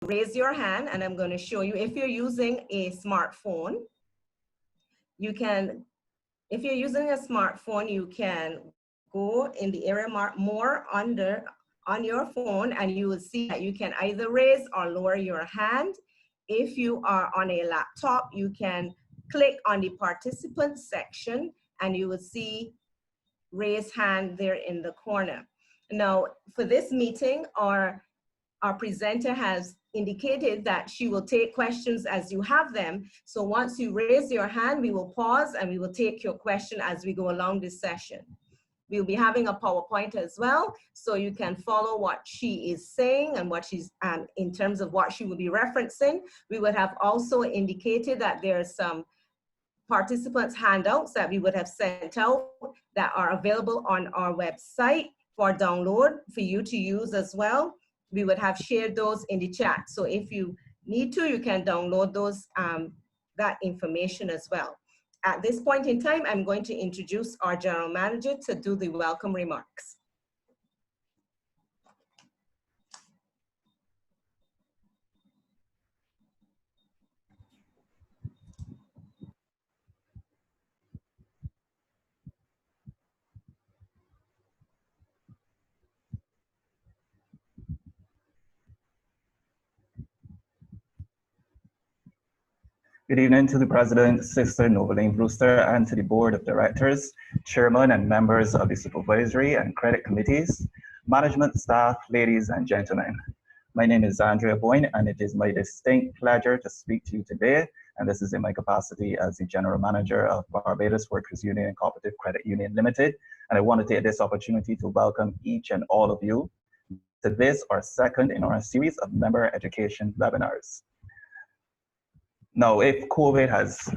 raise your hand, and I'm going to show you. If you're using a smartphone, you can, if you're using a smartphone, you can go in the area marked more under on your phone, and you will see that you can either raise or lower your hand. If you are on a laptop, you can click on the participants section, and you will see raise hand there in the corner. Now, for this meeting, our presenter has indicated that she will take questions as you have them. So once you raise your hand, we will pause and we will take your question as we go along this session. We'll be having a PowerPoint as well, so you can follow what she is saying and what she's, in terms of what she will be referencing. We would have also indicated that there are some participants' handouts that we would have sent out that are available on our website for download for you to use as well. We would have shared those in the chat. So if you need to, you can download those, that information as well. At this point in time, I'm going to introduce our general manager to do the welcome remarks. Good evening to the President, Sister Noveline Brewster, and to the Board of Directors, Chairman and members of the Supervisory and Credit Committees, management staff, ladies and gentlemen. My name is Andrea Boyne, and it is my distinct pleasure to speak to you today, and this is in my capacity as the General Manager of Barbados Workers Union and Cooperative Credit Union Limited. And I want to take this opportunity to welcome each and all of you to this, our second in our series of member education webinars. Now, if COVID has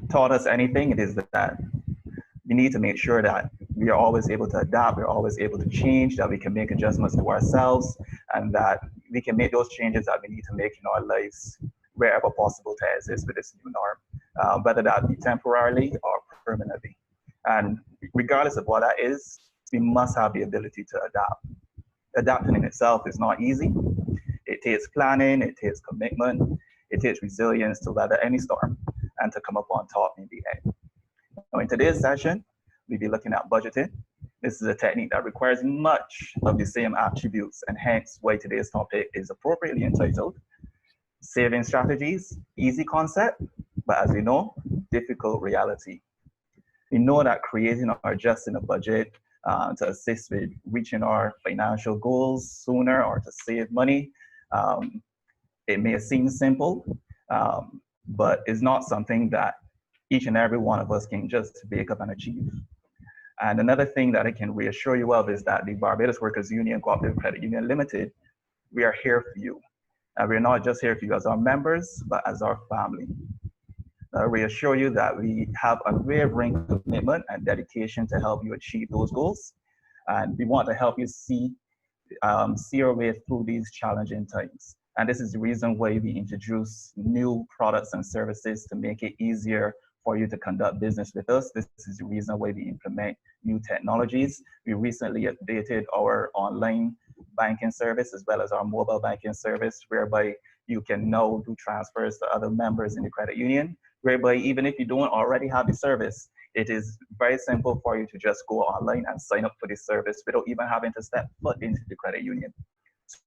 taught us anything, it is that we need to make sure that we are always able to adapt, we're always able to change, that we can make adjustments to ourselves, and that we can make those changes that we need to make in our lives wherever possible to exist with this new norm, whether that be temporarily or permanently. And regardless of what that is, we must have the ability to adapt. Adapting in itself is not easy. It takes planning, it takes commitment, it takes resilience to weather any storm and to come up on top in the end. Now, in today's session, we'll be looking at budgeting. This is a technique that requires much of the same attributes, and hence why today's topic is appropriately entitled Saving Strategies, Easy Concept, but as we know, Difficult Reality. We know that creating or adjusting a budget to assist with reaching our financial goals sooner or to save money, it may seem simple, but it's not something that each and every one of us can just wake up and achieve. And another thing that I can reassure you of is that the Barbados Workers Union Cooperative Credit Union Limited, we are here for you. And we're not just here for you as our members, but as our family. I reassure you that we have unwavering commitment and dedication to help you achieve those goals. And we want to help you see your way through these challenging times. And this is the reason why we introduce new products and services to make it easier for you to conduct business with us. This is the reason why we implement new technologies. We recently updated our online banking service as well as our mobile banking service, whereby you can now do transfers to other members in the credit union, whereby even if you don't already have the service, it is very simple for you to just go online and sign up for this service without even having to step foot into the credit union.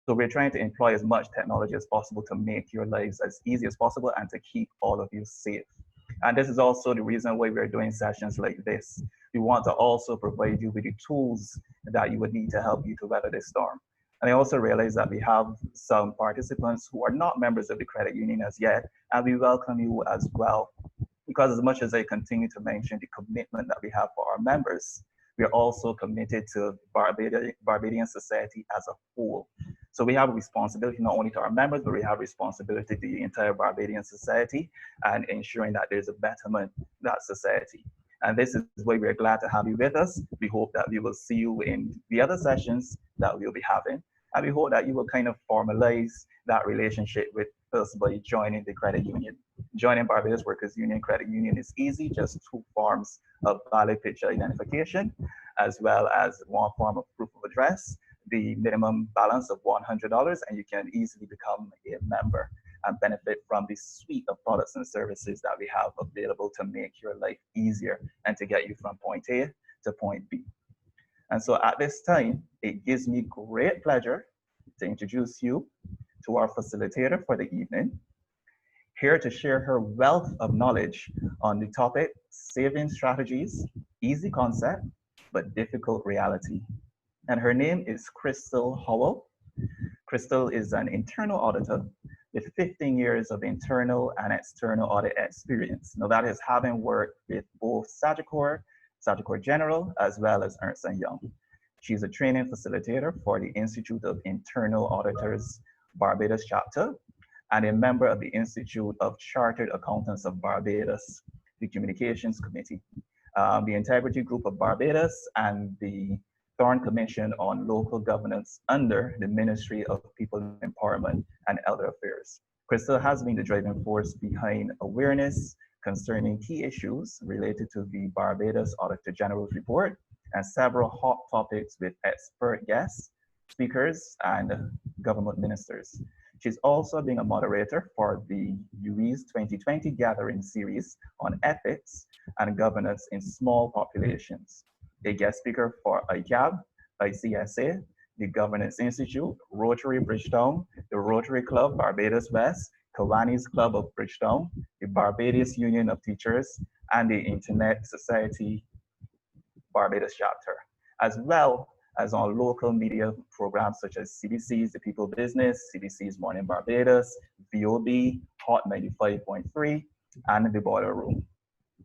So we're trying to employ as much technology as possible to make your lives as easy as possible and to keep all of you safe. And this is also the reason why we're doing sessions like this. We want to also provide you with the tools that you would need to help you to weather this storm. And I also realize that we have some participants who are not members of the credit union as yet, and we welcome you as well. Because as much as I continue to mention the commitment that we have for our members, we are also committed to Barbadian society as a whole. So we have a responsibility not only to our members, but we have responsibility to the entire Barbadian society and ensuring that there's a betterment in that society. And this is why we're glad to have you with us. We hope that we will see you in the other sessions that we'll be having. And we hope that you will kind of formalize that relationship with us by joining the credit union. Joining Barbados Workers Union Credit Union is easy, just 2 forms of valid picture identification, as well as 1 form of proof of address the minimum balance of $100, and you can easily become a member and benefit from the suite of products and services that we have available to make your life easier and to get you from point A to point B. And so at this time, it gives me great pleasure to introduce you to our facilitator for the evening, here to share her wealth of knowledge on the topic, saving strategies, easy concept, but difficult reality. And her name is Krystle Howell. Krystle is an internal auditor with 15 years of internal and external audit experience. Now that is having worked with both Sagicor General, as well as Ernst & Young. She's a training facilitator for the Institute of Internal Auditors Barbados chapter, and a member of the Institute of Chartered Accountants of Barbados, the Communications Committee, the Integrity Group of Barbados, and the Thorne Commission on Local Governance under the Ministry of People Empowerment and Elder Affairs. Krystle has been the driving force behind awareness concerning key issues related to the Barbados Auditor General's report and several hot topics with expert guests, speakers, and government ministers. She's also been a moderator for the UE's 2020 Gathering Series on ethics and governance in small populations, a guest speaker for ICAB, ICSA, the Governance Institute, Rotary Bridgetown, the Rotary Club Barbados West, Kiwanis Club of Bridgetown, the Barbados Union of Teachers, and the Internet Society Barbados chapter, as well as on local media programs such as CBC's The People Business, CBC's Morning Barbados, VOB, Hot 95.3, and The Boiler Room.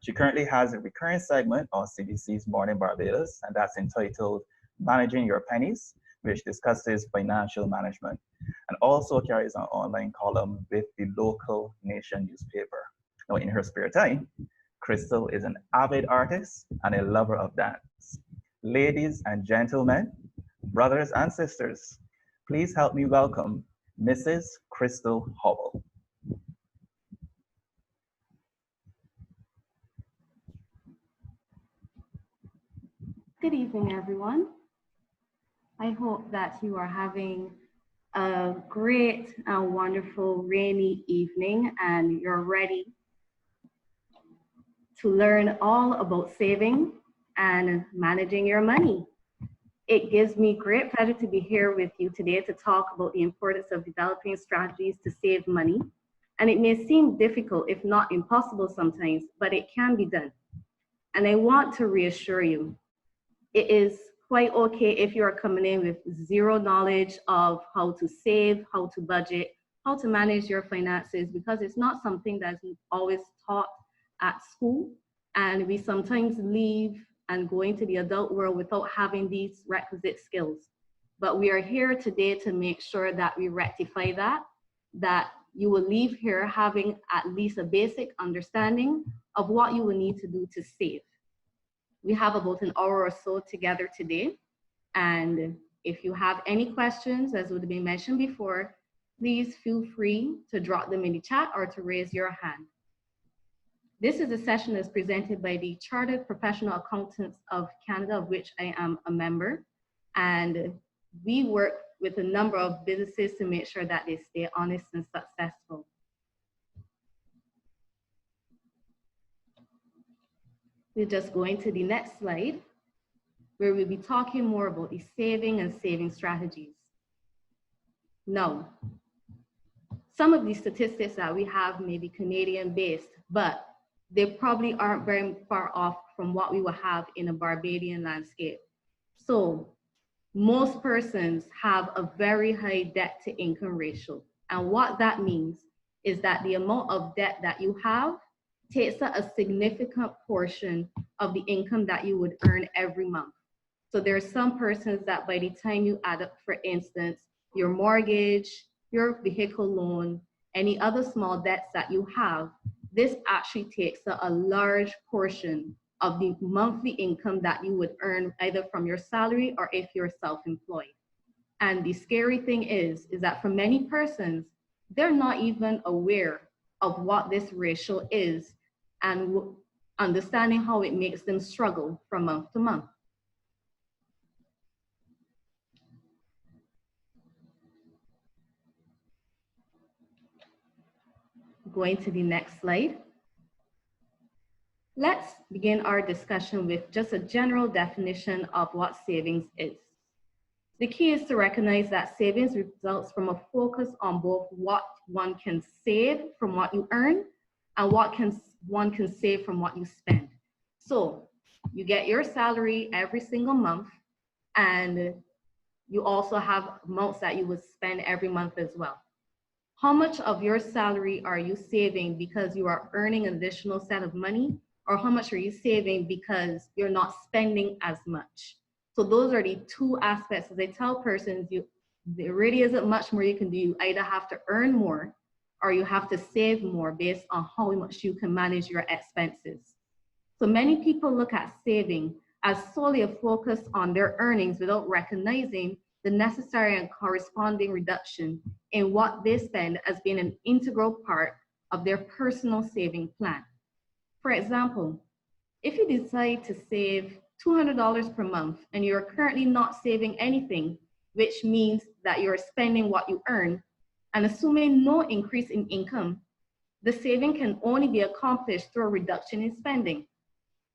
She currently has a recurring segment on CBC's Morning Barbados, and that's entitled Managing Your Pennies, which discusses financial management, and also carries an online column with the local Nation newspaper. Now, in her spare time, Krystle is an avid artist and a lover of dance. Ladies and gentlemen, brothers and sisters, please help me welcome Mrs. Krystle Howell. Good evening, everyone. I hope that you are having a great and wonderful rainy evening and you're ready to learn all about saving and managing your money. It gives me great pleasure to be here with you today to talk about the importance of developing strategies to save money. And it may seem difficult, if not impossible sometimes, but it can be done. And I want to reassure you, it is quite okay if you are coming in with zero knowledge of how to save, how to budget, how to manage your finances, because it's not something that's always taught at school. And we sometimes leave and go into the adult world without having these requisite skills. But we are here today to make sure that we rectify that you will leave here having at least a basic understanding of what you will need to do to save. We have about an hour or so together today. And if you have any questions, as would have been mentioned before, please feel free to drop them in the chat or to raise your hand. This is a session that's presented by the Chartered Professional Accountants of Canada, of which I am a member. And we work with a number of businesses to make sure that they stay honest and successful. We'll just go into the next slide, where we'll be talking more about the saving and saving strategies. Now, some of these statistics that we have may be Canadian based, but they probably aren't very far off from what we will have in a Barbadian landscape. So most persons have a very high debt to income ratio. And what that means is that the amount of debt that you have takes a significant portion of the income that you would earn every month. So there are some persons that by the time you add up, for instance, your mortgage, your vehicle loan, any other small debts that you have, this actually takes a large portion of the monthly income that you would earn either from your salary or if you're self-employed. And the scary thing is that for many persons, they're not even aware of what this ratio is and understanding how it makes them struggle from month to month. Going to the next slide. Let's begin our discussion with just a general definition of what savings is. The key is to recognize that savings results from a focus on both what one can save from what you earn and what one can save from what you spend. So you get your salary every single month, and you also have amounts that you would spend every month as well. How much of your salary are you saving because you are earning an additional set of money, or how much are you saving because you're not spending as much? So those are the two aspects. As I tell persons, there really isn't much more you can do. You either have to earn more or you have to save more based on how much you can manage your expenses. So many people look at saving as solely a focus on their earnings without recognizing the necessary and corresponding reduction in what they spend as being an integral part of their personal saving plan. For example, if you decide to save $200 per month and you're currently not saving anything, which means that you're spending what you earn, and assuming no increase in income, the saving can only be accomplished through a reduction in spending.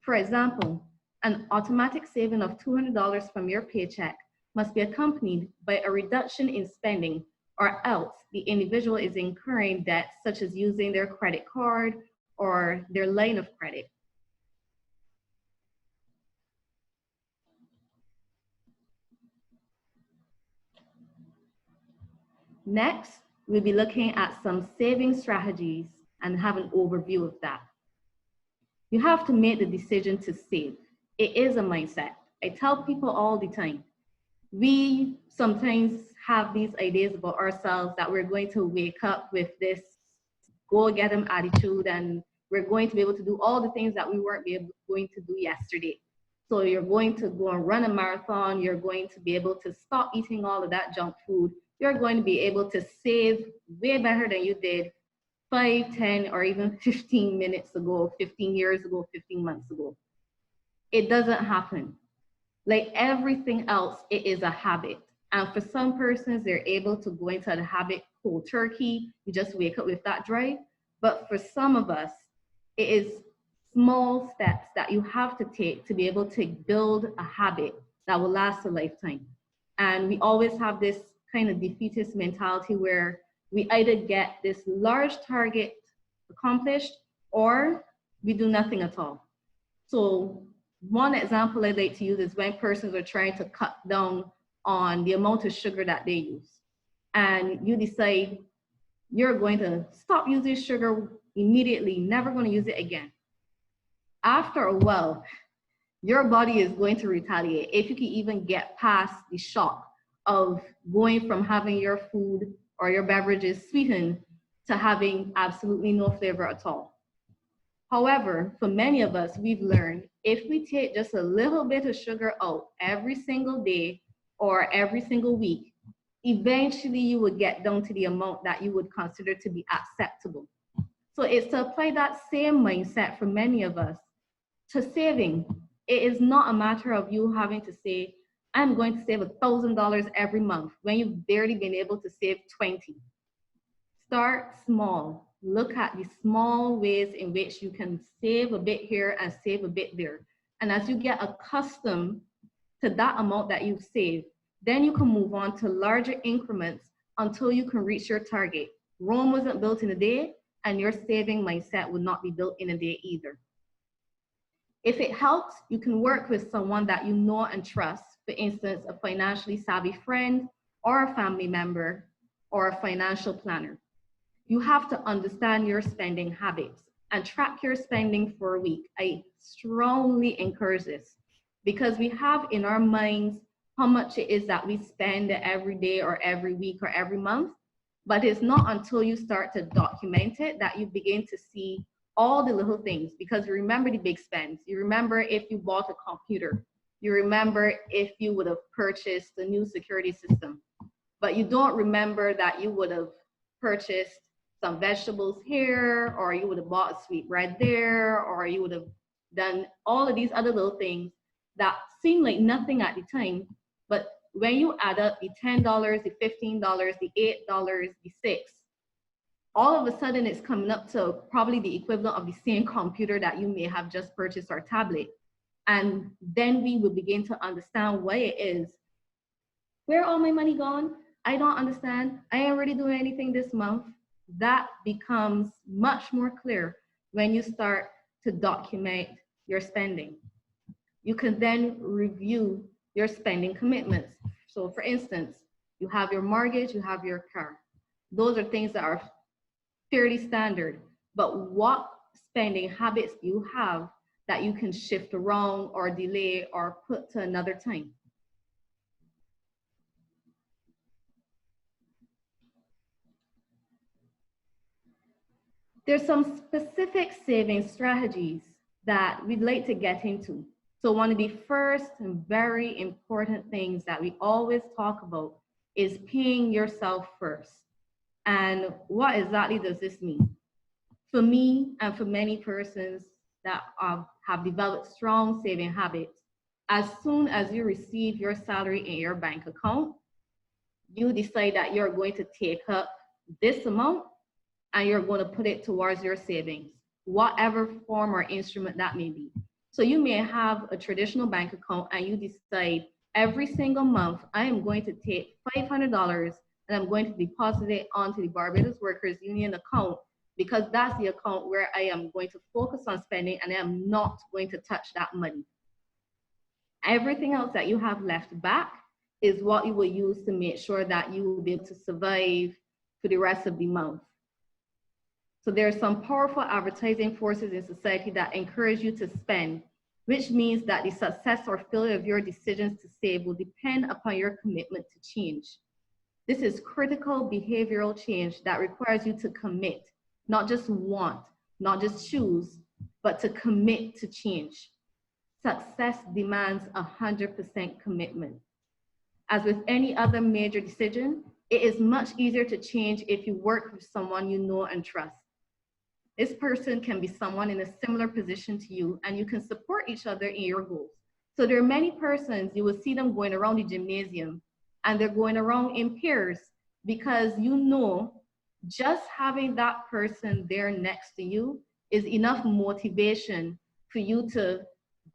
For example, an automatic saving of $200 from your paycheck must be accompanied by a reduction in spending, or else the individual is incurring debts such as using their credit card or their line of credit. Next, we'll be looking at some saving strategies and have an overview of that. You have to make the decision to save. It is a mindset. I tell people all the time, we sometimes have these ideas about ourselves that we're going to wake up with this go-get-em attitude and we're going to be able to do all the things that we weren't going to do yesterday. So you're going to go and run a marathon, you're going to be able to stop eating all of that junk food, you're going to be able to save way better than you did 5, 10, or even 15 minutes ago, 15 years ago, 15 months ago. It doesn't happen. Like everything else, it is a habit. And for some persons, they're able to go into the habit cold turkey. You just wake up with that drive. But for some of us, it is small steps that you have to take to be able to build a habit that will last a lifetime. And we always have this kind of defeatist mentality where we either get this large target accomplished or we do nothing at all. So one example I like to use is when persons are trying to cut down on the amount of sugar that they use. And you decide you're going to stop using sugar immediately, never going to use it again. After a while, your body is going to retaliate. If you can even get past the shock of going from having your food or your beverages sweetened to having absolutely no flavor at all. However, for many of us, we've learned if we take just a little bit of sugar out every single day or every single week, eventually you would get down to the amount that you would consider to be acceptable. So it's to apply that same mindset for many of us to saving. It is not a matter of you having to say, I'm going to save $1,000 every month when you've barely been able to save 20. Start small. Look at the small ways in which you can save a bit here and save a bit there. And as you get accustomed to that amount that you've saved, then you can move on to larger increments until you can reach your target. Rome wasn't built in a day, and your saving mindset would not be built in a day either. If it helps, you can work with someone that you know and trust, for instance, a financially savvy friend or a family member or a financial planner. You have to understand your spending habits and track your spending for a week. I strongly encourage this because we have in our minds how much it is that we spend every day or every week or every month, but it's not until you start to document it that you begin to see all the little things, because you remember the big spends. You remember if you bought a computer. You remember if you would have purchased a new security system, but you don't remember that you would have purchased some vegetables here, or you would have bought a sweet bread there, or you would have done all of these other little things that seem like nothing at the time. But when you add up the $10, the $15, the $8, the $6, all of a sudden it's coming up to probably the equivalent of the same computer that you may have just purchased or tablet. And then we will begin to understand why it is. Where all my money gone? I don't understand. I ain't really doing anything this month. That becomes much more clear when you start to document your spending. You can then review your spending commitments. So for instance, you have your mortgage, you have your car. Those are things that are fairly standard, but what spending habits do you have that you can shift around or delay or put to another time? There's some specific saving strategies that we'd like to get into. So one of the first and very important things that we always talk about is paying yourself first. And what exactly does this mean? For me and for many persons that have developed strong saving habits, as soon as you receive your salary in your bank account, you decide that you're going to take up this amount and you're going to put it towards your savings, whatever form or instrument that may be. So you may have a traditional bank account and you decide every single month, I am going to take $500 and I'm going to deposit it onto the Barbados Workers Union account, because that's the account where I am going to focus on spending and I am not going to touch that money. Everything else that you have left back is what you will use to make sure that you will be able to survive for the rest of the month. So there are some powerful advertising forces in society that encourage you to spend, which means that the success or failure of your decisions to save will depend upon your commitment to change. This is critical behavioral change that requires you to commit, not just want, not just choose, but to commit to change. Success demands 100% commitment. As with any other major decision, it is much easier to change if you work with someone you know and trust. This person can be someone in a similar position to you, and you can support each other in your goals. So there are many persons, you will see them going around the gymnasium, and they're going around in pairs because you know just having that person there next to you is enough motivation for you to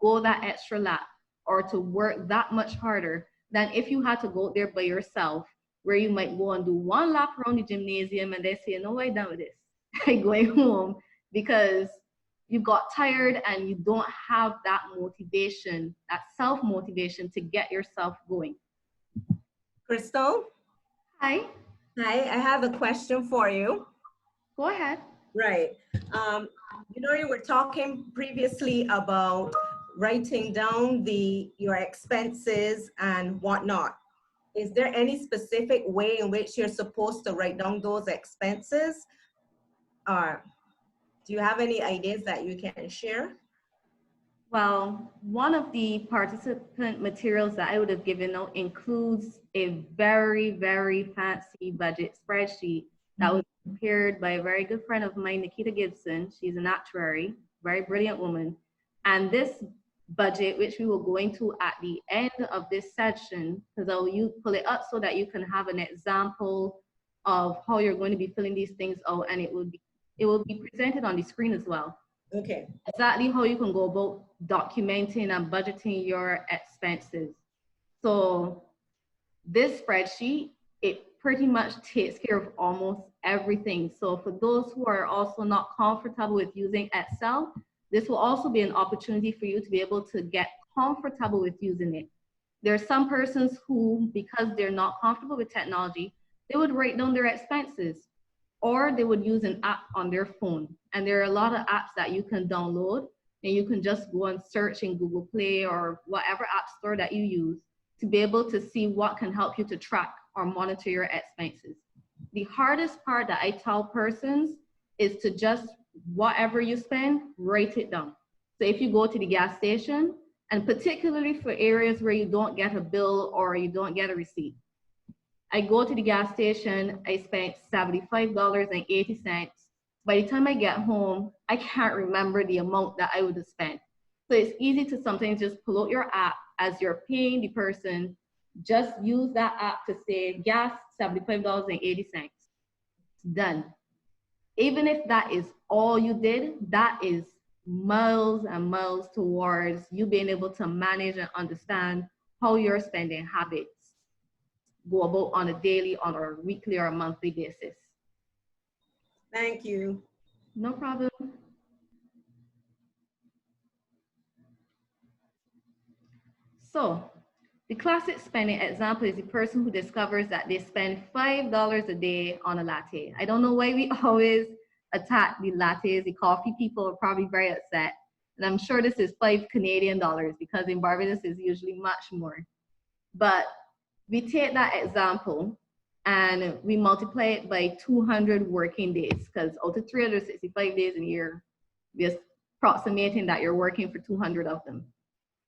go that extra lap or to work that much harder than if you had to go there by yourself, where you might go and do one lap around the gymnasium and they say, no, I'm done with this. I'm going home, because you got tired and you don't have that motivation, that self-motivation to get yourself going. Krystle? Hi. Hi, I have a question for you. Go ahead. Right. You know, you were talking previously about writing down your expenses and whatnot. Is there any specific way in which you're supposed to write down those expenses? Or do you have any ideas that you can share? Well, one of the participant materials that I would have given out includes a very, very fancy budget spreadsheet that was prepared by a very good friend of mine, Nikita Gibson. She's an actuary, very brilliant woman. And this budget, which we will go into at the end of this session, because I'll pull it up so that you can have an example of how you're going to be filling these things out, and it will be presented on the screen as well. Okay. Exactly how you can go about documenting and budgeting your expenses. So this spreadsheet, it pretty much takes care of almost everything. So for those who are also not comfortable with using Excel, this will also be an opportunity for you to be able to get comfortable with using it. There are some persons who, because they're not comfortable with technology, they would write down their expenses, or they would use an app on their phone. And there are a lot of apps that you can download, and you can just go and search in Google Play or whatever app store that you use to be able to see what can help you to track or monitor your expenses. The hardest part that I tell persons is to just, whatever you spend, write it down. So if you go to the gas station, and particularly for areas where you don't get a bill or you don't get a receipt, I go to the gas station, I spent $75.80. By the time I get home, I can't remember the amount that I would have spent. So it's easy to sometimes just pull out your app as you're paying the person. Just use that app to say gas, $75.80. Done. Even if that is all you did, that is miles and miles towards you being able to manage and understand how your spending habits go about on a daily, on a weekly, or a monthly basis. Thank you. No problem. So the classic spending example is the person who discovers that they spend $5 a day on a latte. I don't know why we always attack the lattes. The coffee people are probably very upset. And I'm sure this is $5 Canadian because in Barbados is usually much more. But we take that example and we multiply it by 200 working days, because out of 365 days in a year, we're approximating that you're working for 200 of them.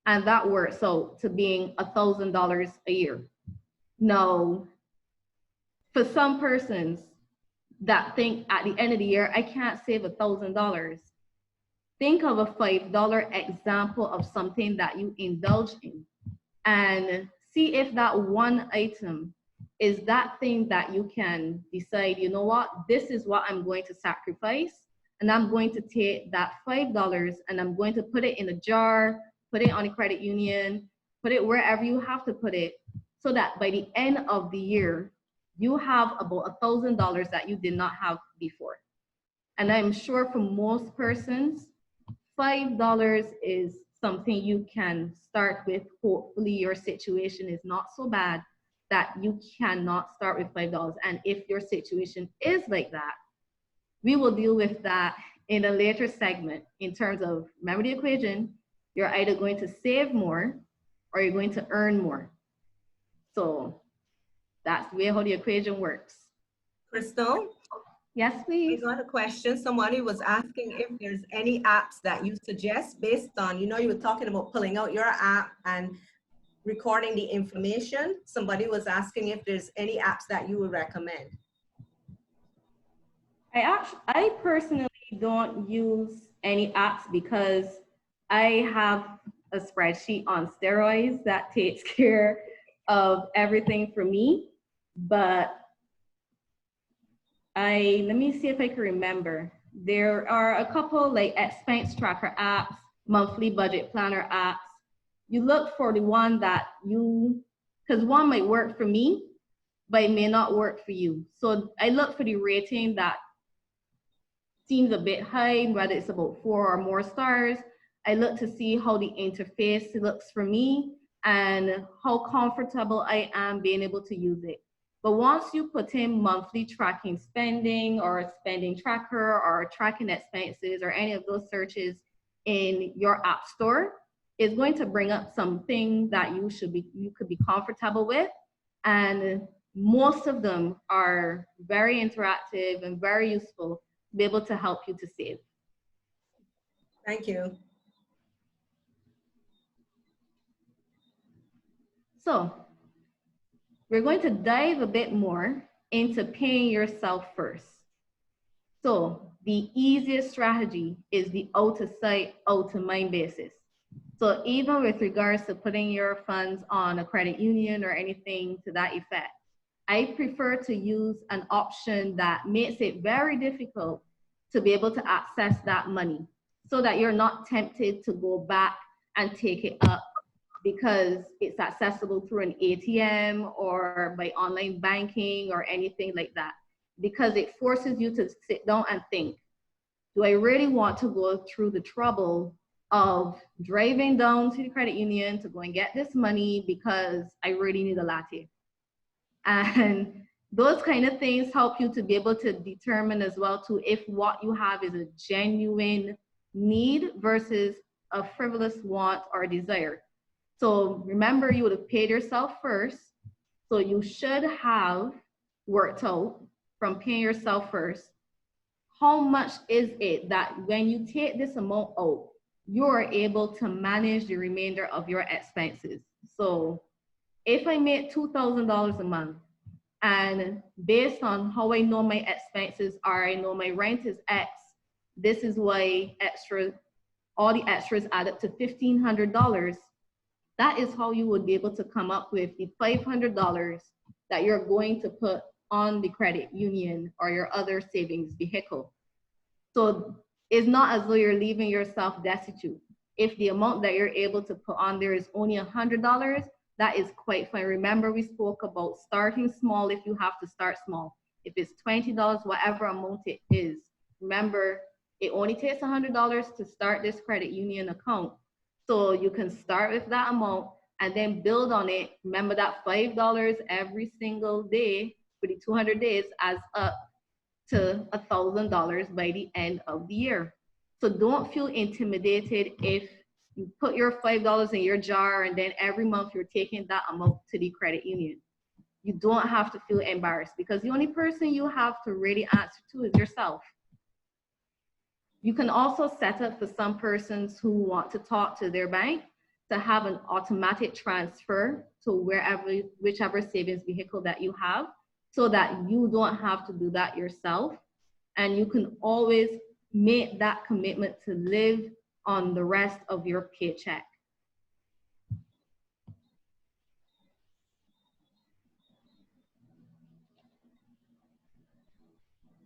And that works out to being $1,000 a year. Now, for some persons that think at the end of the year, I can't save $1,000, think of a $5 example of something that you indulge in and see if that one item is that thing that you can decide, you know what, this is what I'm going to sacrifice. And I'm going to take that $5 and I'm going to put it in a jar, put it on a credit union, put it wherever you have to put it, so that by the end of the year, you have about $1,000 that you did not have before. And I'm sure for most persons, $5 is something you can start with. Hopefully your situation is not so bad that you cannot start with $5. And if your situation is like that, we will deal with that in a later segment in terms of, remember the equation, you're either going to save more or you're going to earn more. So that's the way how the equation works. Krystle? Yes, please. I got a question. Somebody was asking if there's any apps that you suggest based on, you were talking about pulling out your app and recording the information. Somebody was asking if there's any apps that you would recommend. I personally don't use any apps because I have a spreadsheet on steroids that takes care of everything for me. But let me see if I can remember. There are a couple like expense tracker apps, monthly budget planner apps. You look for the one that because one might work for me, but it may not work for you. So I look for the rating that seems a bit high, whether it's about 4 or more stars. I look to see how the interface looks for me and how comfortable I am being able to use it. But once you put in monthly tracking spending or spending tracker or tracking expenses or any of those searches in your app store, it's going to bring up something that you could be comfortable with. And most of them are very interactive and very useful to be able to help you to save. Thank you. So we're going to dive a bit more into paying yourself first. So the easiest strategy is the out of sight, out of mind basis. So even with regards to putting your funds on a credit union or anything to that effect, I prefer to use an option that makes it very difficult to be able to access that money so that you're not tempted to go back and take it up because it's accessible through an ATM or by online banking or anything like that. Because it forces you to sit down and think, do I really want to go through the trouble of driving down to the credit union to go and get this money because I really need a latte? And those kind of things help you to be able to determine as well too if what you have is a genuine need versus a frivolous want or desire. So remember, you would have paid yourself first. So you should have worked out from paying yourself first, how much is it that when you take this amount out, you're able to manage the remainder of your expenses. So if I make $2,000 a month, and based on how I know my expenses are, I know my rent is X, this is why all the extras add up to $1,500. That is how you would be able to come up with the $500 that you're going to put on the credit union or your other savings vehicle. So it's not as though you're leaving yourself destitute. If the amount that you're able to put on there is only $100, that is quite fine. Remember, we spoke about starting small if you have to start small. If it's $20, whatever amount it is, remember, it only takes $100 to start this credit union account. So you can start with that amount and then build on it. Remember that $5 every single day for the 200 days adds up to $1,000 by the end of the year. So don't feel intimidated if you put your $5 in your jar and then every month you're taking that amount to the credit union. You don't have to feel embarrassed because the only person you have to really answer to is yourself. You can also set up for some persons who want to talk to their bank to have an automatic transfer to whichever savings vehicle that you have, so that you don't have to do that yourself. And you can always make that commitment to live on the rest of your paycheck.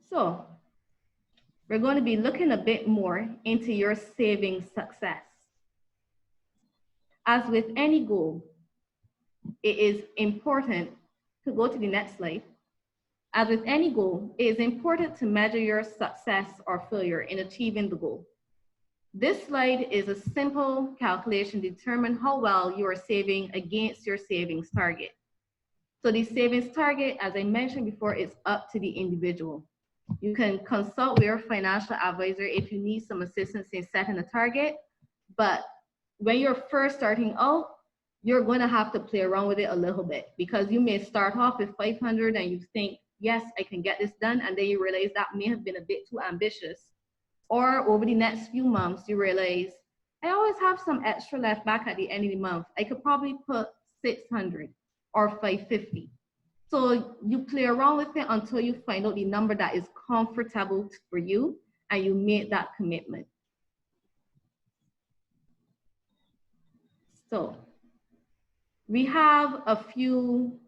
So we're going to be looking a bit more into your saving success. As with any goal, it is important to go to the next slide. As with any goal, it is important to measure your success or failure in achieving the goal. This slide is a simple calculation to determine how well you are saving against your savings target. So the savings target, as I mentioned before, is up to the individual. You can consult with your financial advisor if you need some assistance in setting a target, but when you're first starting out, you're going to have to play around with it a little bit, because you may start off with 500 and you think, yes, I can get this done. And then you realize that may have been a bit too ambitious. Or over the next few months, you realize, I always have some extra left back at the end of the month. I could probably put 600 or 550. So you play around with it until you find out the number that is comfortable for you and you make that commitment. So we have a few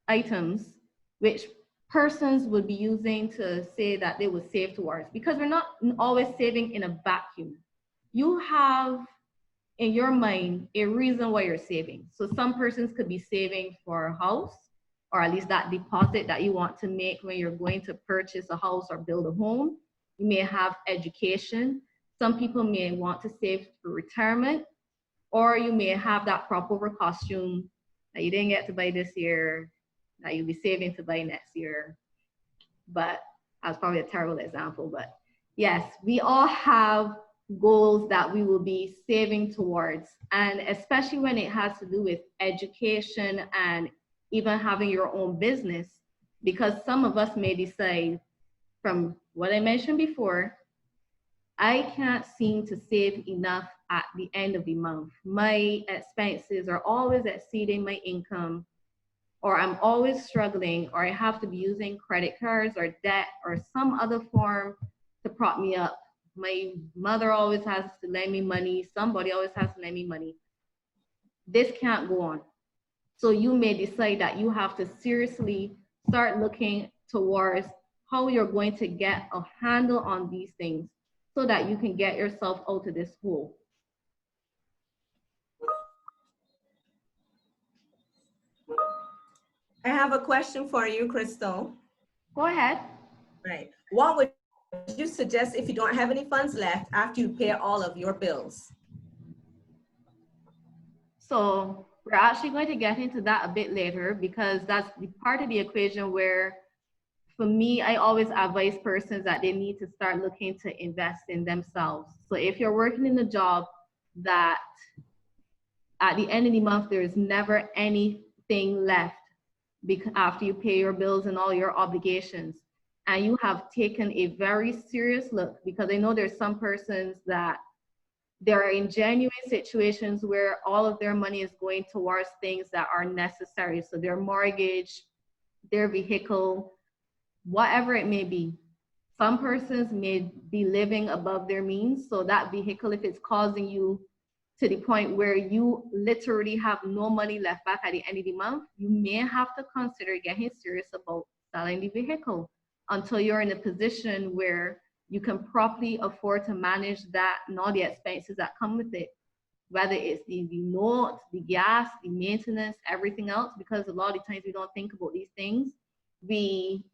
items which persons would be using to say that they would save towards, because we're not always saving in a vacuum. You have in your mind a reason why you're saving. So some persons could be saving for a house, or at least that deposit that you want to make when you're going to purchase a house or build a home. You may have education. Some people may want to save for retirement, or you may have that crop over costume that you didn't get to buy this year, that you'll be saving to buy next year. But that's probably a terrible example, but yes, we all have goals that we will be saving towards. And especially when it has to do with education and even having your own business, because some of us may decide, from what I mentioned before, I can't seem to save enough at the end of the month. My expenses are always exceeding my income, or I'm always struggling, or I have to be using credit cards or debt or some other form to prop me up. My mother always has to lend me money. Somebody always has to lend me money. This can't go on. So you may decide that you have to seriously start looking towards how you're going to get a handle on these things so that you can get yourself out of this hole. I have a question for you, Krystle. Go ahead. Right. What would you suggest if you don't have any funds left after you pay all of your bills? So we're actually going to get into that a bit later, because that's the part of the equation where, for me, I always advise persons that they need to start looking to invest in themselves. So if you're working in a job that at the end of the month, there is never anything left after you pay your bills and all your obligations, and you have taken a very serious look, because I know there's some persons that they're in genuine situations where all of their money is going towards things that are necessary. So their mortgage, their vehicle, whatever it may be. Some persons may be living above their means. So that vehicle, if it's causing you to the point where you literally have no money left back at the end of the month, you may have to consider getting serious about selling the vehicle until you're in a position where you can properly afford to manage that and all the expenses that come with it, whether it's the note, the gas, the maintenance, everything else, because a lot of the times we don't think about these things. We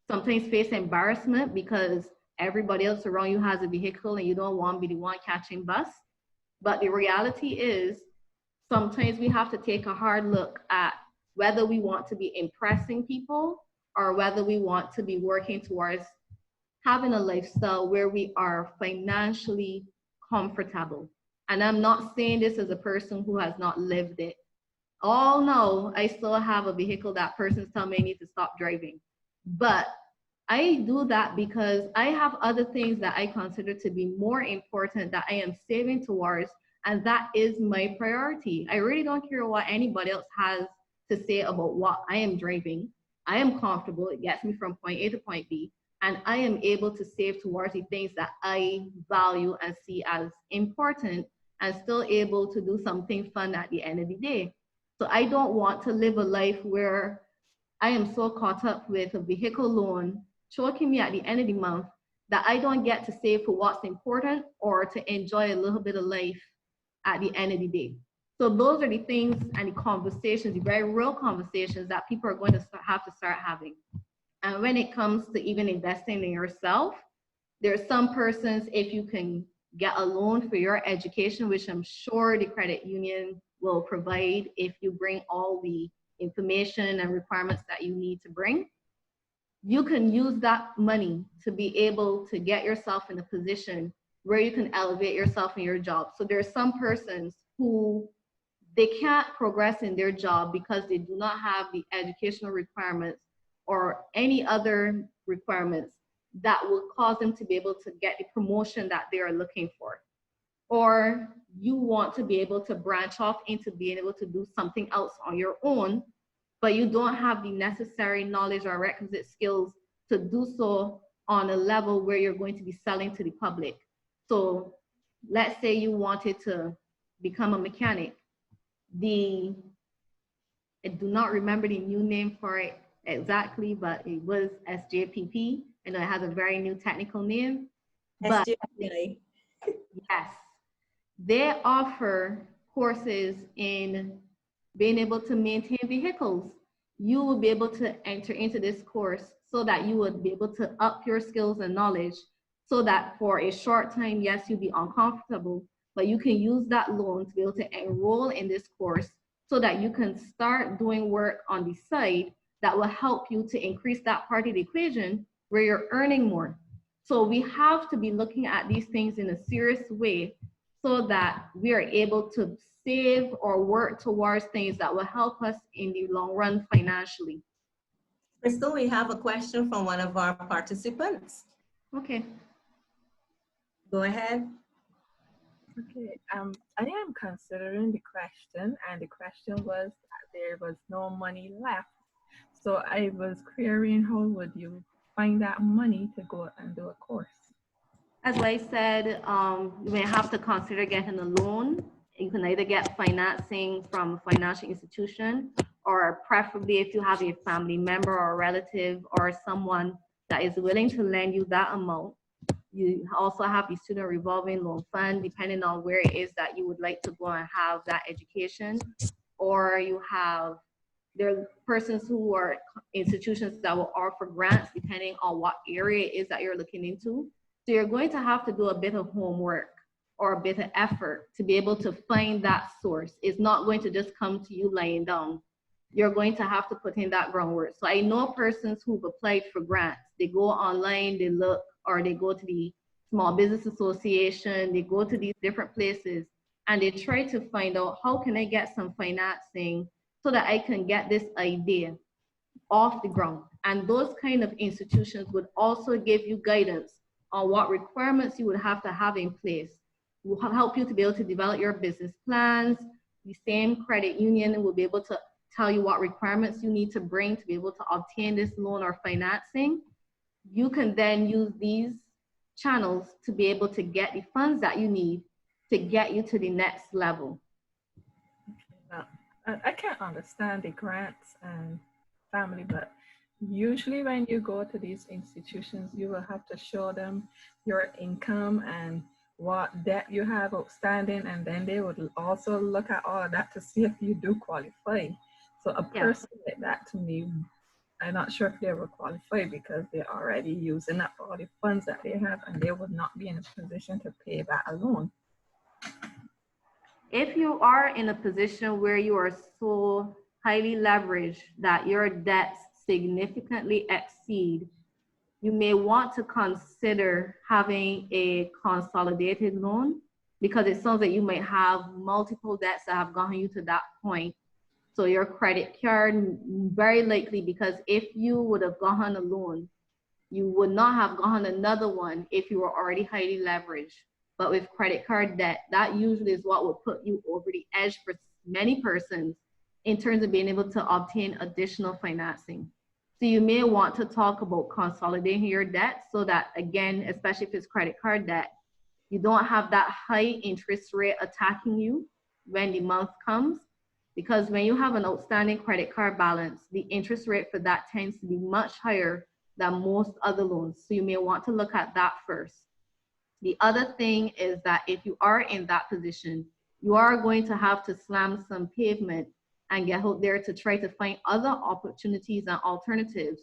sometimes face embarrassment because everybody else around you has a vehicle and you don't want to be the one catching bus. But the reality is sometimes we have to take a hard look at whether we want to be impressing people or whether we want to be working towards having a lifestyle where we are financially comfortable. And I'm not saying this as a person who has not lived it. Oh no, I still have a vehicle that person's telling me I need to stop driving. But I do that because I have other things that I consider to be more important that I am saving towards, and that is my priority. I really don't care what anybody else has to say about what I am driving. I am comfortable. It gets me from point A to point B, and I am able to save towards the things that I value and see as important, and still able to do something fun at the end of the day. So I don't want to live a life where I am so caught up with a vehicle loan choking me at the end of the month that I don't get to save for what's important or to enjoy a little bit of life at the end of the day. So those are the things and the conversations, the very real conversations that people are going to have to start having. And when it comes to even investing in yourself, there are some persons, if you can get a loan for your education, which I'm sure the credit union will provide if you bring all the information and requirements that you need to bring, you can use that money to be able to get yourself in a position where you can elevate yourself in your job. So there are some persons who they can't progress in their job because they do not have the educational requirements or any other requirements that will cause them to be able to get the promotion that they are looking for. Or you want to be able to branch off into being able to do something else on your own, but you don't have the necessary knowledge or requisite skills to do so on a level where you're going to be selling to the public. So let's say you wanted to become a mechanic. I do not remember the new name for it exactly, but it was SJPP. I know it has a very new technical name. But SJPI. yes, they offer courses in being able to maintain vehicles. You will be able to enter into this course so that you would be able to up your skills and knowledge so that for a short time, yes, you'll be uncomfortable, but you can use that loan to be able to enroll in this course so that you can start doing work on the side that will help you to increase that part of the equation where you're earning more. So we have to be looking at these things in a serious way so that we are able to save or work towards things that will help us in the long run financially. Krystle, we have a question from one of our participants. Okay. Go ahead. Okay, I am considering the question, and the question was that there was no money left. So I was querying, how would you find that money to go and do a course? As I said, you may have to consider getting a loan. You can either get financing from a financial institution, or preferably if you have a family member or a relative or someone that is willing to lend you that amount. You also have the student revolving loan fund, depending on where it is that you would like to go and have that education. Or you have, there are persons who are institutions that will offer grants depending on what area it is that you're looking into. So you're going to have to do a bit of homework or a bit of effort to be able to find that source. It's not going to just come to you lying down. You're going to have to put in that groundwork. So I know persons who've applied for grants. They go online, they look, or they go to the Small Business Association, they go to these different places, and they try to find out, how can I get some financing so that I can get this idea off the ground? And those kind of institutions would also give you guidance on what requirements you would have to have in place. Will help you to be able to develop your business plans. The same credit union will be able to tell you what requirements you need to bring to be able to obtain this loan or financing. You can then use these channels to be able to get the funds that you need to get you to the next level. Now, I can't understand the grants and family, but Usually when you go to these institutions, you will have to show them your income and what debt you have outstanding, and then they would also look at all of that to see if you do qualify. So a Yeah. person like that, to me, I'm not sure if they will qualify because they're already using up all the funds that they have, and they would not be in a position to pay back a loan. If you are in a position where you are so highly leveraged that your debts significantly exceed, you may want to consider having a consolidated loan, because it sounds like you might have multiple debts that have gotten you to that point. So your credit card, very likely, because if you would have gotten a loan, you would not have gotten another one if you were already highly leveraged. But with credit card debt, that usually is what would put you over the edge for many persons in terms of being able to obtain additional financing. So you may want to talk about consolidating your debt so that, again, especially if it's credit card debt, you don't have that high interest rate attacking you when the month comes. Because when you have an outstanding credit card balance, the interest rate for that tends to be much higher than most other loans. So you may want to look at that first. The other thing is that if you are in that position, you are going to have to slam some pavement and get out there to try to find other opportunities and alternatives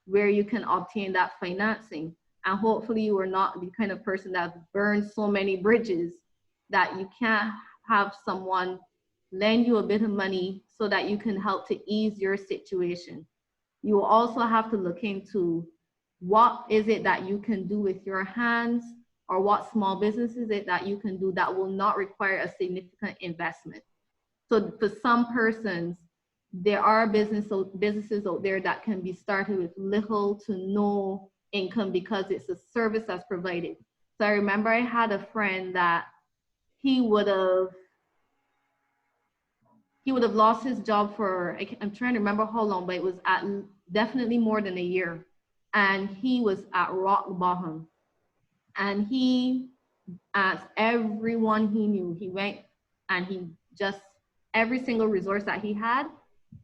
where you can obtain that financing. And hopefully you are not the kind of person that burns so many bridges that you can't have someone lend you a bit of money so that you can help to ease your situation. You will also have to look into what is it that you can do with your hands, or what small business is it that you can do that will not require a significant investment. So for some persons, there are businesses out there that can be started with little to no income because it's a service that's provided. So I remember I had a friend that he would have lost his job for, I'm trying to remember how long, but it was at definitely more than a year. And he was at rock bottom. And he asked everyone he knew. He went and he just, every single resource that he had,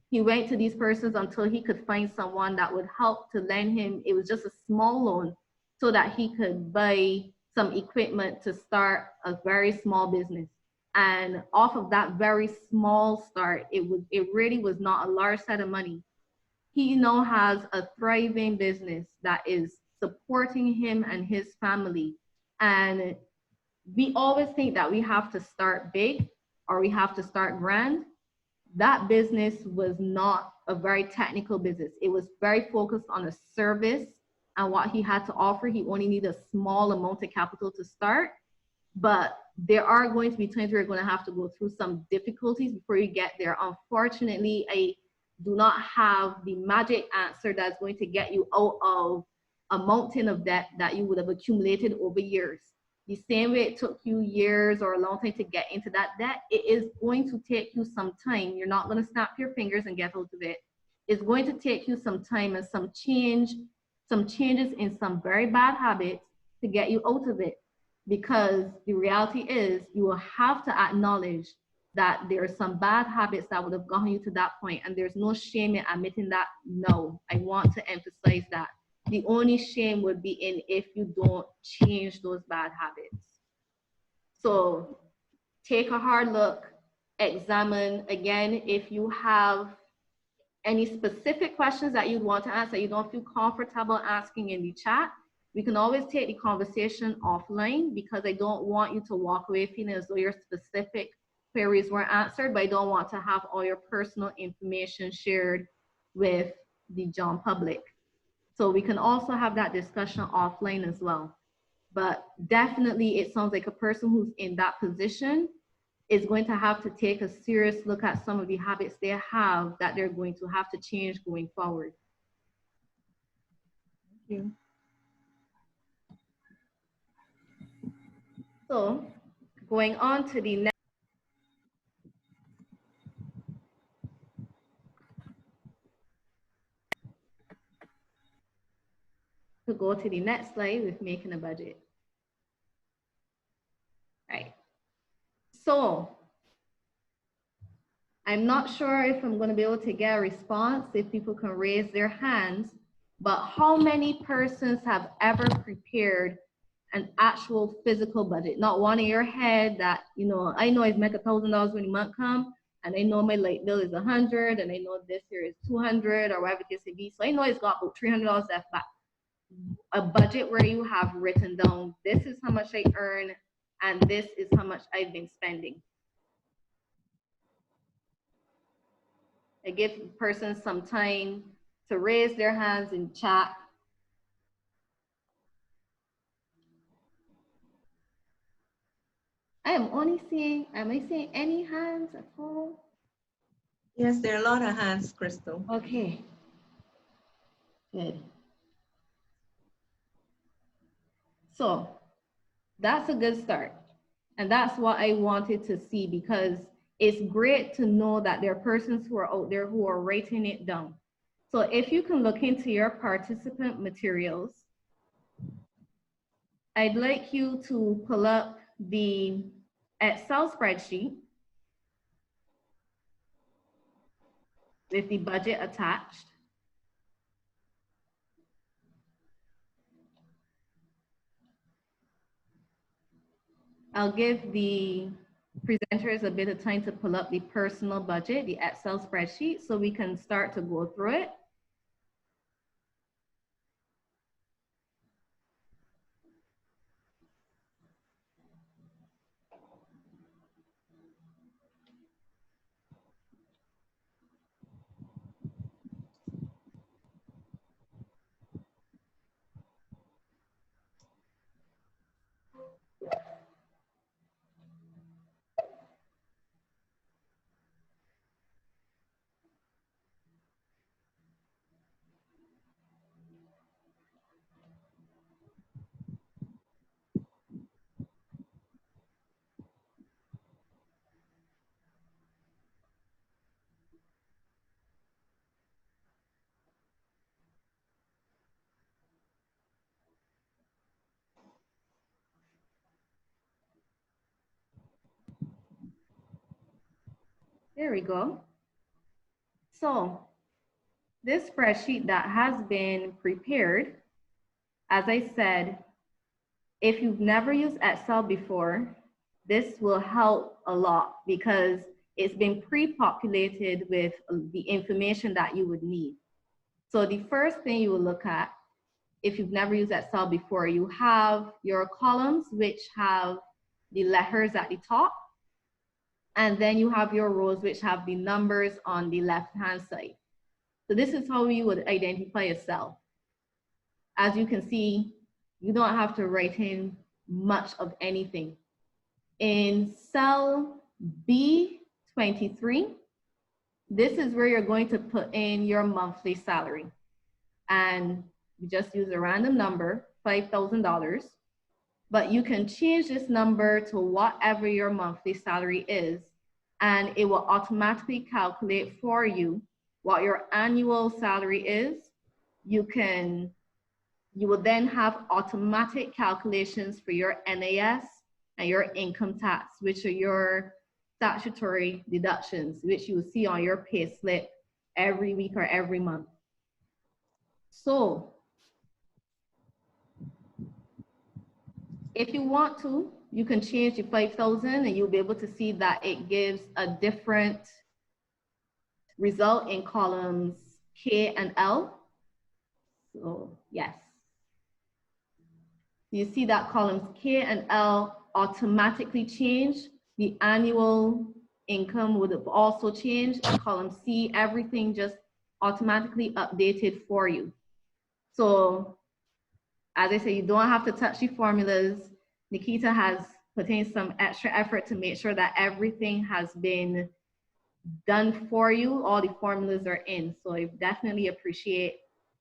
he went to these persons until he could find someone that would help to lend him. It was just a small loan so that he could buy some equipment to start a very small business. And off of that very small start, it really was not a large set of money. He now has a thriving business that is supporting him and his family. And we always think that we have to start big or we have to start grand. That business was not a very technical business. It was very focused on a service and what he had to offer. He only needed a small amount of capital to start. But there are going to be times where you're going to have to go through some difficulties before you get there. Unfortunately, I do not have the magic answer that's going to get you out of a mountain of debt that you would have accumulated over years. The same way it took you years or a long time to get into that debt, it is going to take you some time. You're not going to snap your fingers and get out of it. It's going to take you some time and some changes in some very bad habits to get you out of it. Because the reality is you will have to acknowledge that there are some bad habits that would have gotten you to that point, and there's no shame in admitting that. No, I want to emphasize that. The only shame would be in if you don't change those bad habits. So take a hard look, examine. Again, if you have any specific questions that you'd want to ask that you don't feel comfortable asking in the chat, we can always take the conversation offline, because I don't want you to walk away feeling as though your specific queries were answered, but I don't want to have all your personal information shared with the general public. So we can also have that discussion offline as well. But definitely it sounds like a person who's in that position is going to have to take a serious look at some of the habits they have that they're going to have to change going forward. Thank you. So going on to the next. To go to the next slide with making a budget. Right. So I'm not sure if I'm going to be able to get a response, if people can raise their hands but how many persons have ever prepared an actual physical budget? Not one in your head that, you know, I know I make $1,000 when the month come, and I know my light bill is 100, and I know this year is 200, or whatever the case may be. So I know it's got about $300 left back. A budget where you have written down, this is how much I earn, and this is how much I've been spending. It gives persons some time to raise their hands in chat. I am only seeing, am I seeing any hands at all? Yes, there are a lot of hands, Krystle. Okay, good. So that's a good start. And that's what I wanted to see, because it's great to know that there are persons who are out there who are writing it down. So if you can look into your participant materials, I'd like you to pull up the Excel spreadsheet with the budget attached. I'll give the presenters a bit of time to pull up the personal budget, the Excel spreadsheet, so we can start to go through it. There we go. So this spreadsheet that has been prepared, as I said, if you've never used Excel before, this will help a lot because it's been pre-populated with the information that you would need. So the first thing you will look at, if you've never used Excel before, you have your columns, which have the letters at the top. And then you have your rows, which have the numbers on the left-hand side. So this is how you would identify a cell. As you can see, you don't have to write in much of anything. In cell B23, this is where you're going to put in your monthly salary. And you just use a random number, $5,000. But you can change this number to whatever your monthly salary is, and it will automatically calculate for you what your annual salary is. You will then have automatic calculations for your NAS and your income tax, which are your statutory deductions, which you will see on your pay slip every week or every month. So if you want to, you can change the 5,000 and you'll be able to see that it gives a different result in columns K and L. So yes. You see that columns K and L automatically change. The annual income would have also changed. In column C, everything just automatically updated for you. So as I say, you don't have to touch the formulas. Nikita has put in some extra effort to make sure that everything has been done for you. All the formulas are in. So I definitely appreciate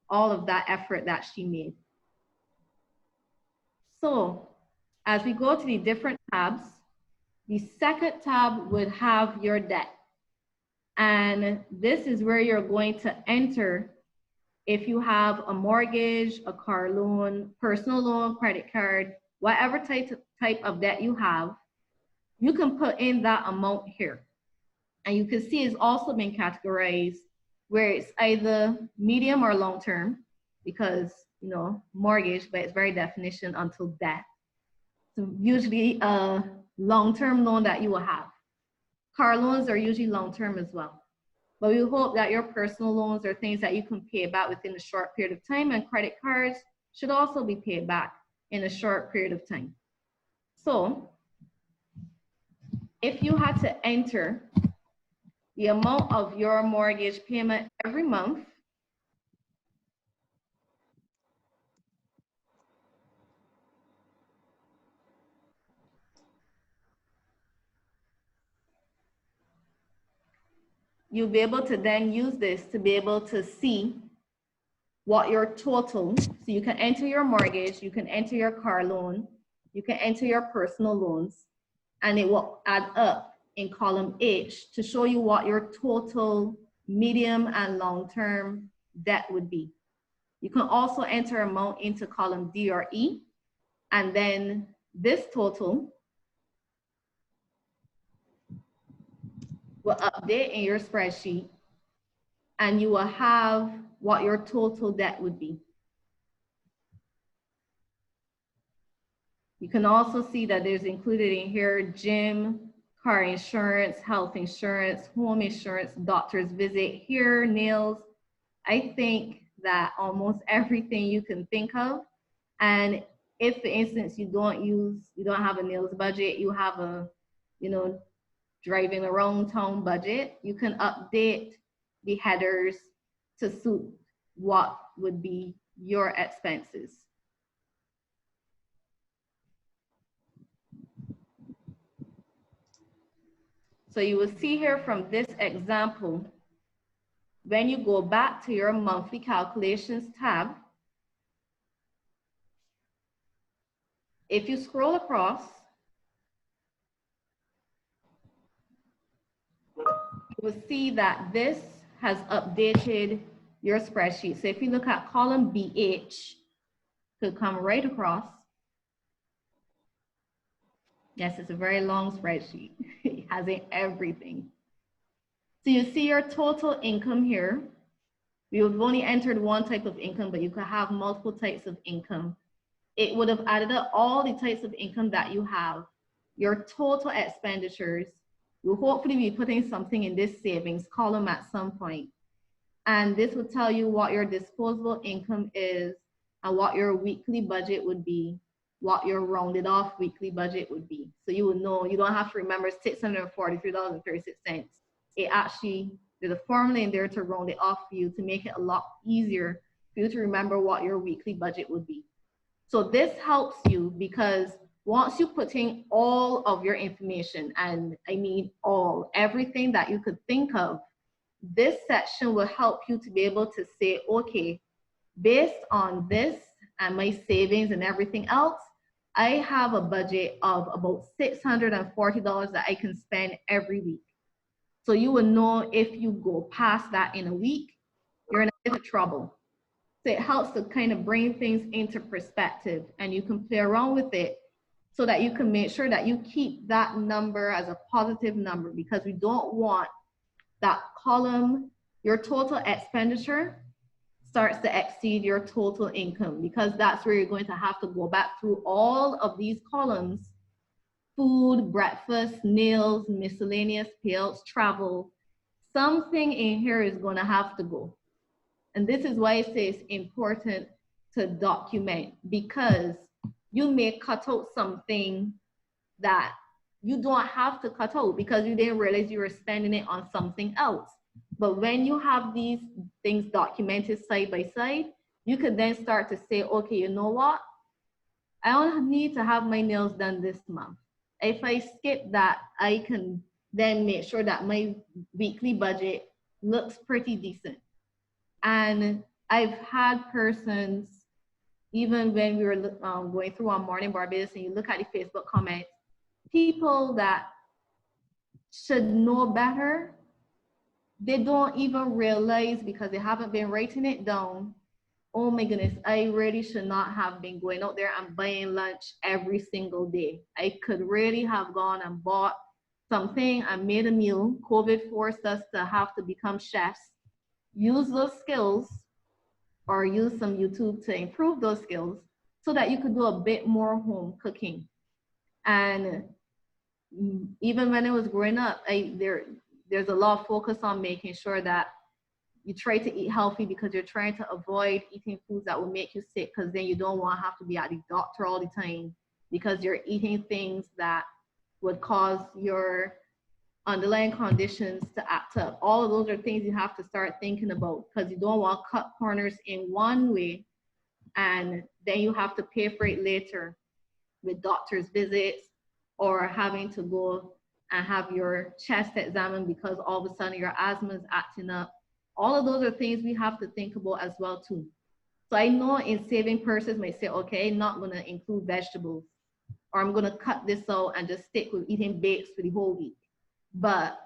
all of that effort that she made. So as we go to the different tabs, the second tab would have your debt. And this is where you're going to enter if you have a mortgage, a car loan, personal loan, credit card, whatever type of debt you have, you can put in that amount here. And you can see it's also been categorized where it's either medium or long term. because, you know, mortgage by its very definition until death. So usually a long-term loan that you will have. Car loans are usually long-term as well. But we hope that your personal loans are things that you can pay back within a short period of time, and credit cards should also be paid back in a short period of time. So if you had to enter the amount of your mortgage payment every month, you'll be able to then use this to be able to see what your total, so you can enter your mortgage, you can enter your car loan, you can enter your personal loans, and it will add up in column H to show you what your total medium and long-term debt would be. You can also enter amount into column D or E, and then this total will update in your spreadsheet, and you will have what your total debt would be. You can also see that there's included in here gym, car insurance, health insurance, home insurance, doctor's visit, hair, nails. I think that almost everything you can think of. And if, for instance, you don't have a nails budget, you have a, you know, driving around town budget, you can update the headers to suit what would be your expenses. So you will see here from this example, when you go back to your monthly calculations tab, if you scroll across, you will see that this has updated your spreadsheet. So if you look at column BH, could come right across. Yes, it's a very long spreadsheet. It has everything. So you see your total income here. We've only entered one type of income, but you could have multiple types of income. It would have added up all the types of income that you have, your total expenditures. We'll hopefully be putting something in this savings column at some point. And this will tell you what your disposable income is and what your weekly budget would be, what your rounded off weekly budget would be. So you would know, you don't have to remember $643.36. It actually, there's a formula in there to round it off for you to make it a lot easier for you to remember what your weekly budget would be. So this helps you because once you put in all of your information, and I mean everything that you could think of, this section will help you to be able to say, okay, based on this and my savings and everything else, I have a budget of about $640 that I can spend every week. So you will know if you go past that in a week, you're in a bit of trouble. So it helps to kind of bring things into perspective, and you can play around with it so that you can make sure that you keep that number as a positive number, because we don't want that column, your total expenditure starts to exceed your total income, because that's where you're going to have to go back through all of these columns: food, breakfast, nails, miscellaneous, payouts, travel. Something in here is going to have to go. And this is why I say it's important to document, because you may cut out something that you don't have to cut out because you didn't realize you were spending it on something else. But when you have these things documented side by side, you can then start to say, okay, you know what? I don't need to have my nails done this month. If I skip that, I can then make sure that my weekly budget looks pretty decent. And I've had persons, even when we were going through on Morning Barbados, and you look at the Facebook comments, people that should know better, they don't even realize, because they haven't been writing it down, oh my goodness, I really should not have been going out there and buying lunch every single day. I could really have gone and bought something and made a meal. COVID forced us to have to become chefs. Use those skills, or use some YouTube to improve those skills so that you could do a bit more home cooking. And even when I was growing up, there's a lot of focus on making sure that you try to eat healthy because you're trying to avoid eating foods that will make you sick, because then you don't want to have to be at the doctor all the time because you're eating things that would cause your underlying conditions to act up. All of those are things you have to start thinking about, because you don't want to cut corners in one way and then you have to pay for it later with doctor's visits or having to go and have your chest examined because all of a sudden your asthma is acting up. All of those are things we have to think about as well too. So I know in saving persons may say, okay, I'm not gonna include vegetables, or I'm gonna cut this out and just stick with eating bakes for the whole week. But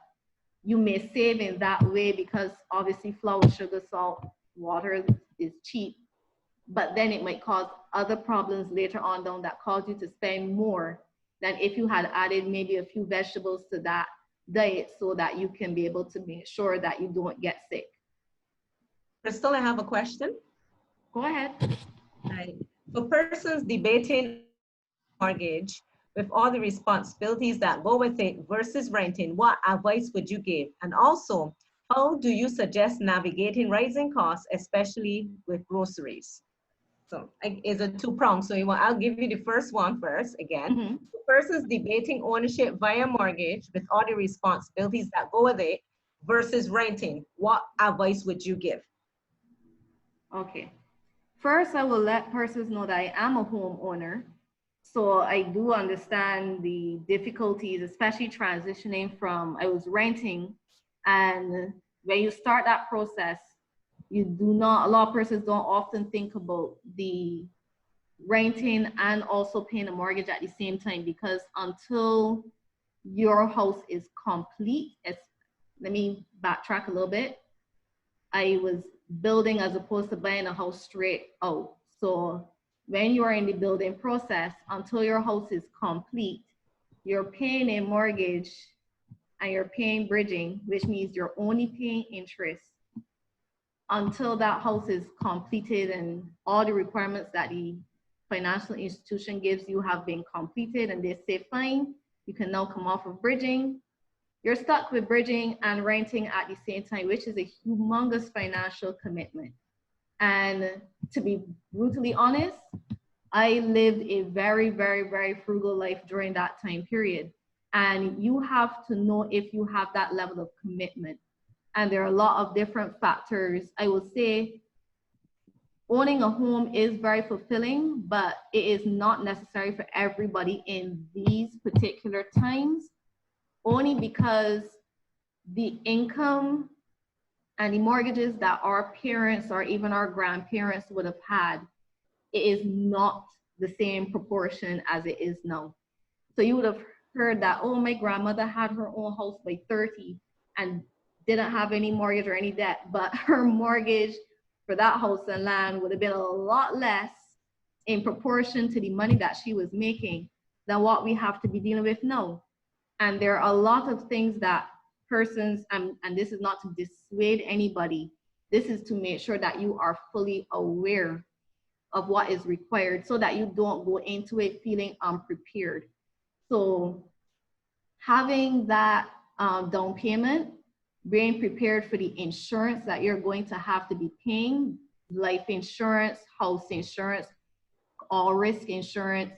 you may save in that way because obviously flour, sugar, salt, water is cheap, but then it might cause other problems later on down that cause you to spend more than if you had added maybe a few vegetables to that diet so that you can be able to make sure that you don't get sick. Krystle, I have a question. Go ahead. Right. For persons debating mortgage with all the responsibilities that go with it versus renting, what advice would you give? And also, how do you suggest navigating rising costs, especially with groceries? So it's a two-pronged. So I'll give you the first one first again. Mm-hmm. For persons debating ownership via mortgage with all the responsibilities that go with it versus renting, what advice would you give? Okay. First, I will let persons know that I am a homeowner. So I do understand the difficulties, especially transitioning from, I was renting, and when you start that process, you do not, a lot of persons don't often think about the renting and also paying a mortgage at the same time, because until your house is complete, let me backtrack a little bit. I was building as opposed to buying a house straight out. So when you are in the building process, until your house is complete, you're paying a mortgage and you're paying bridging, which means you're only paying interest until that house is completed and all the requirements that the financial institution gives you have been completed, and they say, fine, you can now come off of bridging. You're stuck with bridging and renting at the same time, which is a humongous financial commitment. And to be brutally honest, I lived a very, very, very frugal life during that time period. And you have to know if you have that level of commitment. And there are a lot of different factors. I would say owning a home is very fulfilling, but it is not necessary for everybody in these particular times, only because the income and the mortgages that our parents or even our grandparents would have had, it is not the same proportion as it is now. So you would have heard that, oh, my grandmother had her own house by 30 and didn't have any mortgage or any debt, but her mortgage for that house and land would have been a lot less in proportion to the money that she was making than what we have to be dealing with now. And there are a lot of things that persons, and this is not to dissuade anybody, this is to make sure that you are fully aware of what is required so that you don't go into it feeling unprepared. So having that down payment, being prepared for the insurance that you're going to have to be paying, life insurance, house insurance, all risk insurance,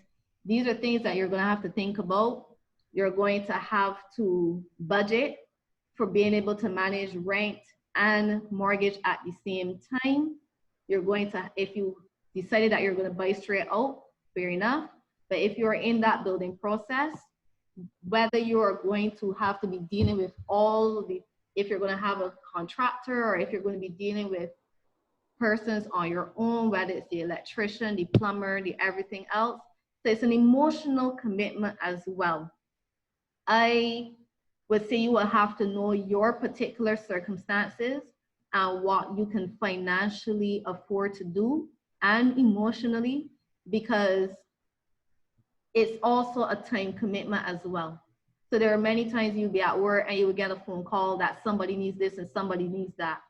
these are things that you're going to have to think about. You're going to have to budget for being able to manage rent and mortgage at the same time. You're going to, if you decided that you're going to buy straight out, fair enough. But if you're in that building process, whether you're going to have to be dealing with all of the, if you're going to have a contractor or if you're going to be dealing with persons on your own, whether it's the electrician, the plumber, the everything else. So it's an emotional commitment as well. I would say you will have to know your particular circumstances and what you can financially afford to do and emotionally, because it's also a time commitment as well. So there are many times you'll be at work and you will get a phone call that somebody needs this and somebody needs that.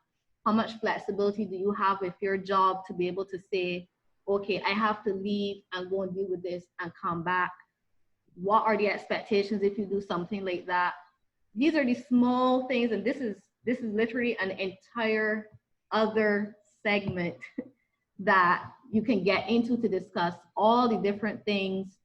How much flexibility do you have with your job to be able to say, okay, I have to leave and go and deal with this and come back? What are the expectations if you do something like that? These are the small things, and this is literally an entire other segment that you can get into to discuss all the different things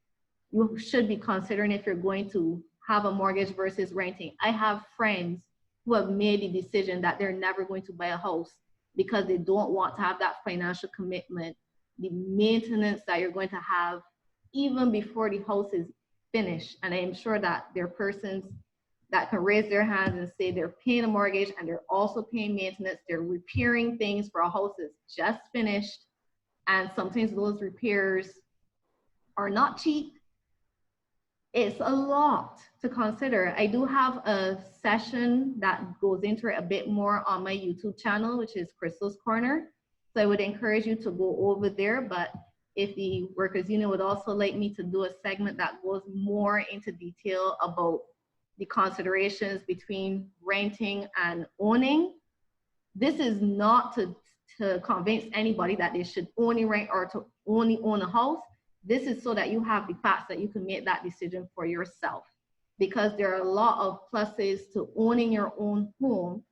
you should be considering if you're going to have a mortgage versus renting. I have friends who have made the decision that they're never going to buy a house because they don't want to have that financial commitment, the maintenance that you're going to have even before the house is finished. And I am sure that there are persons that can raise their hands and say they're paying a mortgage and they're also paying maintenance. They're repairing things for a house that's just finished. And sometimes those repairs are not cheap. It's a lot to consider. I do have a session that goes into it a bit more on my YouTube channel, which is Krystle's Corner. So I would encourage you to go over there. But if the Workers Union would also like me to do a segment that goes more into detail about the considerations between renting and owning, this is not to convince anybody that they should only rent or to only own a house. This is so that you have the facts that you can make that decision for yourself, because there are a lot of pluses to owning your own home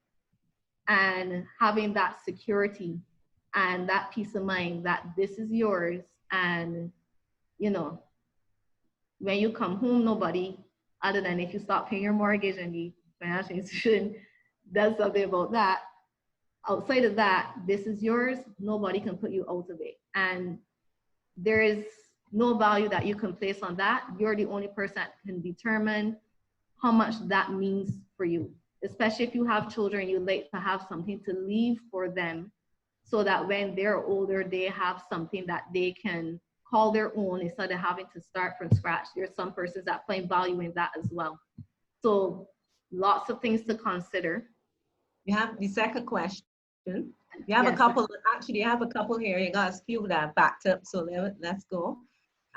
and having that security and that peace of mind that this is yours. And, you know, when you come home, nobody, other than if you stop paying your mortgage and the financial institution does something about that, outside of that, this is yours. Nobody can put you out of it. And there is no value that you can place on that. You're the only person that can determine how much that means for you, especially if you have children, you like to have something to leave for them so that when they're older, they have something that they can call their own instead of having to start from scratch. There's some persons that find value in that as well. So lots of things to consider. You have the second question. You have a couple, actually you have a couple here. You got a few that are backed up, so let's go.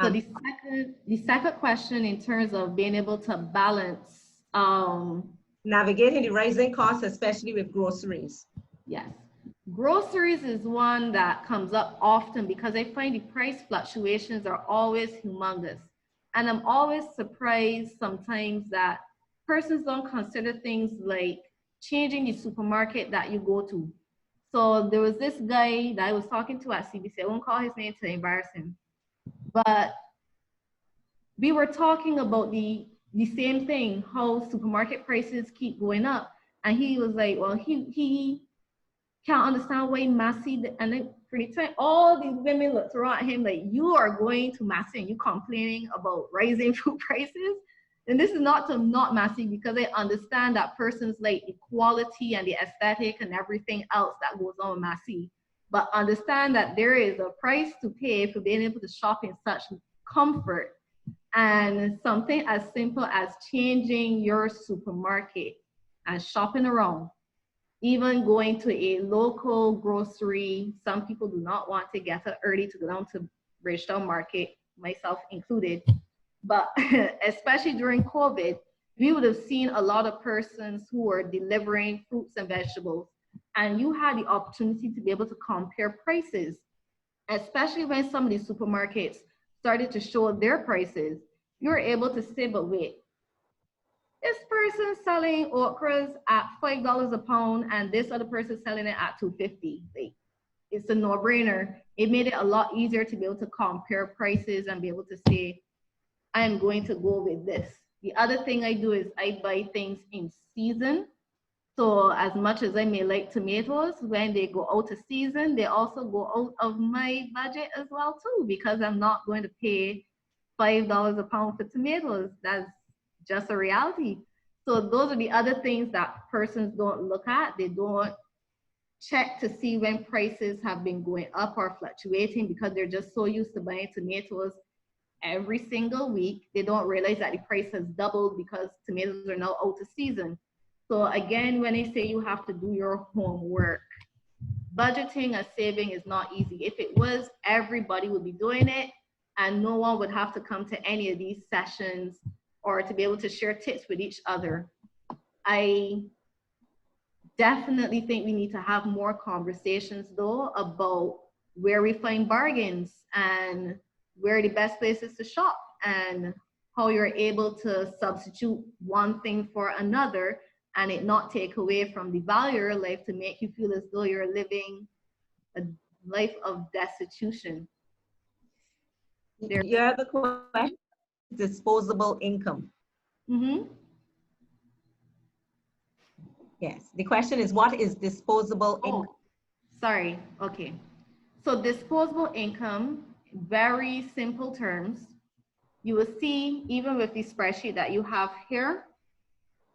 So the second question in terms of being able to balance navigating the rising costs, especially with groceries. Yes, groceries is one that comes up often because I find the price fluctuations are always humongous, and I'm always surprised sometimes that persons don't consider things like changing the supermarket that you go to. So there was this guy that I was talking to at CBC. I won't call his name to embarrass him. But we were talking about the same thing, how supermarket prices keep going up. And he was like, well, he can't understand why Massey, and then for the time, all these women looked around at him like, you are going to Massey and you complaining about rising food prices? And this is not to not Massey, because I understand that persons like the quality and the aesthetic and everything else that goes on with Massey. But understand that there is a price to pay for being able to shop in such comfort. And something as simple as changing your supermarket and shopping around, even going to a local grocery. Some people do not want to get up early to go down to Bridgetown Market, myself included. But especially during COVID, we would have seen a lot of persons who were delivering fruits and vegetables, and you had the opportunity to be able to compare prices, especially when some of these supermarkets started to show their prices. You're able to say, but wait, this person selling okras at $5 a pound and this other person selling it at $2.50. Like, it's a no-brainer. It made it a lot easier to be able to compare prices and be able to say, I am going to go with this. The other thing I do is I buy things in season. So as much as I may like tomatoes, when they go out of season, they also go out of my budget as well too, because I'm not going to pay $5 a pound for tomatoes. That's just a reality. So those are the other things that persons don't look at. They don't check to see when prices have been going up or fluctuating, because they're just so used to buying tomatoes every single week. They don't realize that the price has doubled because tomatoes are now out of season. So again, when I say you have to do your homework, budgeting and saving is not easy. If it was, everybody would be doing it and no one would have to come to any of these sessions or to be able to share tips with each other. I definitely think we need to have more conversations though about where we find bargains and where the best places to shop and how you're able to substitute one thing for another and it not take away from the value of your life to make you feel as though you're living a life of destitution. Your other question is disposable income. Mm-hmm. Yes, the question is, what is disposable income? Oh, sorry. Okay. So disposable income, very simple terms. You will see, even with the spreadsheet that you have here,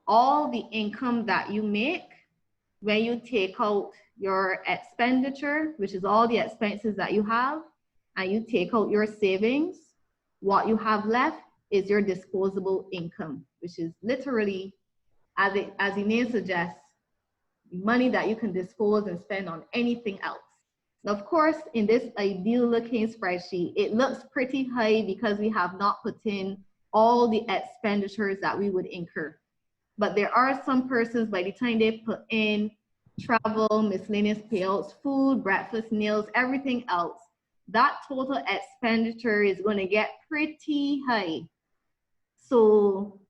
all the income that you make when you take out your expenditure, which is all the expenses that you have, and you take out your savings, what you have left is your disposable income, which is literally, as the name suggests, money that you can dispose and spend on anything else. Now, of course, in this ideal looking spreadsheet, it looks pretty high because we have not put in all the expenditures that we would incur. But there are some persons, by the time they put in travel, miscellaneous payouts, food, breakfast, meals, everything else, that total expenditure is going to get pretty high. So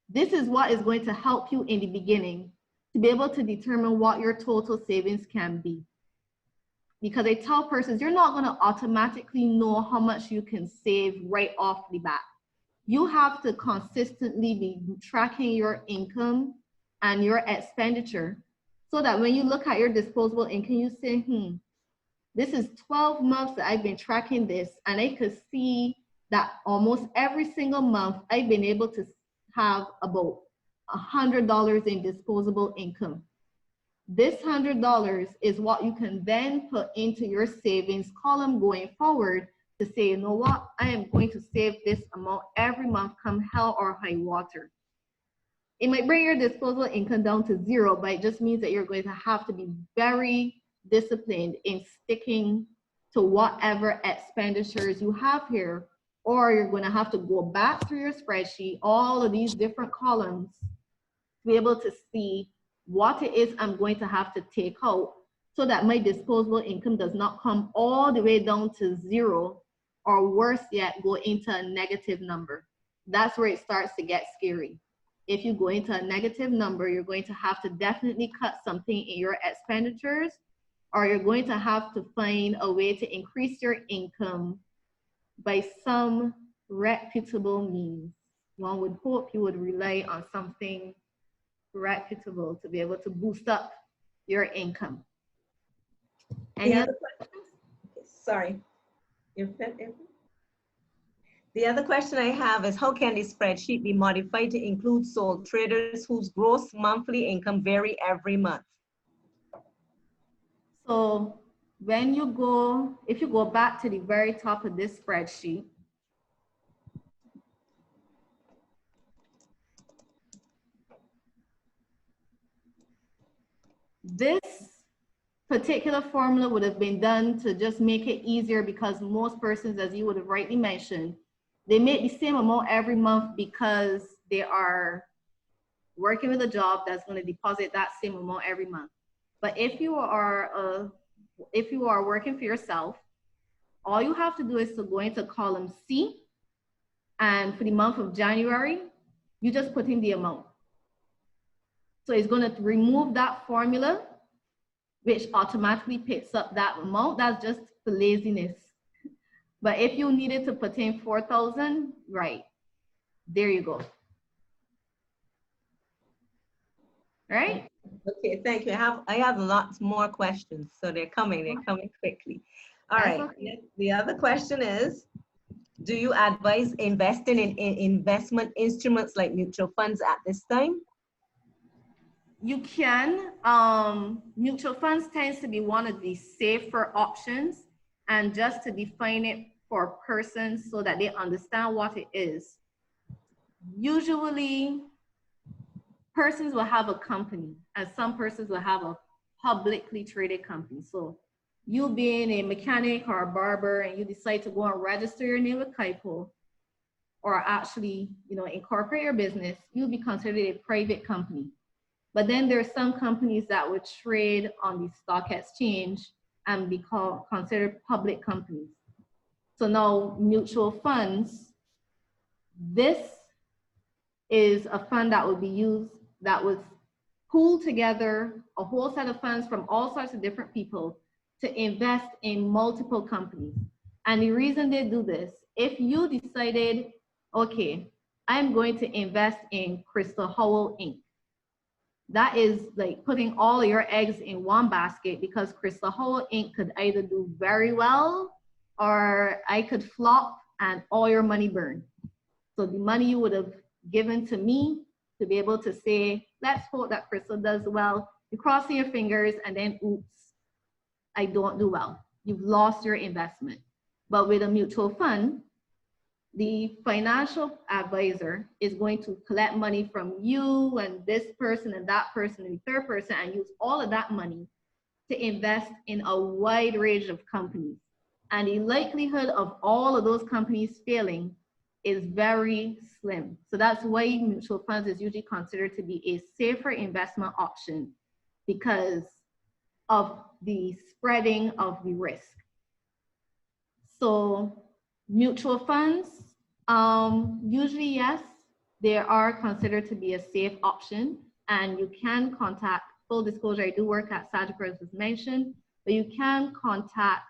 this is what is going to help you in the beginning to be able to determine what your total savings can be. Because I tell persons, you're not going to automatically know how much you can save right off the bat. You have to consistently be tracking your income and your expenditure so that when you look at your disposable income, you say, this is 12 months that I've been tracking this, and I could see that almost every single month I've been able to have about $100 in disposable income. This $100 is what you can then put into your savings column going forward to say, you know what, I am going to save this amount every month come hell or high water. It might bring your disposable income down to zero, but it just means that you're going to have to be very disciplined in sticking to whatever expenditures you have here, or you're going to have to go back through your spreadsheet, all of these different columns, to be able to see what it is I'm going to have to take out so that my disposable income does not come all the way down to zero, or worse yet, go into a negative number. That's where it starts to get scary. If you go into a negative number, you're going to have to definitely cut something in your expenditures, or you're going to have to find a way to increase your income by some reputable means. One would hope you would rely on something reputable to be able to boost up your income. Any other questions? Sorry. The other question I have is, how can this spreadsheet be modified to include sole traders whose gross monthly income vary every month? So when you go, if you go back to the very top of this spreadsheet, this particular formula would have been done to just make it easier, because most persons, as you would have rightly mentioned, they make the same amount every month because they are working with a job that's going to deposit that same amount every month. But if you are working for yourself, all you have to do is to go into column C, and for the month of January, you just put in the amount. So it's going to remove that formula, which automatically picks up that amount. That's just for laziness. But if you needed to put in 4,000, right, there you go. Right? Okay, thank you. I have lots more questions, so they're coming quickly. All right, okay. The other question is, do you advise investing in investment instruments like mutual funds at this time? You can. Mutual funds tends to be one of the safer options, and just to define it for persons so that they understand what it is. Usually, persons will have a company, and some persons will have a publicly traded company. So you being a mechanic or a barber and you decide to go and register your name with COSO, or actually, incorporate your business, you'll be considered a private company. But then there are some companies that would trade on the stock exchange and be considered public companies. So now mutual funds, this is a fund that would be used, that was pool together a whole set of funds from all sorts of different people to invest in multiple companies. And the reason they do this, if you decided, okay, I'm going to invest in Krystle Howell Inc. That is like putting all your eggs in one basket, because Krystle Howell Inc. could either do very well or I could flop and all your money burn. So the money you would have given to me to be able to say, let's hope that Krystle does well. You're crossing your fingers and then, oops, I don't do well. You've lost your investment. But with a mutual fund, the financial advisor is going to collect money from you and this person and that person and the third person and use all of that money to invest in a wide range of companies. And the likelihood of all of those companies failing is very slim. So that's why mutual funds is usually considered to be a safer investment option, because of the spreading of the risk. So mutual funds, usually, yes, they are considered to be a safe option, and you can contact, full disclosure, I do work at Sagicor, as was mentioned, but you can contact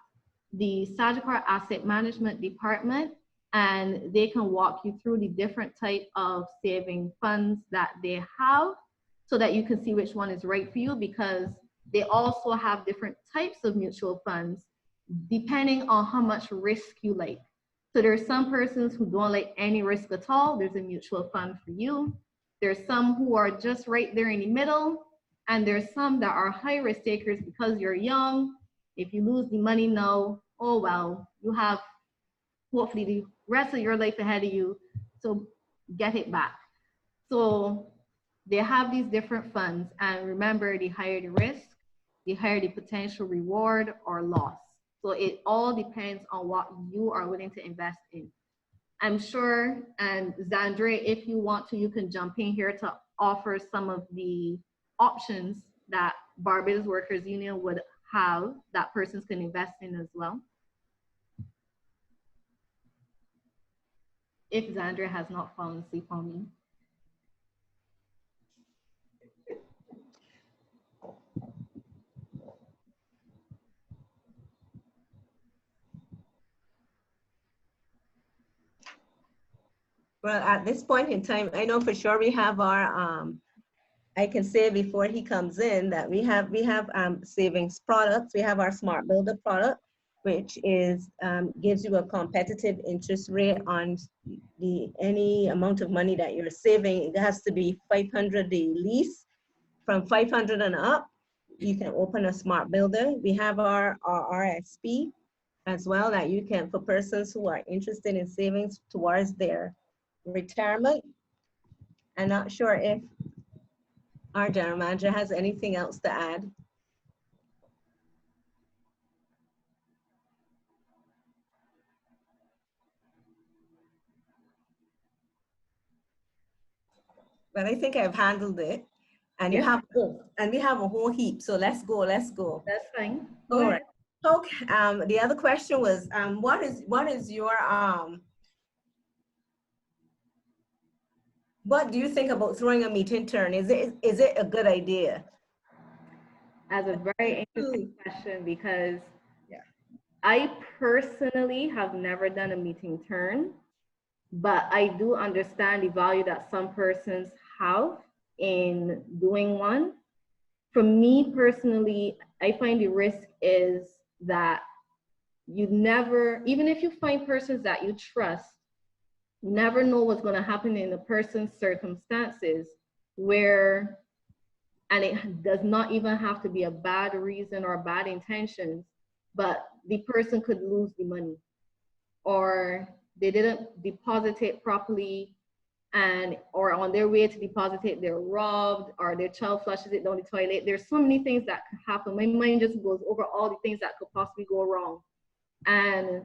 the Sagicor Asset Management Department, and they can walk you through the different type of saving funds that they have so that you can see which one is right for you, because they also have different types of mutual funds depending on how much risk you like. So there's some persons who don't like any risk at all. There's a mutual fund for you. There's some who are just right there in the middle. And there's some that are high risk takers because you're young. If you lose the money now, oh well, you have hopefully the rest of your life ahead of you. So get it back. So they have these different funds. And remember, the higher the risk, the higher the potential reward or loss. So it all depends on what you are willing to invest in. I'm sure, and Zandre, if you want to, you can jump in here to offer some of the options that Barbados Workers Union would have that persons can invest in as well. If Zandre has not fallen asleep on me. Well, at this point in time, I know for sure we have our, I can say before he comes in that we have savings products. We have our Smart Builder product, which is gives you a competitive interest rate on any amount of money that you're saving. It has to be 500 the least. From 500 and up, you can open a Smart Builder. We have our RSP as well, that you can, for persons who are interested in savings towards their retirement. I'm not sure if our general manager has anything else to add. But I think I've handled it. And you have, and we have a whole heap. So let's go. Let's go. That's fine. All right. Okay. The other question was, what is your what do you think about throwing a meeting turn? Is it a good idea? That's a very interesting question, because I personally have never done a meeting turn, but I do understand the value that some persons have in doing one. For me personally, I find the risk is that you never, even if you find persons that you trust, you never know what's going to happen in a person's circumstances where, and it does not even have to be a bad reason or bad intentions, but the person could lose the money, or they didn't deposit it properly, and or on their way to deposit it, they're robbed, or their child flushes it down the toilet. There's so many things that could happen. My mind just goes over all the things that could possibly go wrong. And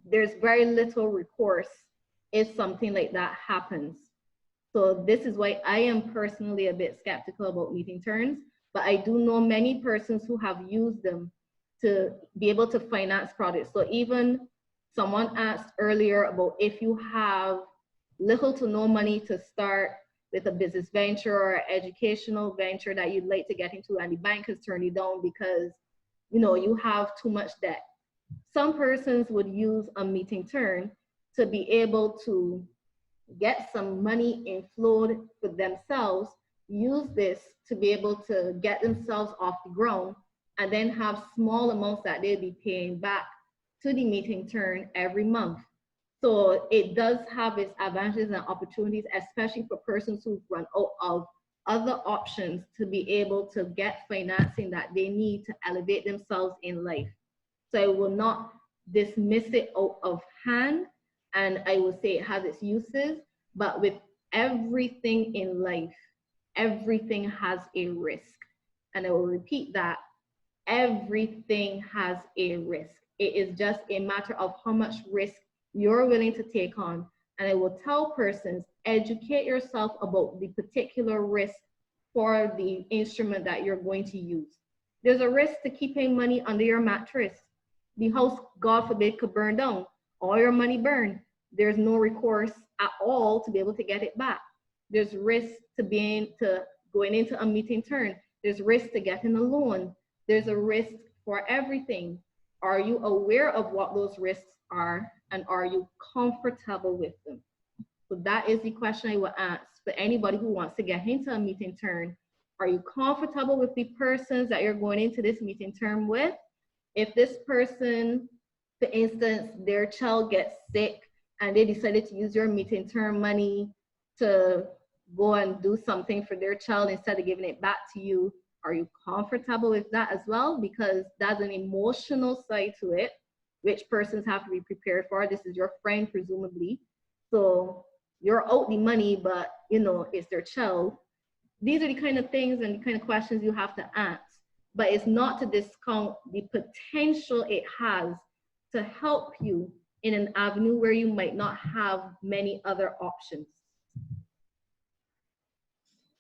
there's very little recourse if something like that happens. So this is why I am personally a bit skeptical about meeting terms, but I do know many persons who have used them to be able to finance projects. So even someone asked earlier about if you have little to no money to start with a business venture or educational venture that you'd like to get into, and the bank has turned you down because you have too much debt. Some persons would use a meeting term to be able to get some money inflowed for themselves, use this to be able to get themselves off the ground, and then have small amounts that they'll be paying back to the meeting term every month. So it does have its advantages and opportunities, especially for persons who've run out of other options to be able to get financing that they need to elevate themselves in life. So I will not dismiss it out of hand, and I will say it has its uses, but with everything in life, everything has a risk. And I will repeat that, everything has a risk. It is just a matter of how much risk you're willing to take on. And I will tell persons, educate yourself about the particular risk for the instrument that you're going to use. There's a risk to keeping money under your mattress. The house, God forbid, could burn down. All your money burned. There's no recourse at all to be able to get it back. There's risk to going into a meeting term. There's risk to getting a loan. There's a risk for everything. Are you aware of what those risks are, and are you comfortable with them? So that is the question I will ask for anybody who wants to get into a meeting term. Are you comfortable with the persons that you're going into this meeting term with? If this person, for instance, their child gets sick and they decided to use your meeting term money to go and do something for their child instead of giving it back to you, are you comfortable with that as well? Because that's an emotional side to it, which persons have to be prepared for. This is your friend, presumably. So you're out the money, but it's their child. These are the kind of things and the kind of questions you have to ask. But it's not to discount the potential it has to help you in an avenue where you might not have many other options.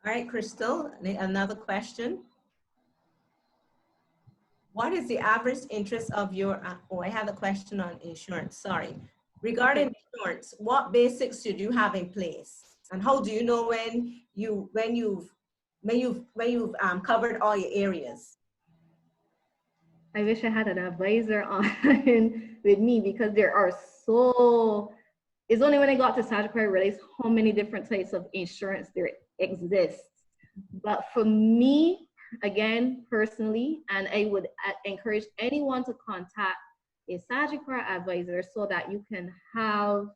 All right, Krystle, another question. What is the average interest of your, I have a question on insurance, sorry. Regarding insurance, what basics should you have in place? And how do you know when you've covered all your areas? I wish I had an advisor on with me, because there are it's only when I got to Sagicor I realized how many different types of insurance there exists. But for me, again, personally, and I would encourage anyone to contact a Sagicor advisor so that you can have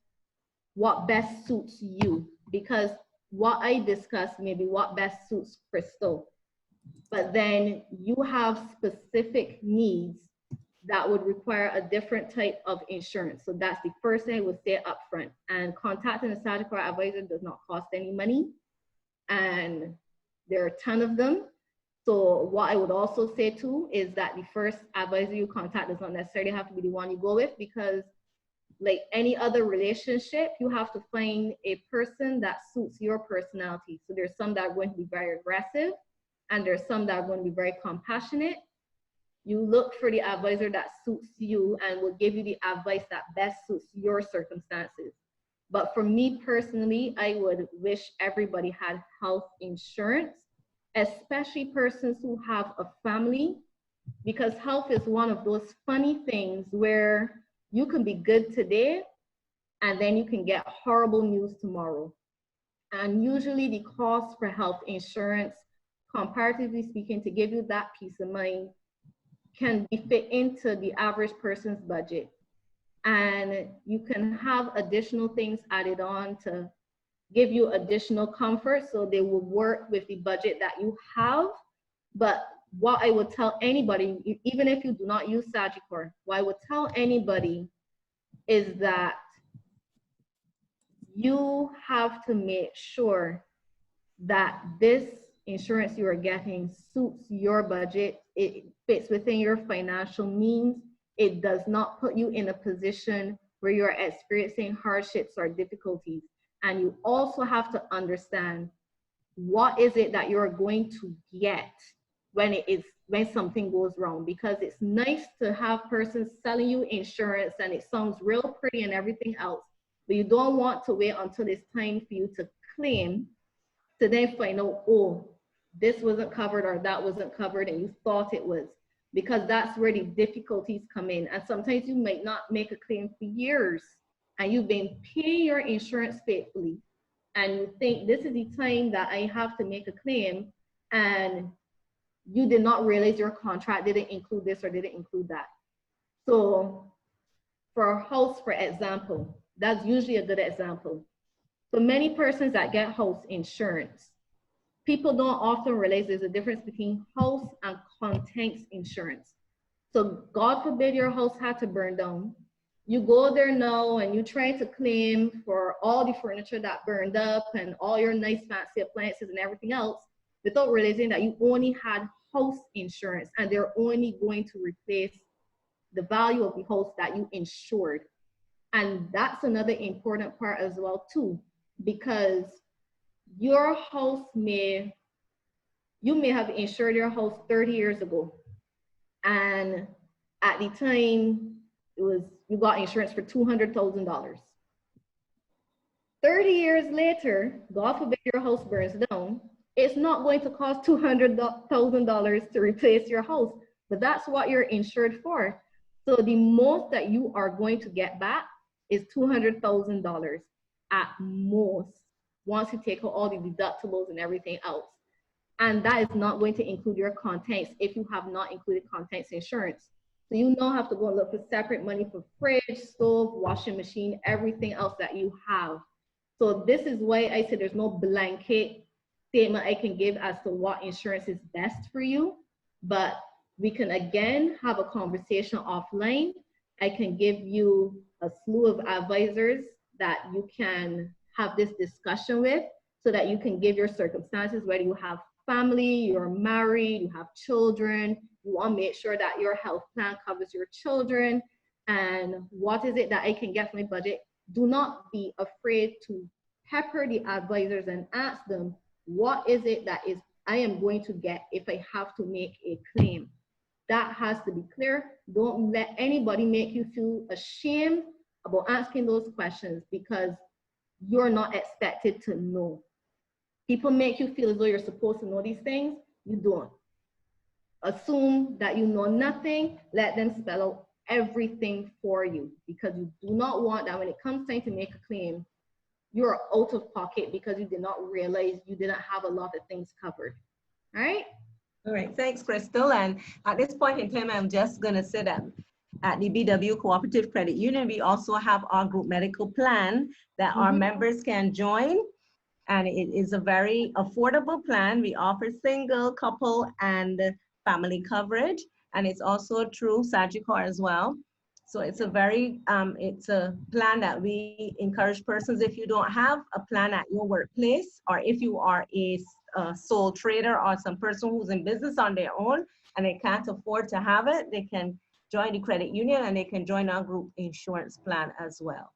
what best suits you, because what I discussed may be what best suits Krystle, but then you have specific needs that would require a different type of insurance. So that's the first thing I would say up front. And contacting a Sagicor advisor does not cost any money, and there are a ton of them. So what I would also say too is that the first advisor you contact does not necessarily have to be the one you go with, because like any other relationship, you have to find a person that suits your personality. So there's some that are going to be very aggressive, and there's some that are going to be very compassionate. You look for the advisor that suits you and will give you the advice that best suits your circumstances. But for me personally, I would wish everybody had health insurance, especially persons who have a family, because health is one of those funny things where you can be good today and then you can get horrible news tomorrow. And usually the cost for health insurance, comparatively speaking, to give you that peace of mind, can be fit into the average person's budget. And you can have additional things added on to give you additional comfort, so they will work with the budget that you have. But what I would tell anybody, even if you do not use Sagicor, what I would tell anybody is that you have to make sure that this insurance you are getting suits your budget, it fits within your financial means, it does not put you in a position where you're experiencing hardships or difficulties. And you also have to understand what is it that you're going to get when something goes wrong, because it's nice to have persons selling you insurance and it sounds real pretty and everything else, but you don't want to wait until it's time for you to claim to then find out, oh, this wasn't covered or that wasn't covered and you thought it was, because that's where the difficulties come in. And sometimes you might not make a claim for years and you've been paying your insurance faithfully, and you think this is the time that I have to make a claim, and you did not realize your contract didn't include this or didn't include that. So for a house, for example, that's usually a good example. For many persons that get house insurance, people don't often realize there's a difference between house and contents insurance. So God forbid your house had to burn down. You go there now and you try to claim for all the furniture that burned up and all your nice fancy appliances and everything else, without realizing that you only had house insurance and they're only going to replace the value of the house that you insured. And that's another important part as well too, because your house you may have insured your house 30 years ago, and at the time you got insurance for $200,000. 30 years later, God forbid your house burns down, it's not going to cost $200,000 to replace your house, but that's what you're insured for. So the most that you are going to get back is $200,000 at most, once you take out all the deductibles and everything else. And that is not going to include your contents if you have not included contents insurance. So you now have to go and look for separate money for fridge, stove, washing machine, everything else that you have. So this is why I said there's no blanket statement I can give as to what insurance is best for you, but we can again have a conversation offline. I can give you a slew of advisors that you can have this discussion with, so that you can give your circumstances, whether you have family, you're married, you have children, you want to make sure that your health plan covers your children, and what is it that I can get from my budget. Do not be afraid to pepper the advisors and ask them, what is it that I am going to get if I have to make a claim? That has to be clear. Don't let anybody make you feel ashamed about asking those questions, because you're not expected to know. People make you feel as though you're supposed to know these things. You don't. Assume that you know nothing. Let them spell out everything for you, because you do not want that when it comes time to make a claim, you're out of pocket because you did not realize you didn't have a lot of things covered. All right? All right, thanks, Krystle. And at this point in time, I'm just going to say that at the BW Cooperative Credit Union, we also have our group medical plan that our members can join. And it is a very affordable plan. We offer single, couple, and family coverage. And it's also through Sagicor as well. So it's a very, it's a plan that we encourage persons, if you don't have a plan at your workplace, or if you are a sole trader or some person who's in business on their own and they can't afford to have it, they can join the credit union and they can join our group insurance plan as well.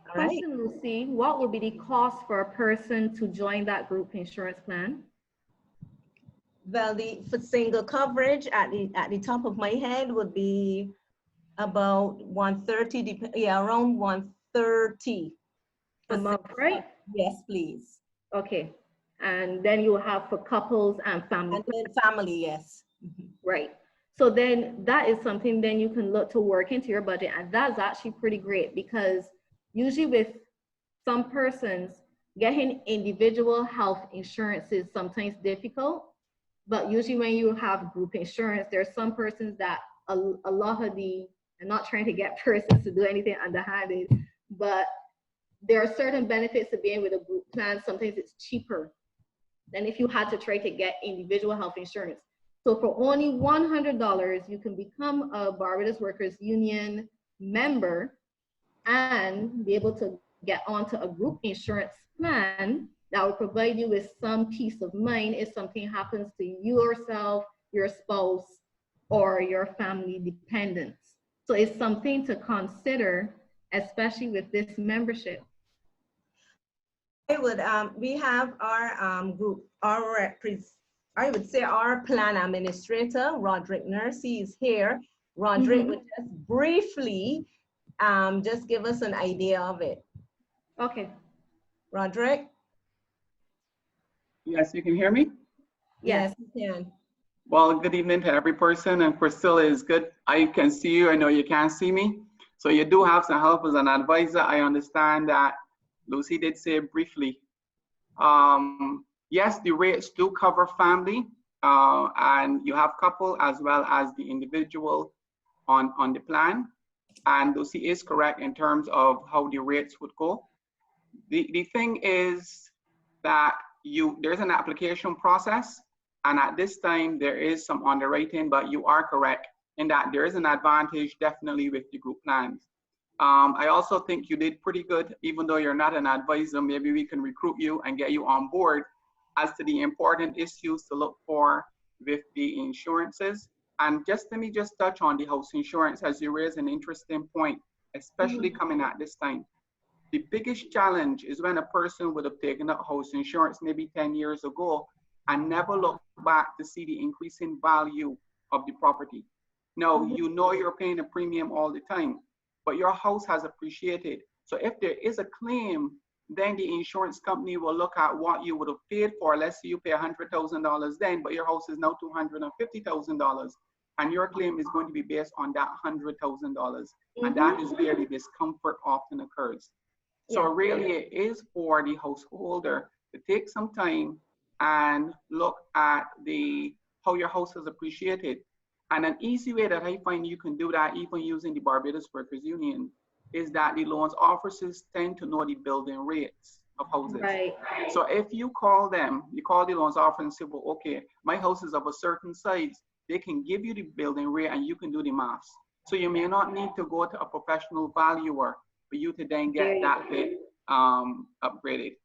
All right. Question, Lucy, what would be the cost for a person to join that group insurance plan? Well, for single coverage at the top of my head would be about 130, yeah, around 130 a month, right? Yes, please. Okay, and then you have for couples and family. And then family, yes. Right. So then that is something then you can look to work into your budget, and that's actually pretty great, because usually with some persons, getting individual health insurance is sometimes difficult, but usually when you have group insurance, there's some persons that a lot of I'm not trying to get persons to do anything underhanded, but there are certain benefits to being with a group plan. Sometimes it's cheaper than if you had to try to get individual health insurance. So for only $100, you can become a Barbados Workers Union member and be able to get onto a group insurance plan that will provide you with some peace of mind if something happens to yourself, your spouse, or your family dependents. So it's something to consider, especially with this membership. I would, we have our group, I would say our plan administrator, Roderick Nurse, is here. Roderick would just briefly just give us an idea of it. Okay. Roderick? Yes, you can hear me? Yes, you can. Well, good evening to every person, and Krystle is good. I can see you, I know you can't see me. So you do have some help as an advisor. I understand that Lucy did say briefly. Yes, the rates do cover family, and you have couple as well as the individual on the plan. And Lucy is correct in terms of how the rates would go. The thing is that there's an application process, and at this time there is some underwriting, but you are correct in that there is an advantage definitely with the group plans. I also think you did pretty good, even though you're not an advisor. Maybe we can recruit you and get you on board as to the important issues to look for with the insurances. And let me just touch on the house insurance, as you raise an interesting point, especially coming at this time. The biggest challenge is when a person would have taken up house insurance maybe 10 years ago and never looked back to see the increasing value of the property. Now, you know you're paying a premium all the time, but your house has appreciated. So if there is a claim, then the insurance company will look at what you would have paid for. Let's say you pay $100,000 then, but your house is now $250,000. And your claim is going to be based on that $100,000. And that is where the discomfort often occurs. So really it is for the householder to take some time and look at how your house has appreciated. And an easy way that I find you can do that, even using the Barbados Workers Union, is that the loans officers tend to know the building rates of houses. Right. So if you call them, you call the loans officer and say, well, okay, my house is of a certain size, they can give you the building rate and you can do the maths. So you may not need to go to a professional valuer for you to then get that bit upgraded.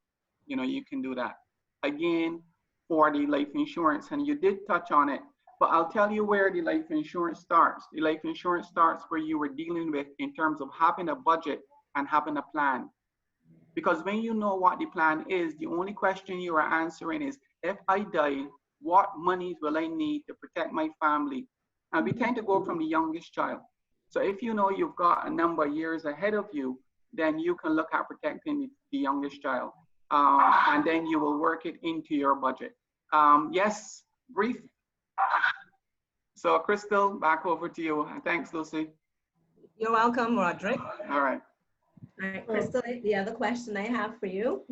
You know, you can do that. Again, for the life insurance, and you did touch on it, but I'll tell you where the life insurance starts. The life insurance starts where you were dealing with in terms of having a budget and having a plan. Because when you know what the plan is, the only question you are answering is, if I die, what monies will I need to protect my family? And we tend to go from the youngest child. So if you know you've got a number of years ahead of you, then you can look at protecting the youngest child. And then you will work it into your budget. Yes, brief. So Krystle, back over to you. Thanks, Lucy. You're welcome, Roderick. All right. All right, Krystle, the other question I have for you.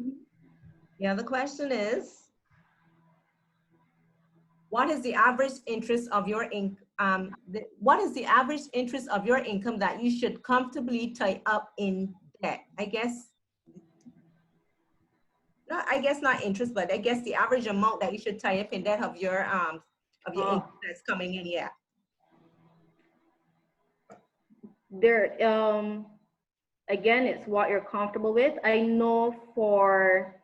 The other question is, what is the average interest of your income? What is the average interest of your income that you should comfortably tie up in debt? I guess not interest, but I guess the average amount that you should tie up in debt of your income that's coming in. Yeah. There, again, it's what you're comfortable with. I know for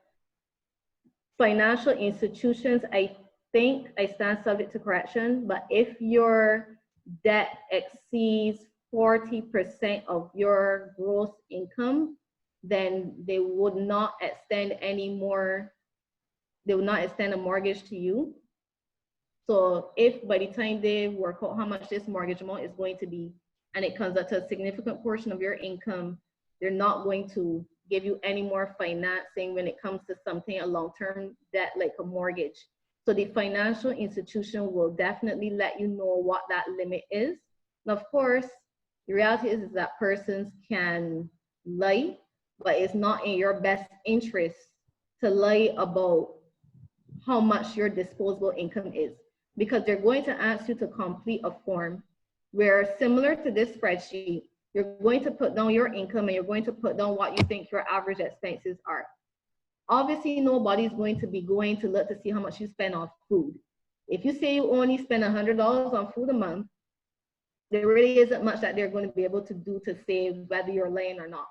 financial institutions, I think I stand subject to correction, but if your debt exceeds 40% of your gross income, then they would not extend any more, they would not extend a mortgage to you. So if by the time they work out how much this mortgage amount is going to be, and it comes up to a significant portion of your income, they're not going to give you any more financing when it comes to something, a long-term debt like a mortgage. So the financial institution will definitely let you know what that limit is. And of course, the reality is that persons can lie, but it's not in your best interest to lie about how much your disposable income is, because they're going to ask you to complete a form where, similar to this spreadsheet, you're going to put down your income and you're going to put down what you think your average expenses are. Obviously, nobody's going to be going to look to see how much you spend on food. If you say you only spend $100 on food a month, there really isn't much that they're going to be able to do to save, whether you're lying or not.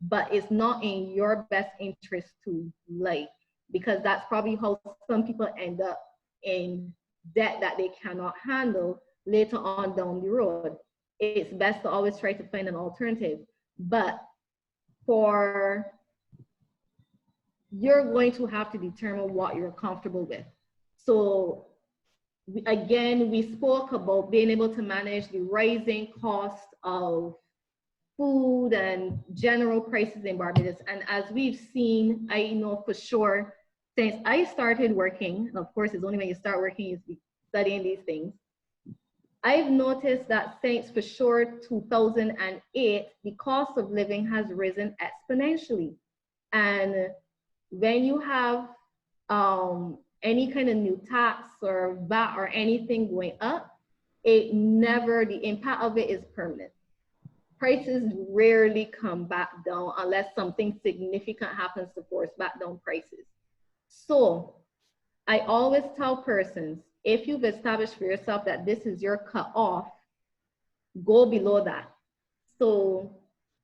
But it's not in your best interest to lie, because that's probably how some people end up in debt that they cannot handle later on down the road. It's best to always try to find an alternative. But for you're going to have to determine what you're comfortable with. So again, we spoke about being able to manage the rising cost of food and general prices in Barbados. And as we've seen, I know for sure, since I started working, and of course it's only when you start working you studying these things, I've noticed that since for sure 2008, the cost of living has risen exponentially. And when you have any kind of new tax or VAT or anything going up, the impact of it is permanent. Prices rarely come back down unless something significant happens to force back down prices. So I always tell persons, if you've established for yourself that this is your cutoff, go below that. So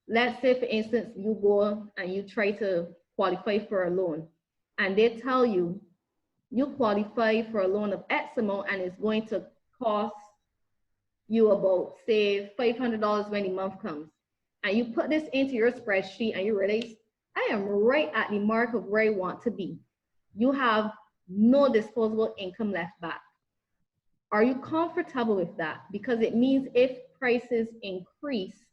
let's say, for instance, you go and you try to qualify for a loan, and they tell you, you qualify for a loan of X amount and it's going to cost you about, say, $500 when the month comes. And you put this into your spreadsheet and you realize, I am right at the mark of where I want to be. You have no disposable income left back. Are you comfortable with that? Because it means if prices increase,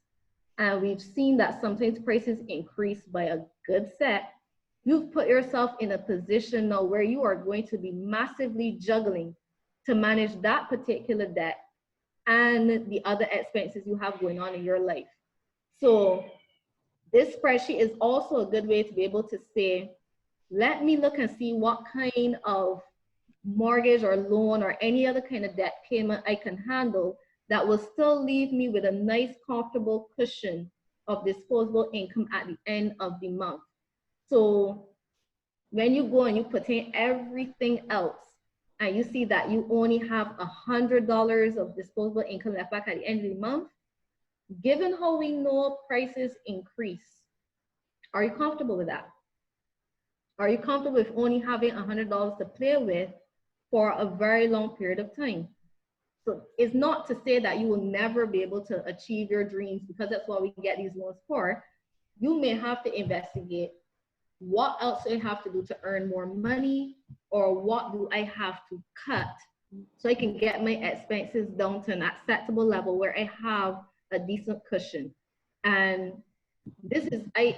and we've seen that sometimes prices increase by a good set, you've put yourself in a position now where you are going to be massively juggling to manage that particular debt and the other expenses you have going on in your life. So this spreadsheet is also a good way to be able to say, let me look and see what kind of mortgage or loan or any other kind of debt payment I can handle that will still leave me with a nice, comfortable cushion of disposable income at the end of the month. So when you go and you put in everything else and you see that you only have $100 of disposable income left back at the end of the month, given how we know prices increase, are you comfortable with that? Are you comfortable with only having $100 to play with for a very long period of time? So it's not to say that you will never be able to achieve your dreams, because that's what we get these loans for. You may have to investigate, what else do I have to do to earn more money, or what do I have to cut so I can get my expenses down to an acceptable level where I have a decent cushion. And this is, I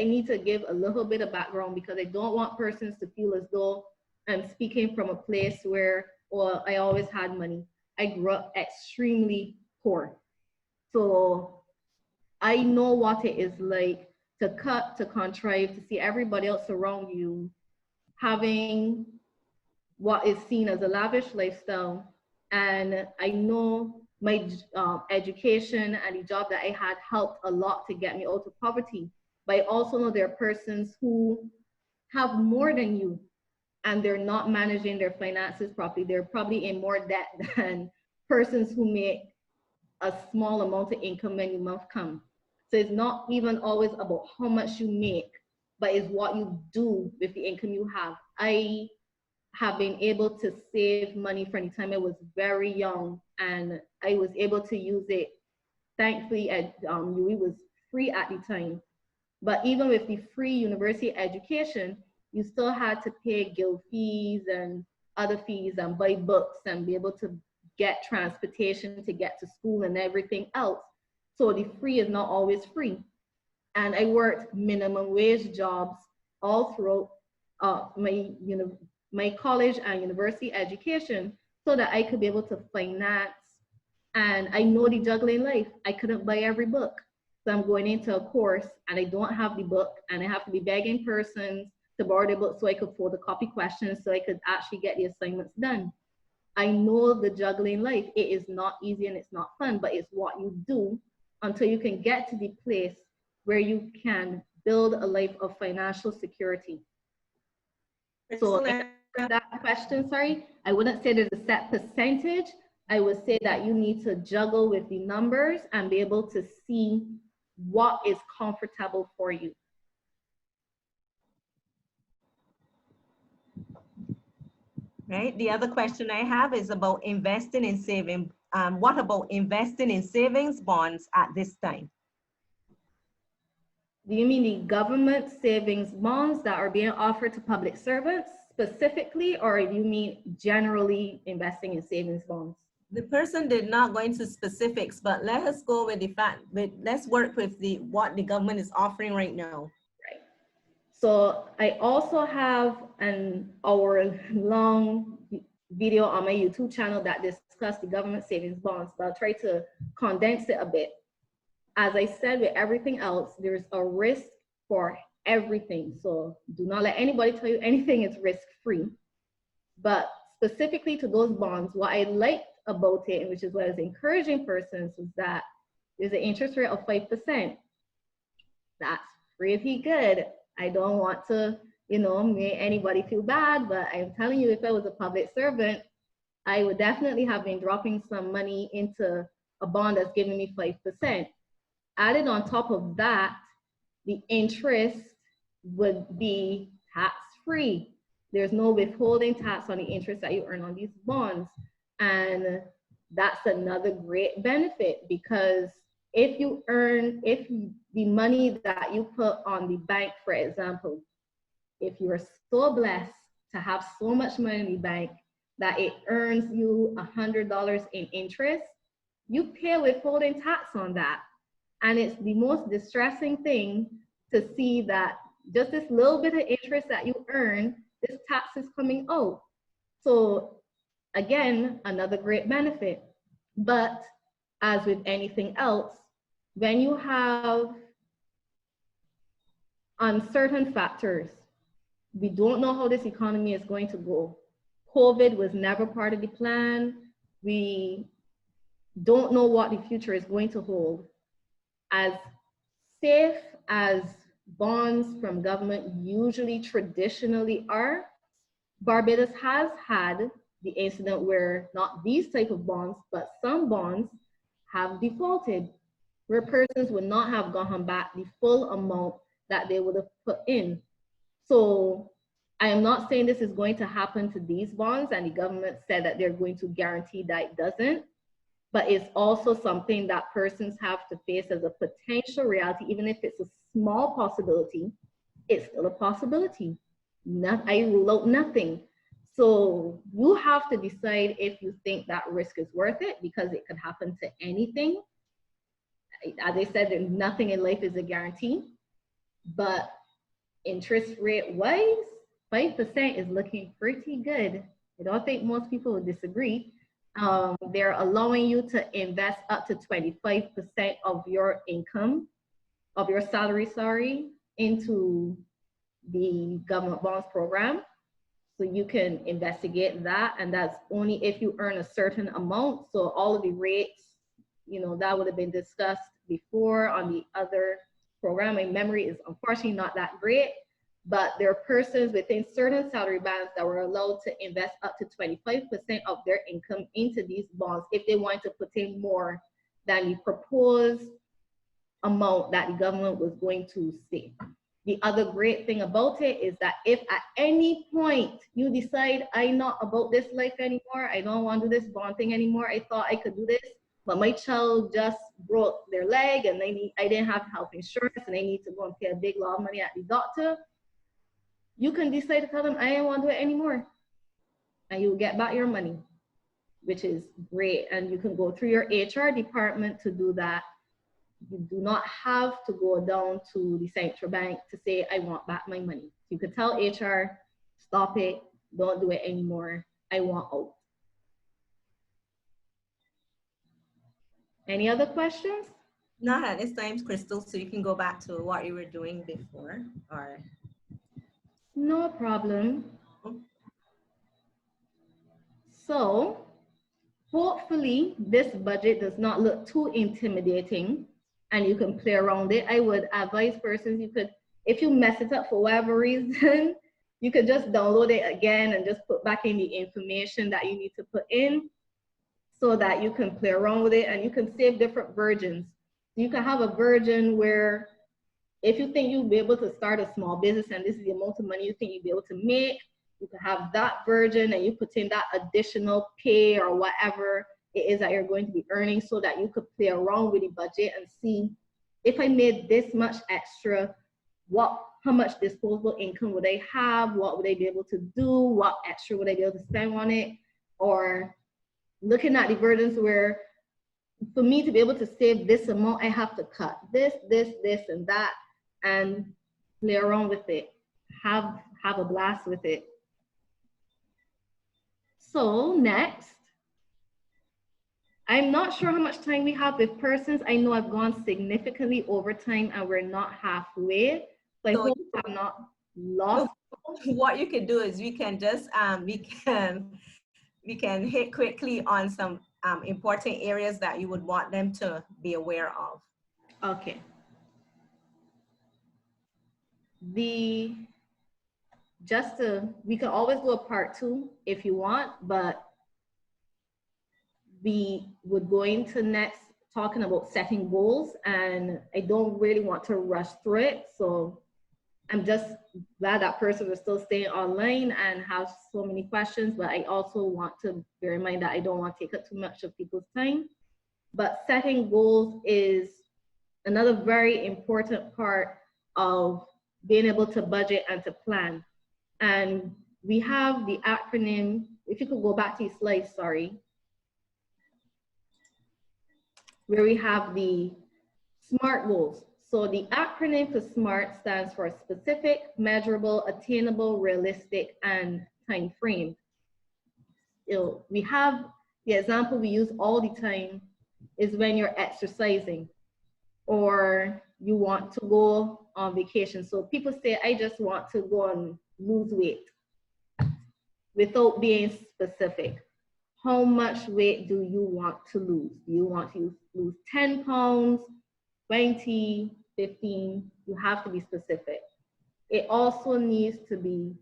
need to give a little bit of background, because I don't want persons to feel as though I'm speaking from a place where, well, I always had money. I grew up extremely poor. So I know what it is like to cut, to contrive, to see everybody else around you having what is seen as a lavish lifestyle. And I know my education and the job that I had helped a lot to get me out of poverty. But I also know there are persons who have more than you, and they're not managing their finances properly. They're probably in more debt than persons who make a small amount of income when the month comes. So it's not even always about how much you make, but it's what you do with the income you have. I have been able to save money from the time I was very young, and I was able to use it. Thankfully, it was free at the time. But even with the free university education, you still had to pay guild fees and other fees and buy books and be able to get transportation to get to school and everything else. So the free is not always free. And I worked minimum wage jobs all throughout my college and university education so that I could be able to finance. And I know the juggling life. I couldn't buy every book. So I'm going into a course and I don't have the book, and I have to be begging persons to borrow the book so I could photocopy questions so I could actually get the assignments done. I know the juggling life. It is not easy and it's not fun, but it's what you do until you can get to the place where you can build a life of financial security. So that question, sorry, I wouldn't say there's a set percentage. I would say that you need to juggle with the numbers and be able to see what is comfortable for you. Right. The other question I have is about investing in saving. What about investing in savings bonds at this time? Do you mean the government savings bonds that are being offered to public servants specifically, or do you mean generally investing in savings bonds? The person did not go into specifics, but let us go with the fact, let's work with what the government is offering right now. Right. So I also have an hour-long video on my YouTube channel that discussed the government savings bonds, but I'll try to condense it a bit. As I said, with everything else, there's a risk for everything. So do not let anybody tell you anything is risk-free. But specifically to those bonds, what I liked about it, and which is what I was encouraging persons, was that there's an interest rate of 5%. That's pretty good. I don't want to, make anybody feel bad, but I'm telling you, if I was a public servant, I would definitely have been dropping some money into a bond that's giving me 5%. Added on top of that, the interest would be tax-free. There's no withholding tax on the interest that you earn on these bonds. And that's another great benefit, because if the money that you put on the bank, for example, if you are so blessed to have so much money in the bank that it earns you $100 in interest, you pay withholding tax on that. And it's the most distressing thing to see that just this little bit of interest that you earn, this tax is coming out. So again, another great benefit. But as with anything else, when you have uncertain factors, we don't know how this economy is going to go. COVID was never part of the plan. We don't know what the future is going to hold. As safe as bonds from government usually traditionally are, Barbados has had the incident where not these type of bonds, but some bonds have defaulted, where persons would not have gotten back the full amount that they would have put in. So I am not saying this is going to happen to these bonds, and the government said that they're going to guarantee that it doesn't, but it's also something that persons have to face as a potential reality. Even if it's a small possibility, it's still a possibility. I rule out nothing. So you have to decide if you think that risk is worth it, because it could happen to anything. As I said, nothing in life is a guarantee, but interest rate wise, 5% is looking pretty good. I don't think most people would disagree. They're allowing you to invest up to 25% of your income, of your salary, into the government bonds program. So you can investigate that, and that's only if you earn a certain amount. So all of the rates, that would have been discussed before on the other program. My memory is unfortunately not that great, but there are persons within certain salary bands that were allowed to invest up to 25% of their income into these bonds if they want to put in more than the proposed amount that the government was going to say. The other great thing about it is that if at any point you decide, I'm not about this life anymore, I don't want to do this bond thing anymore, I thought I could do this, but my child just broke their leg and I didn't have health insurance and I need to go and pay a big lot of money at the doctor, you can decide to tell them, I don't want to do it anymore. And you'll get back your money, which is great. And you can go through your HR department to do that. You do not have to go down to the central bank to say, I want back my money. You could tell HR, stop it, don't do it anymore, I want out. Any other questions? Not at this time, Krystle, so you can go back to what you were doing before. Or no problem. So hopefully this budget does not look too intimidating and you can play around it. I would advise persons, you could, if you mess it up for whatever reason, you could just download it again and just put back in the information that you need to put in so that you can play around with it, and you can save different versions. You can have a version where if you think you'll be able to start a small business and this is the amount of money you think you'll be able to make, you can have that version and you put in that additional pay or whatever it is that you're going to be earning so that you could play around with the budget and see if I made this much extra, how much disposable income would I have? What would I be able to do? What extra would I be able to spend on it? Or looking at the burdens where for me to be able to save this amount, I have to cut this, and that, and play around with it. Have a blast with it. So next, I'm not sure how much time we have with persons. I know I've gone significantly over time and we're not halfway. So I hope I'm not lost. What you could do is we can just we can hit quickly on some important areas that you would want them to be aware of. Okay. We can always do a part 2 if you want, but we would go into next talking about setting goals, and I don't really want to rush through it. So I'm just glad that person is still staying online and has so many questions, but I also want to bear in mind that I don't want to take up too much of people's time. But setting goals is another very important part of being able to budget and to plan. And we have the acronym, if you could go back to your slide, sorry, where we have the SMART goals. So the acronym for SMART stands for specific, measurable, attainable, realistic, and time frame. We have the example we use all the time is when you're exercising or you want to go on vacation. So people say, I just want to go and lose weight without being specific. How much weight do you want to lose? Do you want to lose 10 pounds, 20, 15? You have to be specific. It also needs to be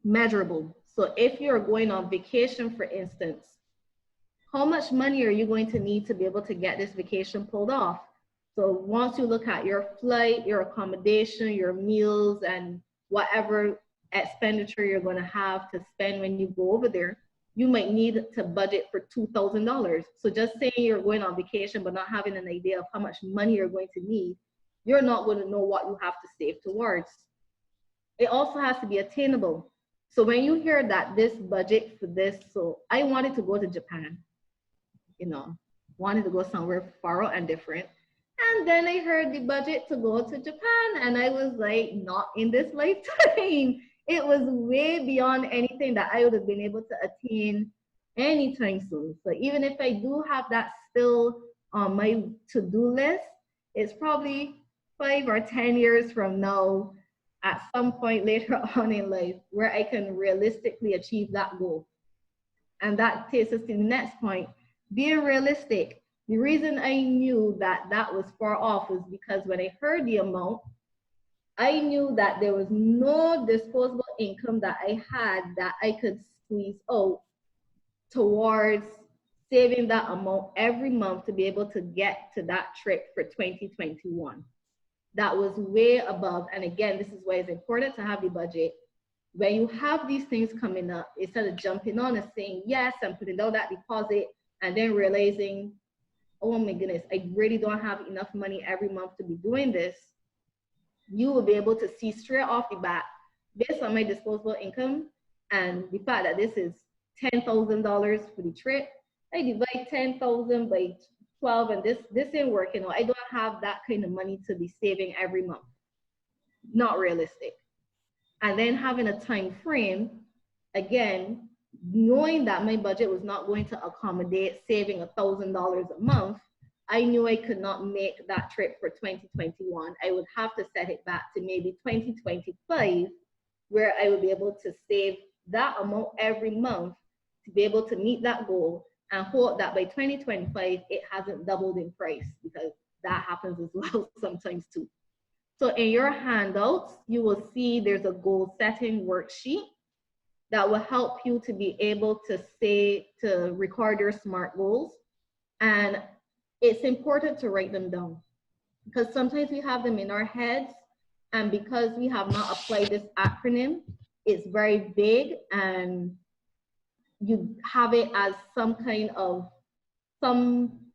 measurable. So if you're going on vacation, for instance, how much money are you going to need to be able to get this vacation pulled off? So once you look at your flight, your accommodation, your meals, and whatever expenditure you're going to have to spend when you go over there, you might need to budget for $2,000. So just saying you're going on vacation but not having an idea of how much money you're going to need, you're not going to know what you have to save towards. It also has to be attainable. So when you hear that this budget for this, so I wanted to go to Japan, wanted to go somewhere far out and different. And then I heard the budget to go to Japan and I was like, not in this lifetime. It was way beyond anything that I would have been able to attain anytime soon. So even if I do have that still on my to-do list, it's probably 5 or 10 years from now at some point later on in life where I can realistically achieve that goal. And that takes us to the next point, being realistic. The reason I knew that that was far off was because when I heard the amount, I knew that there was no disposable income that I had that I could squeeze out towards saving that amount every month to be able to get to that trip for 2021. That was way above. And again, this is why it's important to have the budget. When you have these things coming up, instead of jumping on and saying, yes, I'm putting down that deposit, and then realizing, oh my goodness, I really don't have enough money every month to be doing this, you will be able to see straight off the bat, based on my disposable income and the fact that this is $10,000 for the trip, I divide 10,000 by 12 and this ain't working out. I don't have that kind of money to be saving every month. Not realistic. And then having a time frame, again, knowing that my budget was not going to accommodate saving $1,000 a month, I knew I could not make that trip for 2021. I would have to set it back to maybe 2025, where I would be able to save that amount every month to be able to meet that goal and hope that by 2025, it hasn't doubled in price, because that happens as well sometimes too. So in your handouts, you will see there's a goal setting worksheet that will help you to be able to record your SMART goals. And it's important to write them down, because sometimes we have them in our heads, and because we have not applied this acronym, it's very big and you have it as some kind of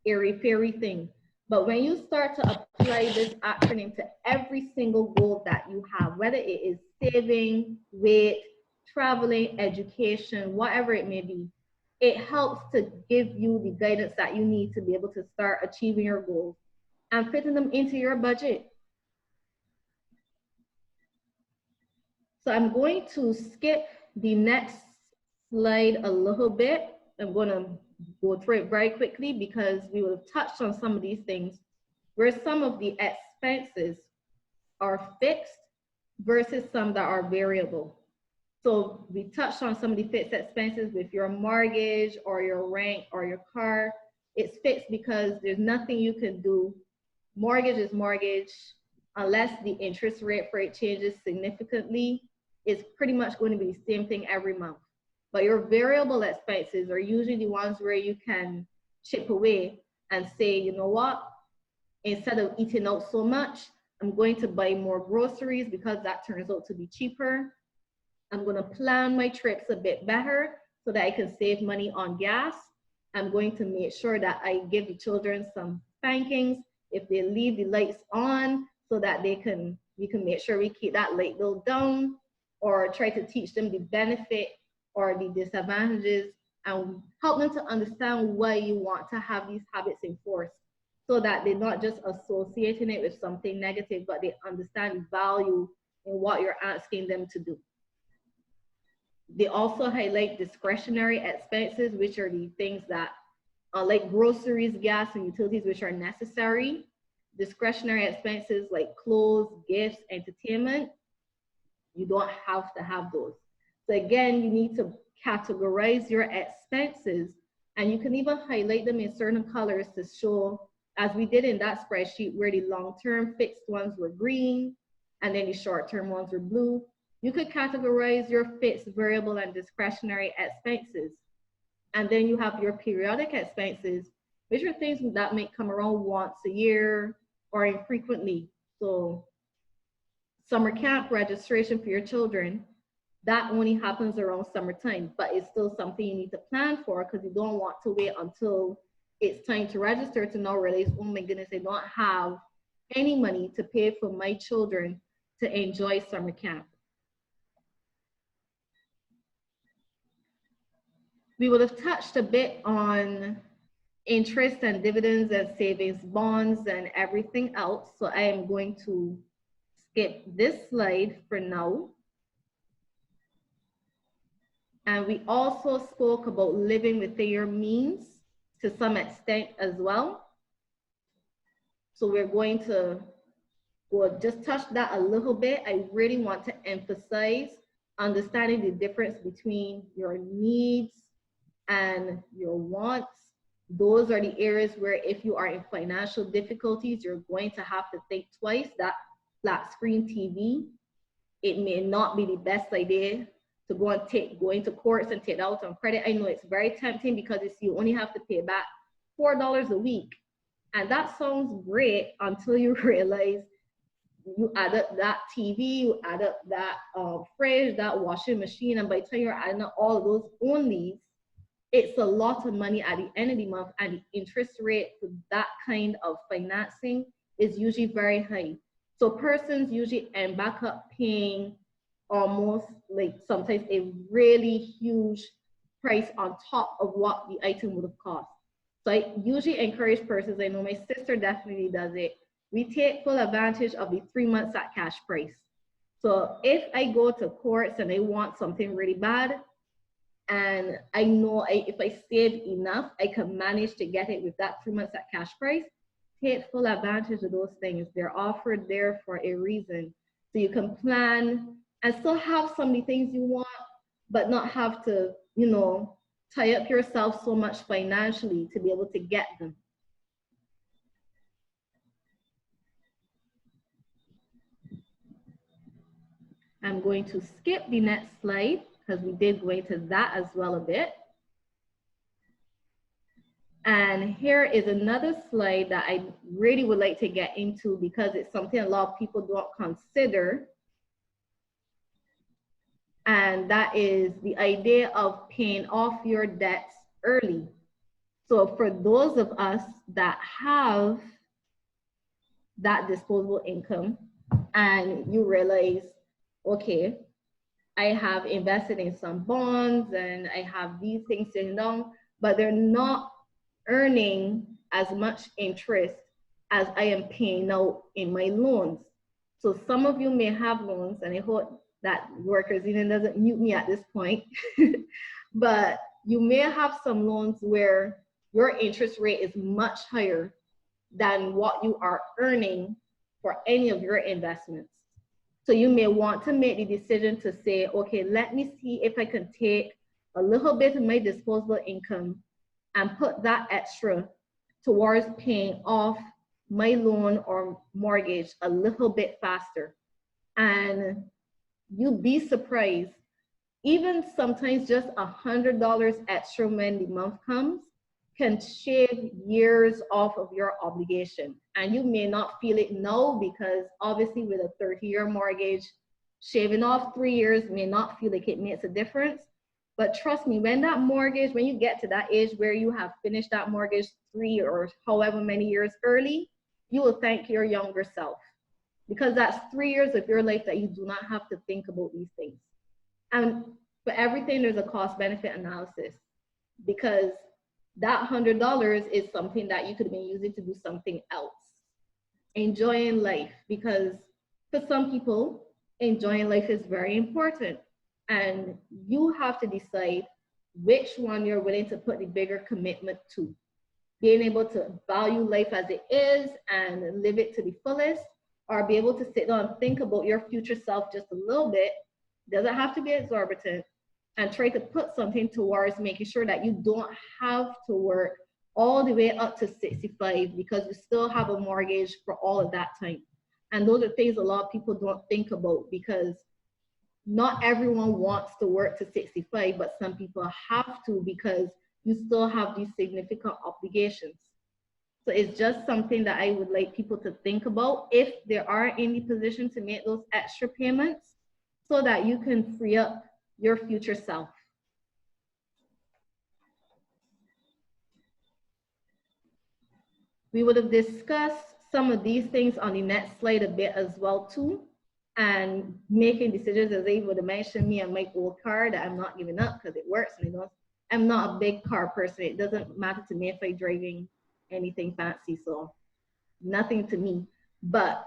airy-fairy thing. But when you start to apply this acronym to every single goal that you have, whether it is saving, weight, traveling, education, whatever it may be, it helps to give you the guidance that you need to be able to start achieving your goals and fitting them into your budget. So I'm going to skip the next slide a little bit. I'm going to go through it very quickly because we will have touched on some of these things where some of the expenses are fixed versus some that are variable. So we touched on some of the fixed expenses with your mortgage or your rent or your car. It's fixed because there's nothing you can do. Mortgage is mortgage. Unless the interest rate for it changes significantly, it's pretty much going to be the same thing every month. But your variable expenses are usually the ones where you can chip away and say, you know what, instead of eating out so much, I'm going to buy more groceries because that turns out to be cheaper. I'm going to plan my trips a bit better so that I can save money on gas. I'm going to make sure that I give the children some spankings if they leave the lights on so that we can make sure we keep that light bill down, or try to teach them the benefit or the disadvantages and help them to understand why you want to have these habits enforced so that they're not just associating it with something negative, but they understand the value in what you're asking them to do. They also highlight discretionary expenses, which are the things that like groceries, gas, and utilities, which are necessary. Discretionary expenses like clothes, gifts, entertainment, you don't have to have those. So again, you need to categorize your expenses, and you can even highlight them in certain colors to show, as we did in that spreadsheet where the long-term fixed ones were green and then the short-term ones were blue. You could categorize your fixed, variable, and discretionary expenses. And then you have your periodic expenses, which are things that may come around once a year or infrequently. So summer camp registration for your children, that only happens around summertime, but it's still something you need to plan for because you don't want to wait until it's time to register to now realize, oh my goodness, I don't have any money to pay for my children to enjoy summer camp. We would have touched a bit on interest and dividends and savings bonds and everything else. So I am going to skip this slide for now. And we also spoke about living within your means to some extent as well. So we're going to just touch that a little bit. I really want to emphasize understanding the difference between your needs and your wants. Those are the areas where if you are in financial difficulties, you're going to have to think twice. That flat screen TV, it may not be the best idea to go into courts and take out on credit. I know it's very tempting because you only have to pay back $4 a week. And that sounds great until you realize you add up that TV, you add up that fridge, that washing machine, and by the time you're adding up all of those onlys, it's a lot of money at the end of the month, and the interest rate for that kind of financing is usually very high. So persons usually end back up paying almost like sometimes a really huge price on top of what the item would have cost. So I usually encourage persons, I know my sister definitely does it, we take full advantage of the 3 months at cash price. So if I go to courts and I want something really bad, and I know if I save enough, I can manage to get it with that 3 months at cash price, take full advantage of those things. They're offered there for a reason. So you can plan and still have some of the things you want, but not have to, you know, tie up yourself so much financially to be able to get them. I'm going to skip the next slide because we did go into that as well a bit. And here is another slide that I really would like to get into because it's something a lot of people don't consider. And that is the idea of paying off your debts early. So for those of us that have that disposable income and you realize, okay, I have invested in some bonds and I have these things sitting down, but they're not earning as much interest as I am paying out in my loans. So some of you may have loans, and I hope that Workers Union doesn't mute me at this point, but you may have some loans where your interest rate is much higher than what you are earning for any of your investments. So you may want to make the decision to say, okay, let me see if I can take a little bit of my disposable income and put that extra towards paying off my loan or mortgage a little bit faster. And you'll be surprised, even sometimes just $100 extra when the month comes can shave years off of your obligation. And you may not feel it now because obviously with a 30-year mortgage, shaving off 3 years may not feel like it makes a difference. But trust me, when that mortgage, when you get to that age where you have finished that mortgage 3 or however many years early, you will thank your younger self, because that's 3 years of your life that you do not have to think about these things. And for everything, there's a cost benefit analysis, because that $100 is something that you could have been using to do something else. Enjoying life, because for some people, enjoying life is very important. And you have to decide which one you're willing to put the bigger commitment to. Being able to value life as it is and live it to the fullest, or be able to sit down and think about your future self just a little bit. Doesn't have to be exorbitant, and try to put something towards making sure that you don't have to work all the way up to 65 because you still have a mortgage for all of that time. And those are things a lot of people don't think about, because not everyone wants to work to 65, but some people have to because you still have these significant obligations. So it's just something that I would like people to think about if they are in the position to make those extra payments, so that you can free up your future self. We would have discussed some of these things on the next slide a bit as well too, and making decisions, as they would have mentioned me and my old car that I'm not giving up because it works, and I'm not a big car person. It doesn't matter to me if I'm driving anything fancy, so nothing to me. But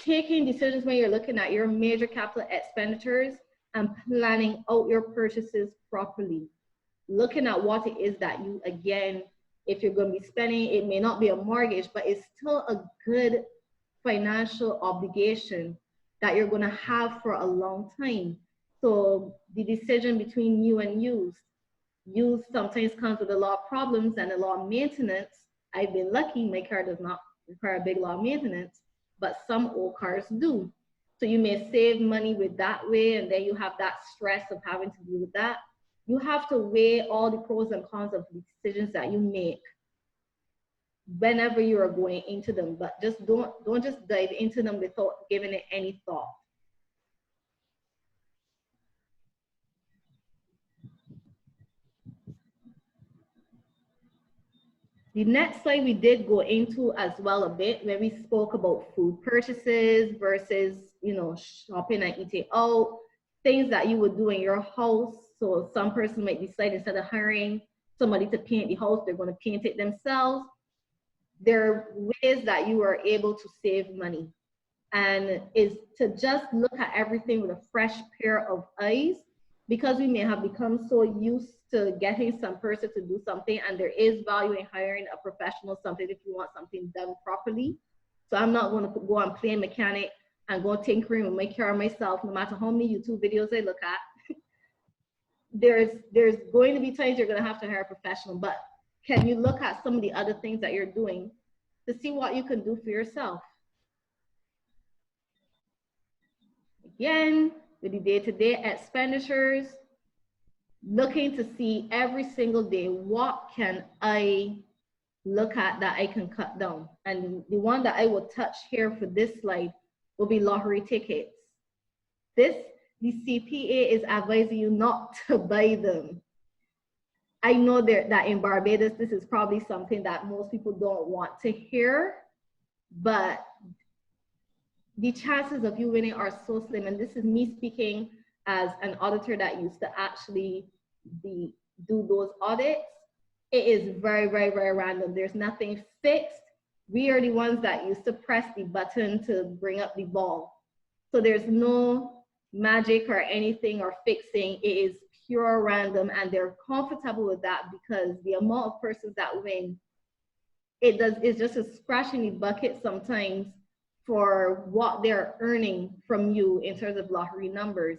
taking decisions when you're looking at your major capital expenditures and planning out your purchases properly, looking at what it is that you, again, if you're going to be spending, it may not be a mortgage, but it's still a good financial obligation that you're going to have for a long time. So the decision between new and used sometimes comes with a lot of problems and a lot of maintenance. I've been lucky, my car does not require a big lot of maintenance, but some old cars do. So you may save money with that way, and then you have that stress of having to deal with that. You have to weigh all the pros and cons of the decisions that you make whenever you are going into them, but just don't just dive into them without giving it any thought. The next slide we did go into as well a bit, when we spoke about food purchases versus, shopping and eating out, things that you would do in your house. So some person might decide, instead of hiring somebody to paint the house, they're going to paint it themselves. There are ways that you are able to save money, and is to just look at everything with a fresh pair of eyes, because we may have become so used to getting some person to do something, and there is value in hiring a professional something if you want something done properly. So I'm not going to go and play mechanic and go tinkering with my car myself, no matter how many YouTube videos I look at. There's going to be times you're going to have to hire a professional, but can you look at some of the other things that you're doing to see what you can do for yourself? Again, with the day-to-day expenditures, looking to see every single day, what can I look at that I can cut down? And the one that I will touch here for this slide will be lottery tickets. The CPA is advising you not to buy them. I know that in Barbados, this is probably something that most people don't want to hear, but the chances of you winning are so slim. And this is me speaking as an auditor that used to actually do those audits. It is very, very, very random. There's nothing fixed. We are the ones that used to press the button to bring up the ball. So there's no magic or anything or fixing. It is pure random, and they're comfortable with that because the amount of persons that win, it's just a scratch in the bucket sometimes for what they're earning from you in terms of lottery numbers.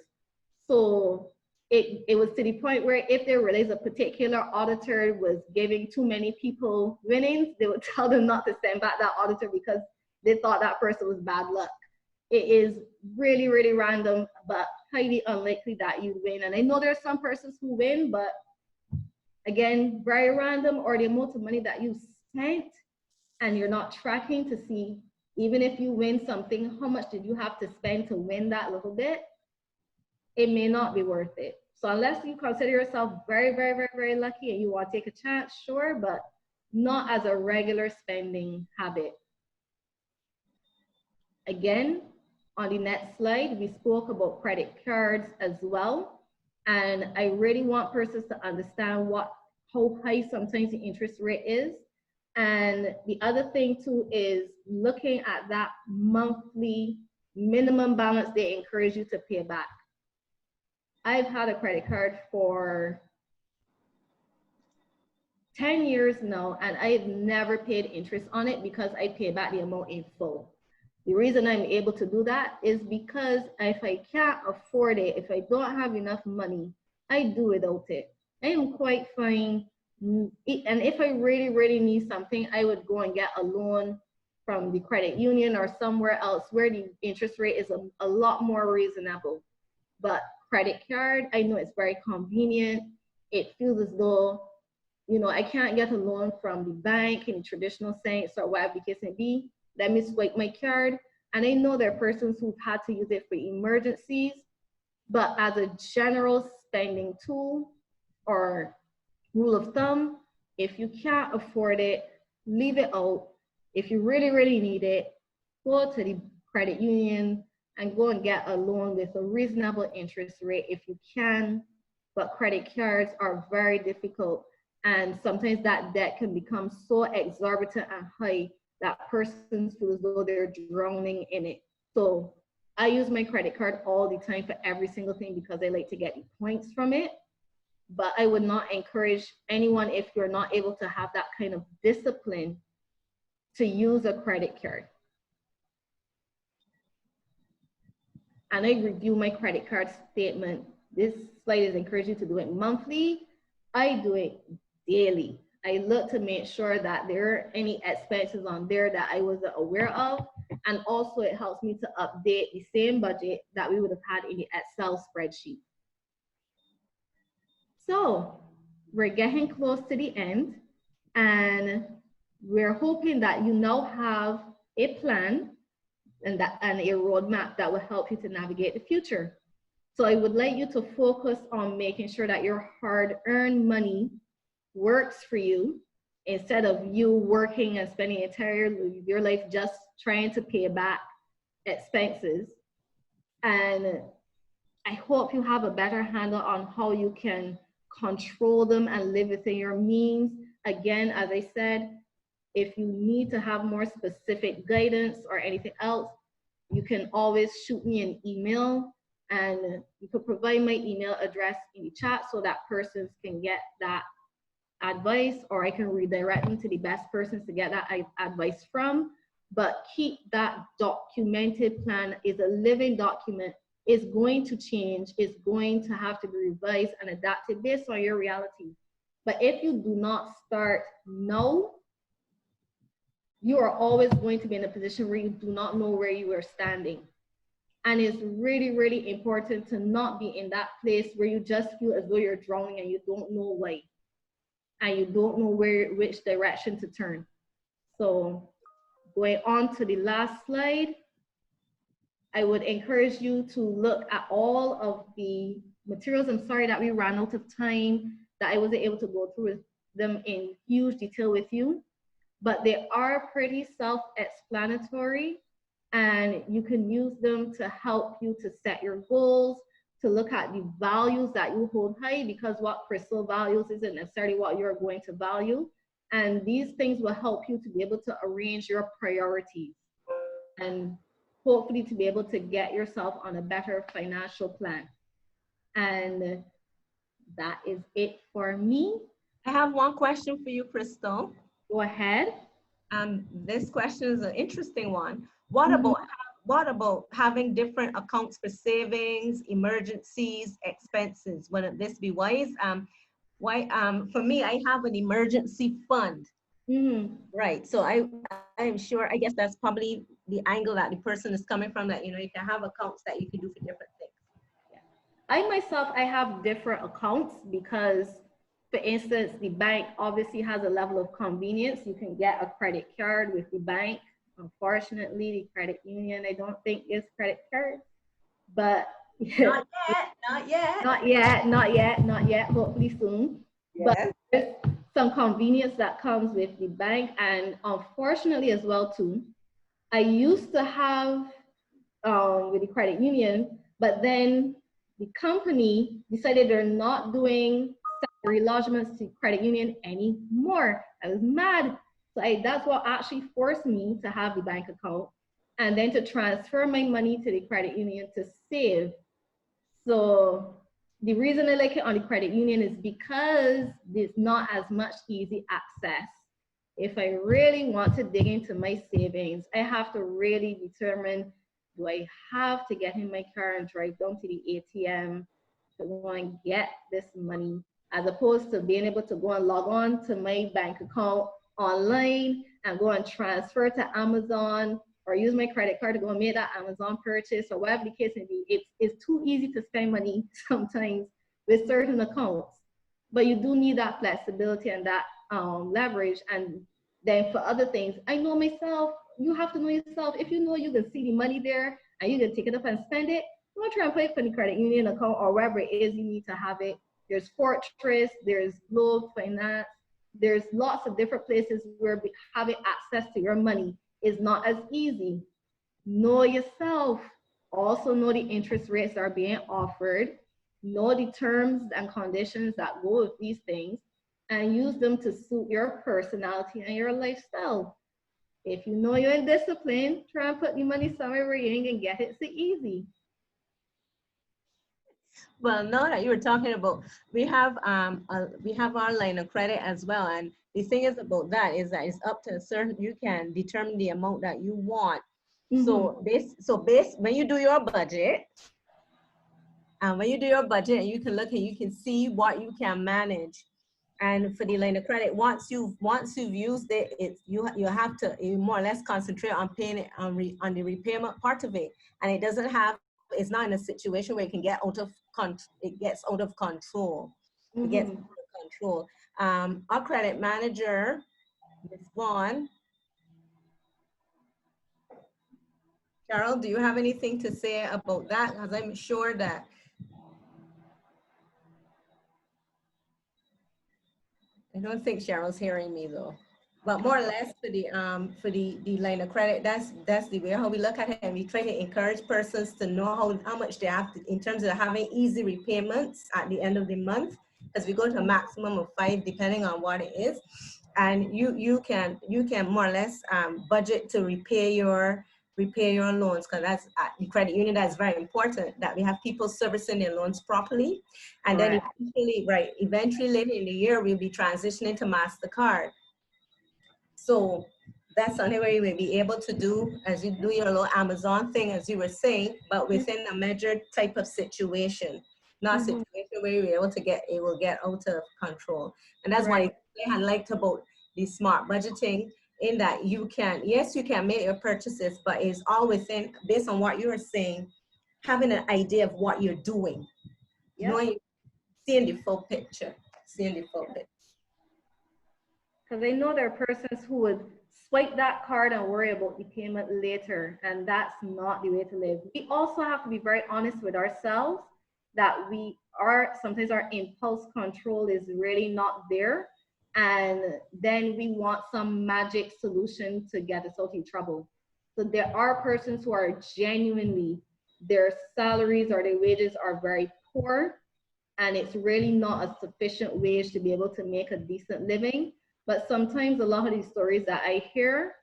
So it was to the point where if there is a particular auditor was giving too many people winnings, they would tell them not to send back that auditor because they thought that person was bad luck. It is really, really random, but highly unlikely that you win. And I know there's some persons who win, but again, very random, or the amount of money that you spent and you're not tracking to see, even if you win something, how much did you have to spend to win that little bit? It may not be worth it. So unless you consider yourself very, very, very, very lucky and you want to take a chance, sure, but not as a regular spending habit. Again, on the next slide, we spoke about credit cards as well. And I really want persons to understand how high sometimes the interest rate is. And the other thing too is looking at that monthly minimum balance they encourage you to pay back. I've had a credit card for 10 years now, and I've never paid interest on it because I pay back the amount in full. The reason I'm able to do that is because if I can't afford it, if I don't have enough money, I do without it. I am quite fine. And if I really, really need something, I would go and get a loan from the credit union or somewhere else where the interest rate is a lot more reasonable. But credit card, I know it's very convenient. It feels as though, you know, I can't get a loan from the bank in traditional sense or whatever the case may be. Let me swipe my card. And I know there are persons who've had to use it for emergencies, but as a general spending tool or rule of thumb, if you can't afford it, leave it out. If you really, really need it, go to the credit union and go and get a loan with a reasonable interest rate if you can. But credit cards are very difficult. And sometimes that debt can become so exorbitant and high that persons feel as though they're drowning in it. So I use my credit card all the time for every single thing because I like to get the points from it. But I would not encourage anyone, if you're not able to have that kind of discipline, to use a credit card. And I review my credit card statement. This slide is encouraging you to do it monthly. I do it daily. I look to make sure that there are any expenses on there that I wasn't aware of. And also it helps me to update the same budget that we would have had in the Excel spreadsheet. So we're getting close to the end, and we're hoping that you now have a plan and a roadmap that will help you to navigate the future. So I would like you to focus on making sure that your hard-earned money works for you instead of you working and spending your life just trying to pay back expenses. And I hope you have a better handle on how you can control them and live within your means. Again, as I said, if you need to have more specific guidance or anything else, you can always shoot me an email, and you can provide my email address in the chat so that persons can get that advice, or I can redirect them to the best persons to get that advice from. But keep that documented plan. Is a living document. It's going to change. It's going to have to be revised and adapted based on your reality. But if you do not start now, you are always going to be in a position where you do not know where you are standing. And it's really, really important to not be in that place where you just feel as though you're drowning and you don't know why. And you don't know which direction to turn. So going on to the last slide, I would encourage you to look at all of the materials. I'm sorry that we ran out of time, that I wasn't able to go through them in huge detail with you. but they are pretty self-explanatory, and you can use them to help you to set your goals, to look at the values that you hold high, because what Krystle values isn't necessarily what you're going to value. And these things will help you to be able to arrange your priorities and hopefully to be able to get yourself on a better financial plan. And that is it for me. I have one question for you, Krystle. Go ahead. This question is an interesting one. What about having different accounts for savings, emergencies, expenses? Wouldn't this be wise? For me, I have an emergency fund. Right. So I'm sure, I guess that's probably the angle that the person is coming from, that, you know, you can have accounts that you can do for different things. I myself, I have different accounts because, for instance, the bank obviously has a level of convenience. You can get a credit card with the bank. Unfortunately, the credit union, I don't think is credit card, but Not yet. Hopefully soon. Yes. But there's some convenience that comes with the bank, and unfortunately as well too, I used to have with the credit union, but then the company decided they're not doing salary lodgements to credit union anymore. I was mad. So that's what actually forced me to have the bank account and then to transfer my money to the credit union to save. So the reason I like it on the credit union is because there's not as much easy access. If I really want to dig into my savings, I have to really determine, do I have to get in my car and drive down to the ATM to go and get this money, as opposed to being able to go and log on to my bank account online and go and transfer to Amazon or use my credit card to go and make that Amazon purchase or whatever the case may be. It's too easy to spend money sometimes with certain accounts, but you do need that flexibility and that leverage. And then for other things, I know myself, you have to know yourself. If you know you can see the money there and you can take it up and spend it, don't try and put it for the credit union account or wherever it is you need to have it. There's Fortress, there's Globe Finance, there's lots of different places where having access to your money is not as easy. Know yourself. Also know the interest rates that are being offered. Know the terms and conditions that go with these things and use them to suit your personality and your lifestyle. If you know you're in discipline, try and put the money somewhere where you ain't gonna get it so easy. Well, now that you were talking about, we have our line of credit as well, and the thing is about that is that it's up to a certain, you can determine the amount that you want. So when you do your budget, you can look and you can see what you can manage. And for the line of credit, once you've used it, you have to more or less concentrate on paying it on the repayment part of it, and it's not in a situation where it can get out of it gets out of control. It gets out of control. Our credit manager, Ms. Vaughn. Cheryl, do you have anything to say about that? Because I'm sure that I don't think Cheryl's hearing me though. But more or less for the line of credit, that's the way how we look at it, and we try to encourage persons to know how much they have to, in terms of having easy repayments at the end of the month, because we go to a maximum of 5 depending on what it is, and you can more or less budget to repay your loans, because that's at the credit union. That's very important that we have people servicing their loans properly, and then eventually later in the year we'll be transitioning to MasterCard. So that's something where you will be able to do as you do your little Amazon thing, as you were saying, but within a measured type of situation, not a situation where you're able to it will get out of control. And that's why I liked about the smart budgeting, in that you can make your purchases, but it's all within, based on what you were saying, having an idea of what you're doing, knowing, seeing the full picture. Because I know there are persons who would swipe that card and worry about the payment later, and that's not the way to live. We also have to be very honest with ourselves that sometimes our impulse control is really not there. and then we want some magic solution to get us out of trouble. So there are persons who are genuinely, their salaries or their wages are very poor, and it's really not a sufficient wage to be able to make a decent living. But sometimes a lot of these stories that I hear,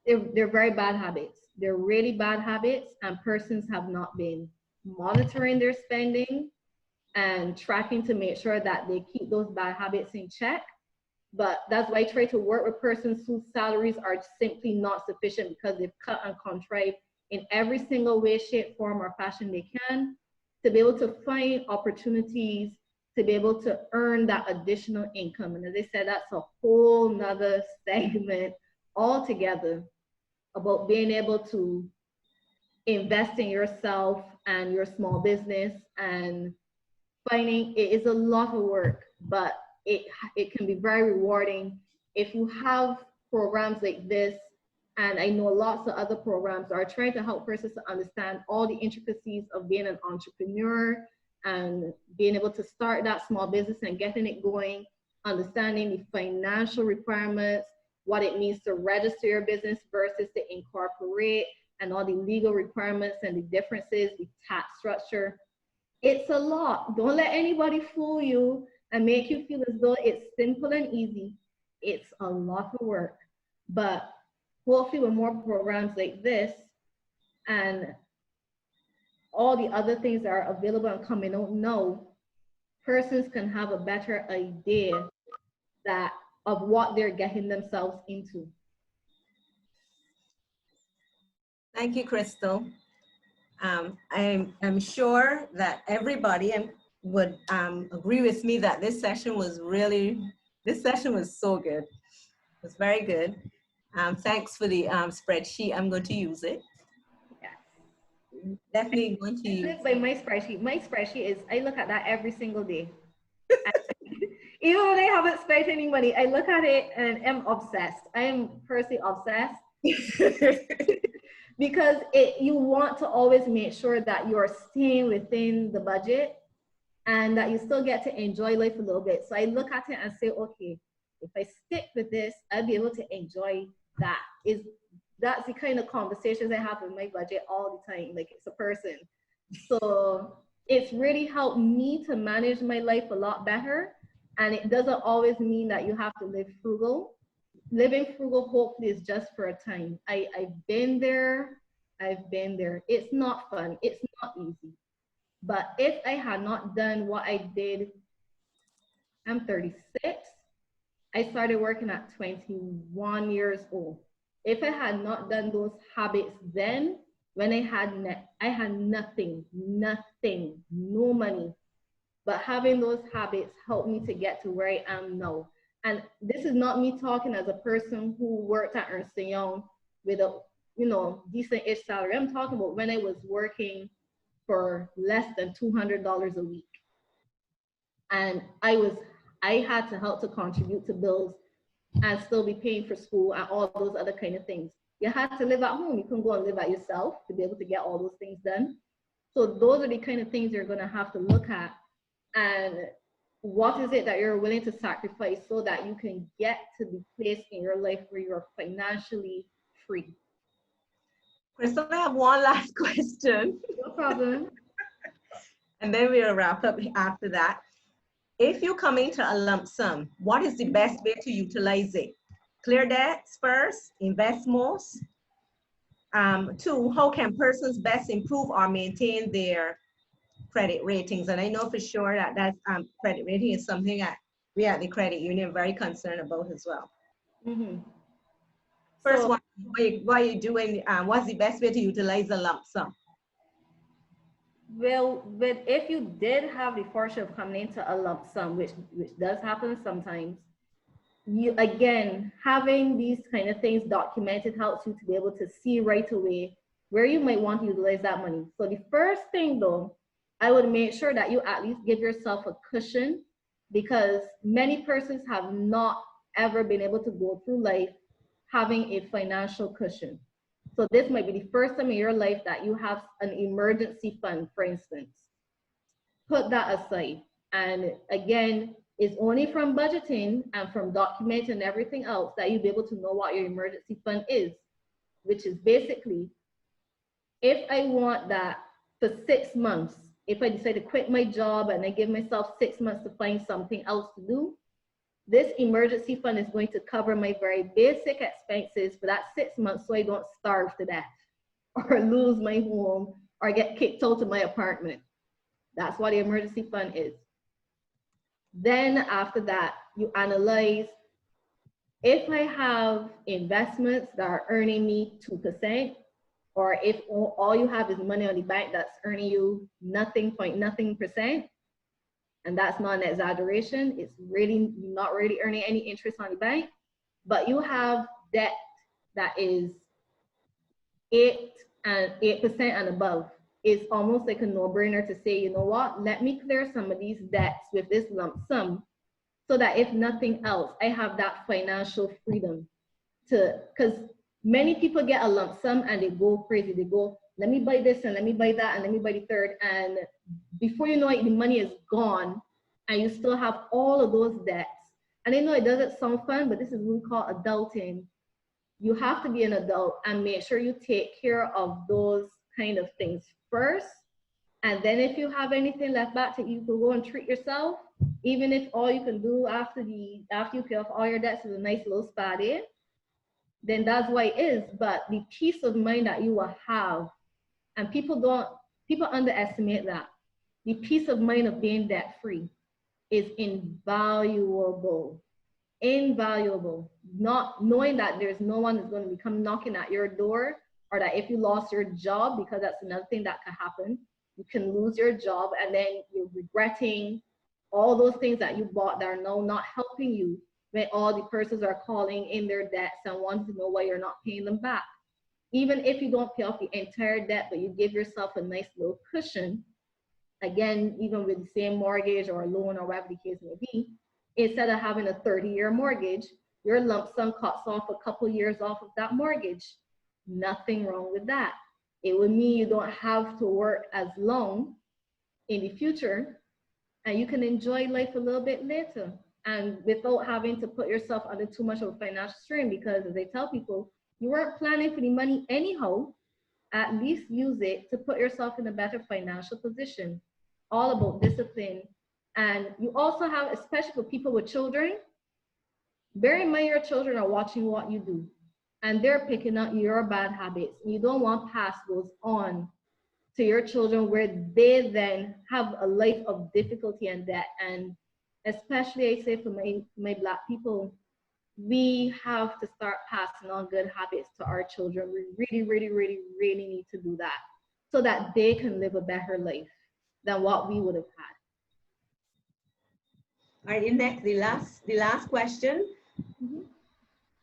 they're very bad habits. They're really bad habits, and persons have not been monitoring their spending and tracking to make sure that they keep those bad habits in check. But that's why I try to work with persons whose salaries are simply not sufficient because they've cut and contrived in every single way, shape, form, or fashion they can to be able to find opportunities to be able to earn that additional income. And as I said, that's a whole nother segment altogether about being able to invest in yourself and your small business, and finding it is a lot of work, but it can be very rewarding if you have programs like this. And I know lots of other programs are trying to help persons to understand all the intricacies of being an entrepreneur and being able to start that small business and getting it going, understanding the financial requirements, what it means to register your business versus to incorporate, and all the legal requirements and the differences, the tax structure. It's a lot. Don't let anybody fool you and make you feel as though it's simple and easy. It's a lot of work. But hopefully with more programs like this and all the other things that are available and coming out now, persons can have a better idea of what they're getting themselves into. Thank you, Krystle. I'm sure that everybody would agree with me that this session was so good. It was very good. Thanks for the spreadsheet. I'm going to use it. Yes. Definitely going to use it. By my spreadsheet. My spreadsheet is, I look at that every single day. Even when I haven't spent any money, I look at it and I'm obsessed. I am personally obsessed. Because you want to always make sure that you're staying within the budget and that you still get to enjoy life a little bit. So I look at it and say, okay, if I stick with this, I'll be able to enjoy that. That's the kind of conversations I have with my budget all the time, like it's a person. So it's really helped me to manage my life a lot better. And it doesn't always mean that you have to live frugal. Living frugal hopefully is just for a time. I've been there. It's not fun. It's not easy. But if I had not done what I did, I'm 36. I started working at 21 years old. If I had not done those habits then, when I had nothing, no money. But having those habits helped me to get to where I am now. And this is not me talking as a person who worked at Ernst & Young with a decent-ish salary. I'm talking about when I was working for less than $200 a week. And I had to help to contribute to bills and still be paying for school and all those other kind of things. You had to live at home. You couldn't go and live at yourself to be able to get all those things done. So those are the kind of things you're going to have to look at. And what is it that you're willing to sacrifice so that you can get to the place in your life where you're financially free? Krystle, I have one last question. No problem. And then we'll wrap up after that. If you're coming to a lump sum, what is the best way to utilize it? Clear debts first, invest most. 2, how can persons best improve or maintain their credit ratings? And I know for sure that credit rating is something that we at the credit union are very concerned about as well. Mm-hmm. First, what are you doing? What's the best way to utilize a lump sum? Well, but if you did have the fortune of coming into a lump sum, which does happen sometimes, having these kind of things documented helps you to be able to see right away where you might want to utilize that money. So the first thing though, I would make sure that you at least give yourself a cushion, because many persons have not ever been able to go through life having a financial cushion. So this might be the first time in your life that you have an emergency fund, for instance. Put that aside. And again, It's only from budgeting and from documenting and everything else that you'll be able to know what your emergency fund is, which is basically, if I want that for 6 months, if I decide to quit my job and I give myself 6 months to find something else to do, this emergency fund is going to cover my very basic expenses for that 6 months so I don't starve to death or lose my home or get kicked out of my apartment. That's what the emergency fund is. Then after that, you analyze, if I have investments that are earning me 2%, or if all you have is money on the bank that's earning you nothing, and that's not an exaggeration, it's really, you're not really earning any interest on the bank, but you have debt that is 8% and above, it's almost like a no-brainer to say, you know what, let me clear some of these debts with this lump sum, so that if nothing else, I have that financial freedom to, because many people get a lump sum and they go crazy. They go, let me buy this and let me buy that and let me buy the third. And before you know it, the money is gone and you still have all of those debts. And I know it doesn't sound fun, but this is what we call adulting. You have to be an adult and make sure you take care of those kind of things first. And then if you have anything left back to you can go and treat yourself, even if all you can do after you pay off all your debts is a nice little spa day, then that's what it is. But the peace of mind that you will have, and people underestimate that. The peace of mind of being debt free is invaluable. Invaluable. Not knowing that there's no one that's going to come knocking at your door, or that if you lost your job, because that's another thing that can happen, you can lose your job and then you're regretting all those things that you bought that are now not helping you, when all the persons are calling in their debts and want to know why you're not paying them back. Even if you don't pay off the entire debt, but you give yourself a nice little cushion, again, even with the same mortgage or a loan or whatever the case may be, instead of having a 30-year mortgage, your lump sum cuts off a couple years off of that mortgage. Nothing wrong with that. It would mean you don't have to work as long in the future, and you can enjoy life a little bit later, and without having to put yourself under too much of a financial strain, because as I tell people, you weren't planning for the money anyhow. At least use it to put yourself in a better financial position. All about discipline. And you also have, especially for people with children, bear in mind your children are watching what you do and they're picking up your bad habits. You don't want to pass those on to your children where they then have a life of difficulty and debt. And especially I say for my Black people, we have to start passing on good habits to our children. We really need to do that so that they can live a better life than what we would have had. All right, next, the last question.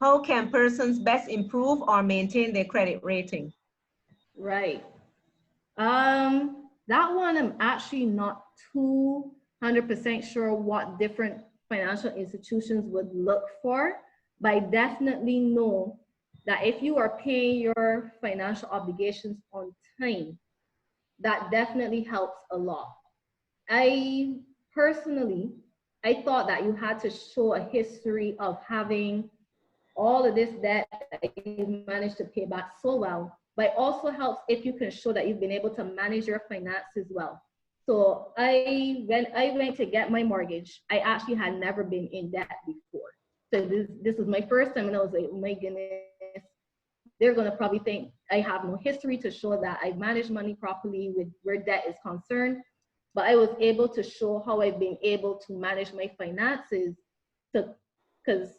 How can persons best improve or maintain their credit rating? Right. That one I'm actually not 200% sure what different financial institutions would look for, but I definitely know that if you are paying your financial obligations on time, that definitely helps a lot. I personally, I thought that you had to show a history of having all of this debt that you managed to pay back so well, but it also helps if you can show that you've been able to manage your finances well. So when I went to get my mortgage, I actually had never been in debt before. So this was my first time, and I was like, oh my goodness, they're gonna probably think I have no history to show that I manage money properly with where debt is concerned. But I was able to show how I've been able to manage my finances, because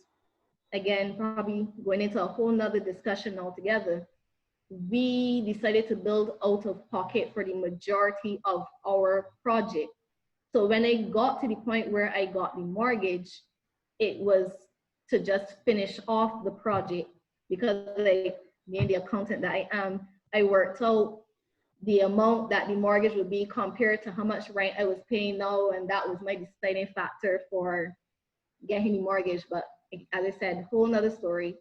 again, probably going into a whole nother discussion altogether, we decided to build out of pocket for the majority of our project. So when I got to the point where I got the mortgage, it was to just finish off the project, because like being the accountant that I am, I worked out the amount that the mortgage would be compared to how much rent I was paying now, and that was my deciding factor for getting the mortgage. But as I said, whole nother story.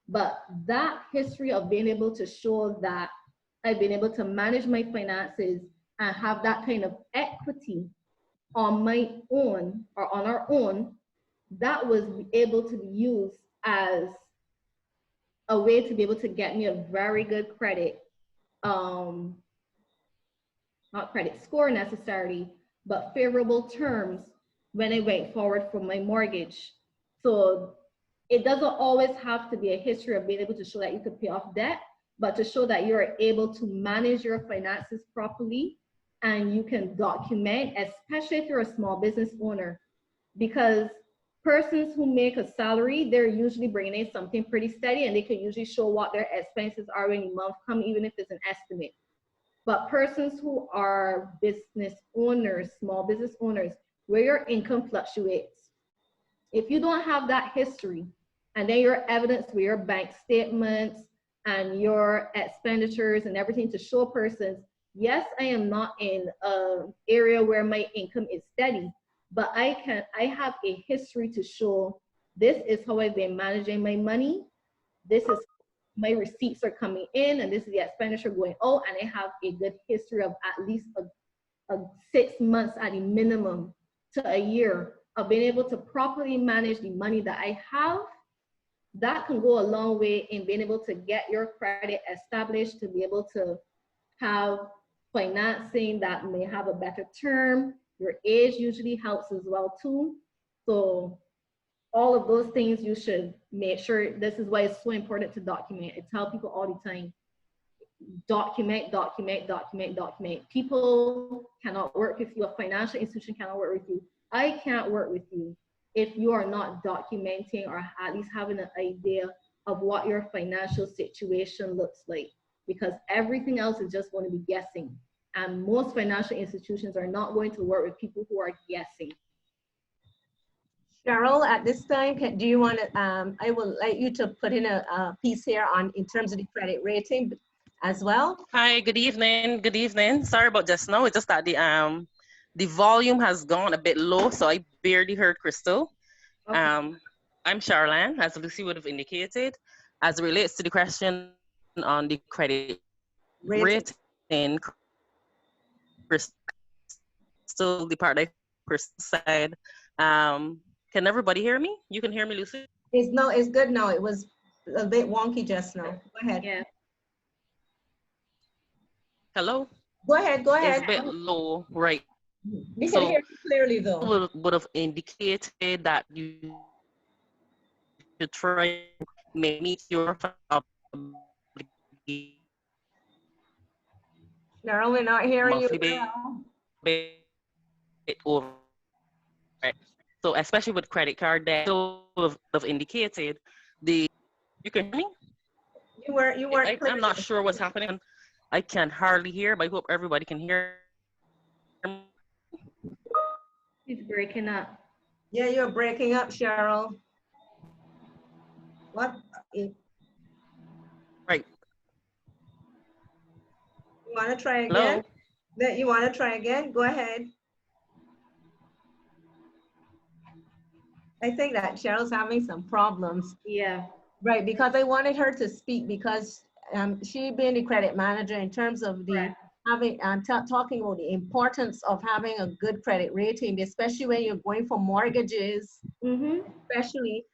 But that history of being able to show that I've been able to manage my finances and have that kind of equity on my own or on our own, that was able to be used as a way to be able to get me a very good credit, not credit score necessarily, but favorable terms when I went forward for my mortgage. So it doesn't always have to be a history of being able to show that you could pay off debt, but to show that you're able to manage your finances properly and you can document, especially if you're a small business owner, because persons who make a salary, they're usually bringing in something pretty steady and they can usually show what their expenses are when the month come, even if it's an estimate. But persons who are business owners, small business owners, where your income fluctuates, if you don't have that history and then your evidence with your bank statements and your expenditures and everything to show persons, yes, I am not in an area where my income is steady, but I have a history to show this is how I've been managing my money. This is my receipts are coming in and this is the expenditure going out, and I have a good history of at least a 6 months at a minimum to a year of being able to properly manage the money that I have. That can go a long way in being able to get your credit established, to be able to have financing that may have a better term. Your age usually helps as well too. So all of those things you should make sure. This is why it's so important to document. I tell people all the time, document, document, document, document. People cannot work with you. A financial institution cannot work with you. I can't work with you if you are not documenting or at least having an idea of what your financial situation looks like, because everything else is just going to be guessing. And most financial institutions are not going to work with people who are guessing. Cheryl, at this time, do you want to, I will like you to put in a piece here on in terms of the credit rating as well. Hi, good evening. Good evening. Sorry about just now. It's just that the volume has gone a bit low, so I barely heard Krystle. Okay. I'm Charlene, as Lucy would have indicated. As it relates to the question on the credit rating, Krystle, the part that Krystle said, can everybody hear me? You can hear me, Lucy? It's good now. It was a bit wonky just now. Go ahead. Yeah. Hello? Go ahead, go ahead. It's a bit low, right? We can hear you clearly though. Would have indicated that you should try to meet your obligation. Cheryl, we're not hearing Monthly you over. So especially with credit card debt, so have indicated you can hear me? You weren't I'm not sure what's happening. I can hardly hear, but I hope everybody can hear. It's breaking up. Yeah, you're breaking up, Cheryl. What? Right. You want to try again? Hello? You want to try again? Go ahead. I think that Cheryl's having some problems. Yeah. Right, because I wanted her to speak because she being the credit manager in terms of the having talking about the importance of having a good credit rating, especially when you're going for mortgages, especially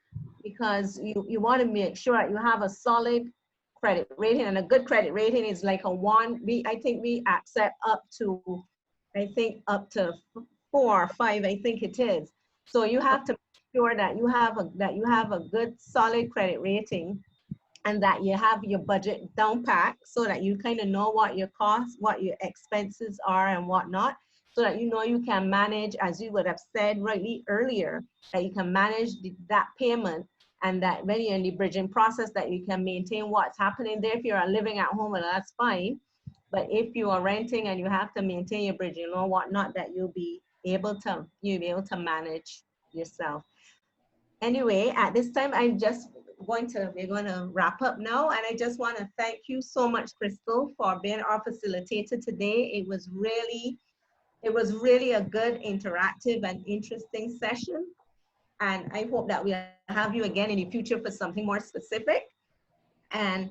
because you want to make sure that you have a solid credit rating, and a good credit rating is like a 1. I think we accept up to, I think up to 4 or 5, I think it is. So you have to make sure that you have a good solid credit rating, and that you have your budget down pat so that you kind of know what your costs, what your expenses are and whatnot, so that you know you can manage, as you would have said rightly earlier, that you can manage that payment, and that when you're in the bridging process that you can maintain what's happening there. If you're living at home, well, that's fine. But if you are renting and you have to maintain your bridging loan, whatnot, that you'll be able to manage yourself. Anyway, at this time, we're going to wrap up now. And I just want to thank you so much, Krystle, for being our facilitator today. It was really a good, interactive and interesting session. And I hope that we'll have you again in the future for something more specific. And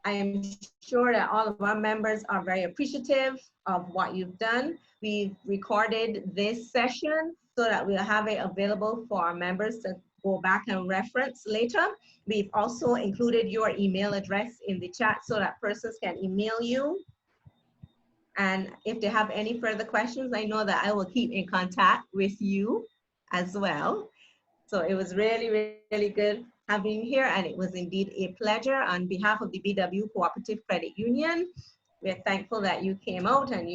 I am sure that all of our members are very appreciative of what you've done. We've recorded this session so that we'll have it available for our members to go back and reference later. We've also included your email address in the chat so that persons can email you. And if they have any further questions, I know that I will keep in contact with you as well. So it was really, really good having you here, and it was indeed a pleasure. On behalf of the BW Cooperative Credit Union, we're thankful that you came out, and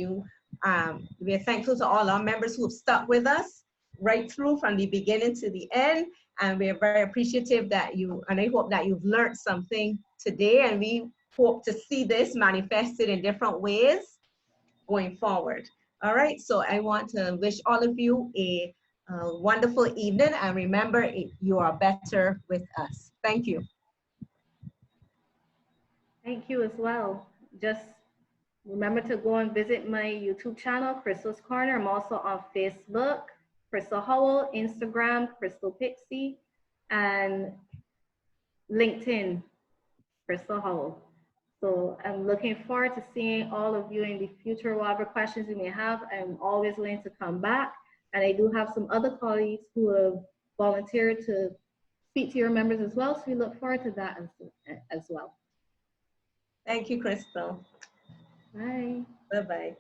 we're thankful to all our members who have stuck with us right through from the beginning to the end. And we're very appreciative that and I hope that you've learned something today, and we hope to see this manifested in different ways going forward. All right, so I want to wish all of you a wonderful evening, and remember, you are better with us. Thank you. Thank you as well. Just remember to go and visit my YouTube channel, Krystle's Corner. I'm also on Facebook, Krystle Howell, Instagram, Krystle Pixie, and LinkedIn, Krystle Howell. So I'm looking forward to seeing all of you in the future. Whatever questions you may have, I'm always willing to come back. And I do have some other colleagues who have volunteered to speak to your members as well. So we look forward to that as well. Thank you, Krystle. Bye. Bye-bye.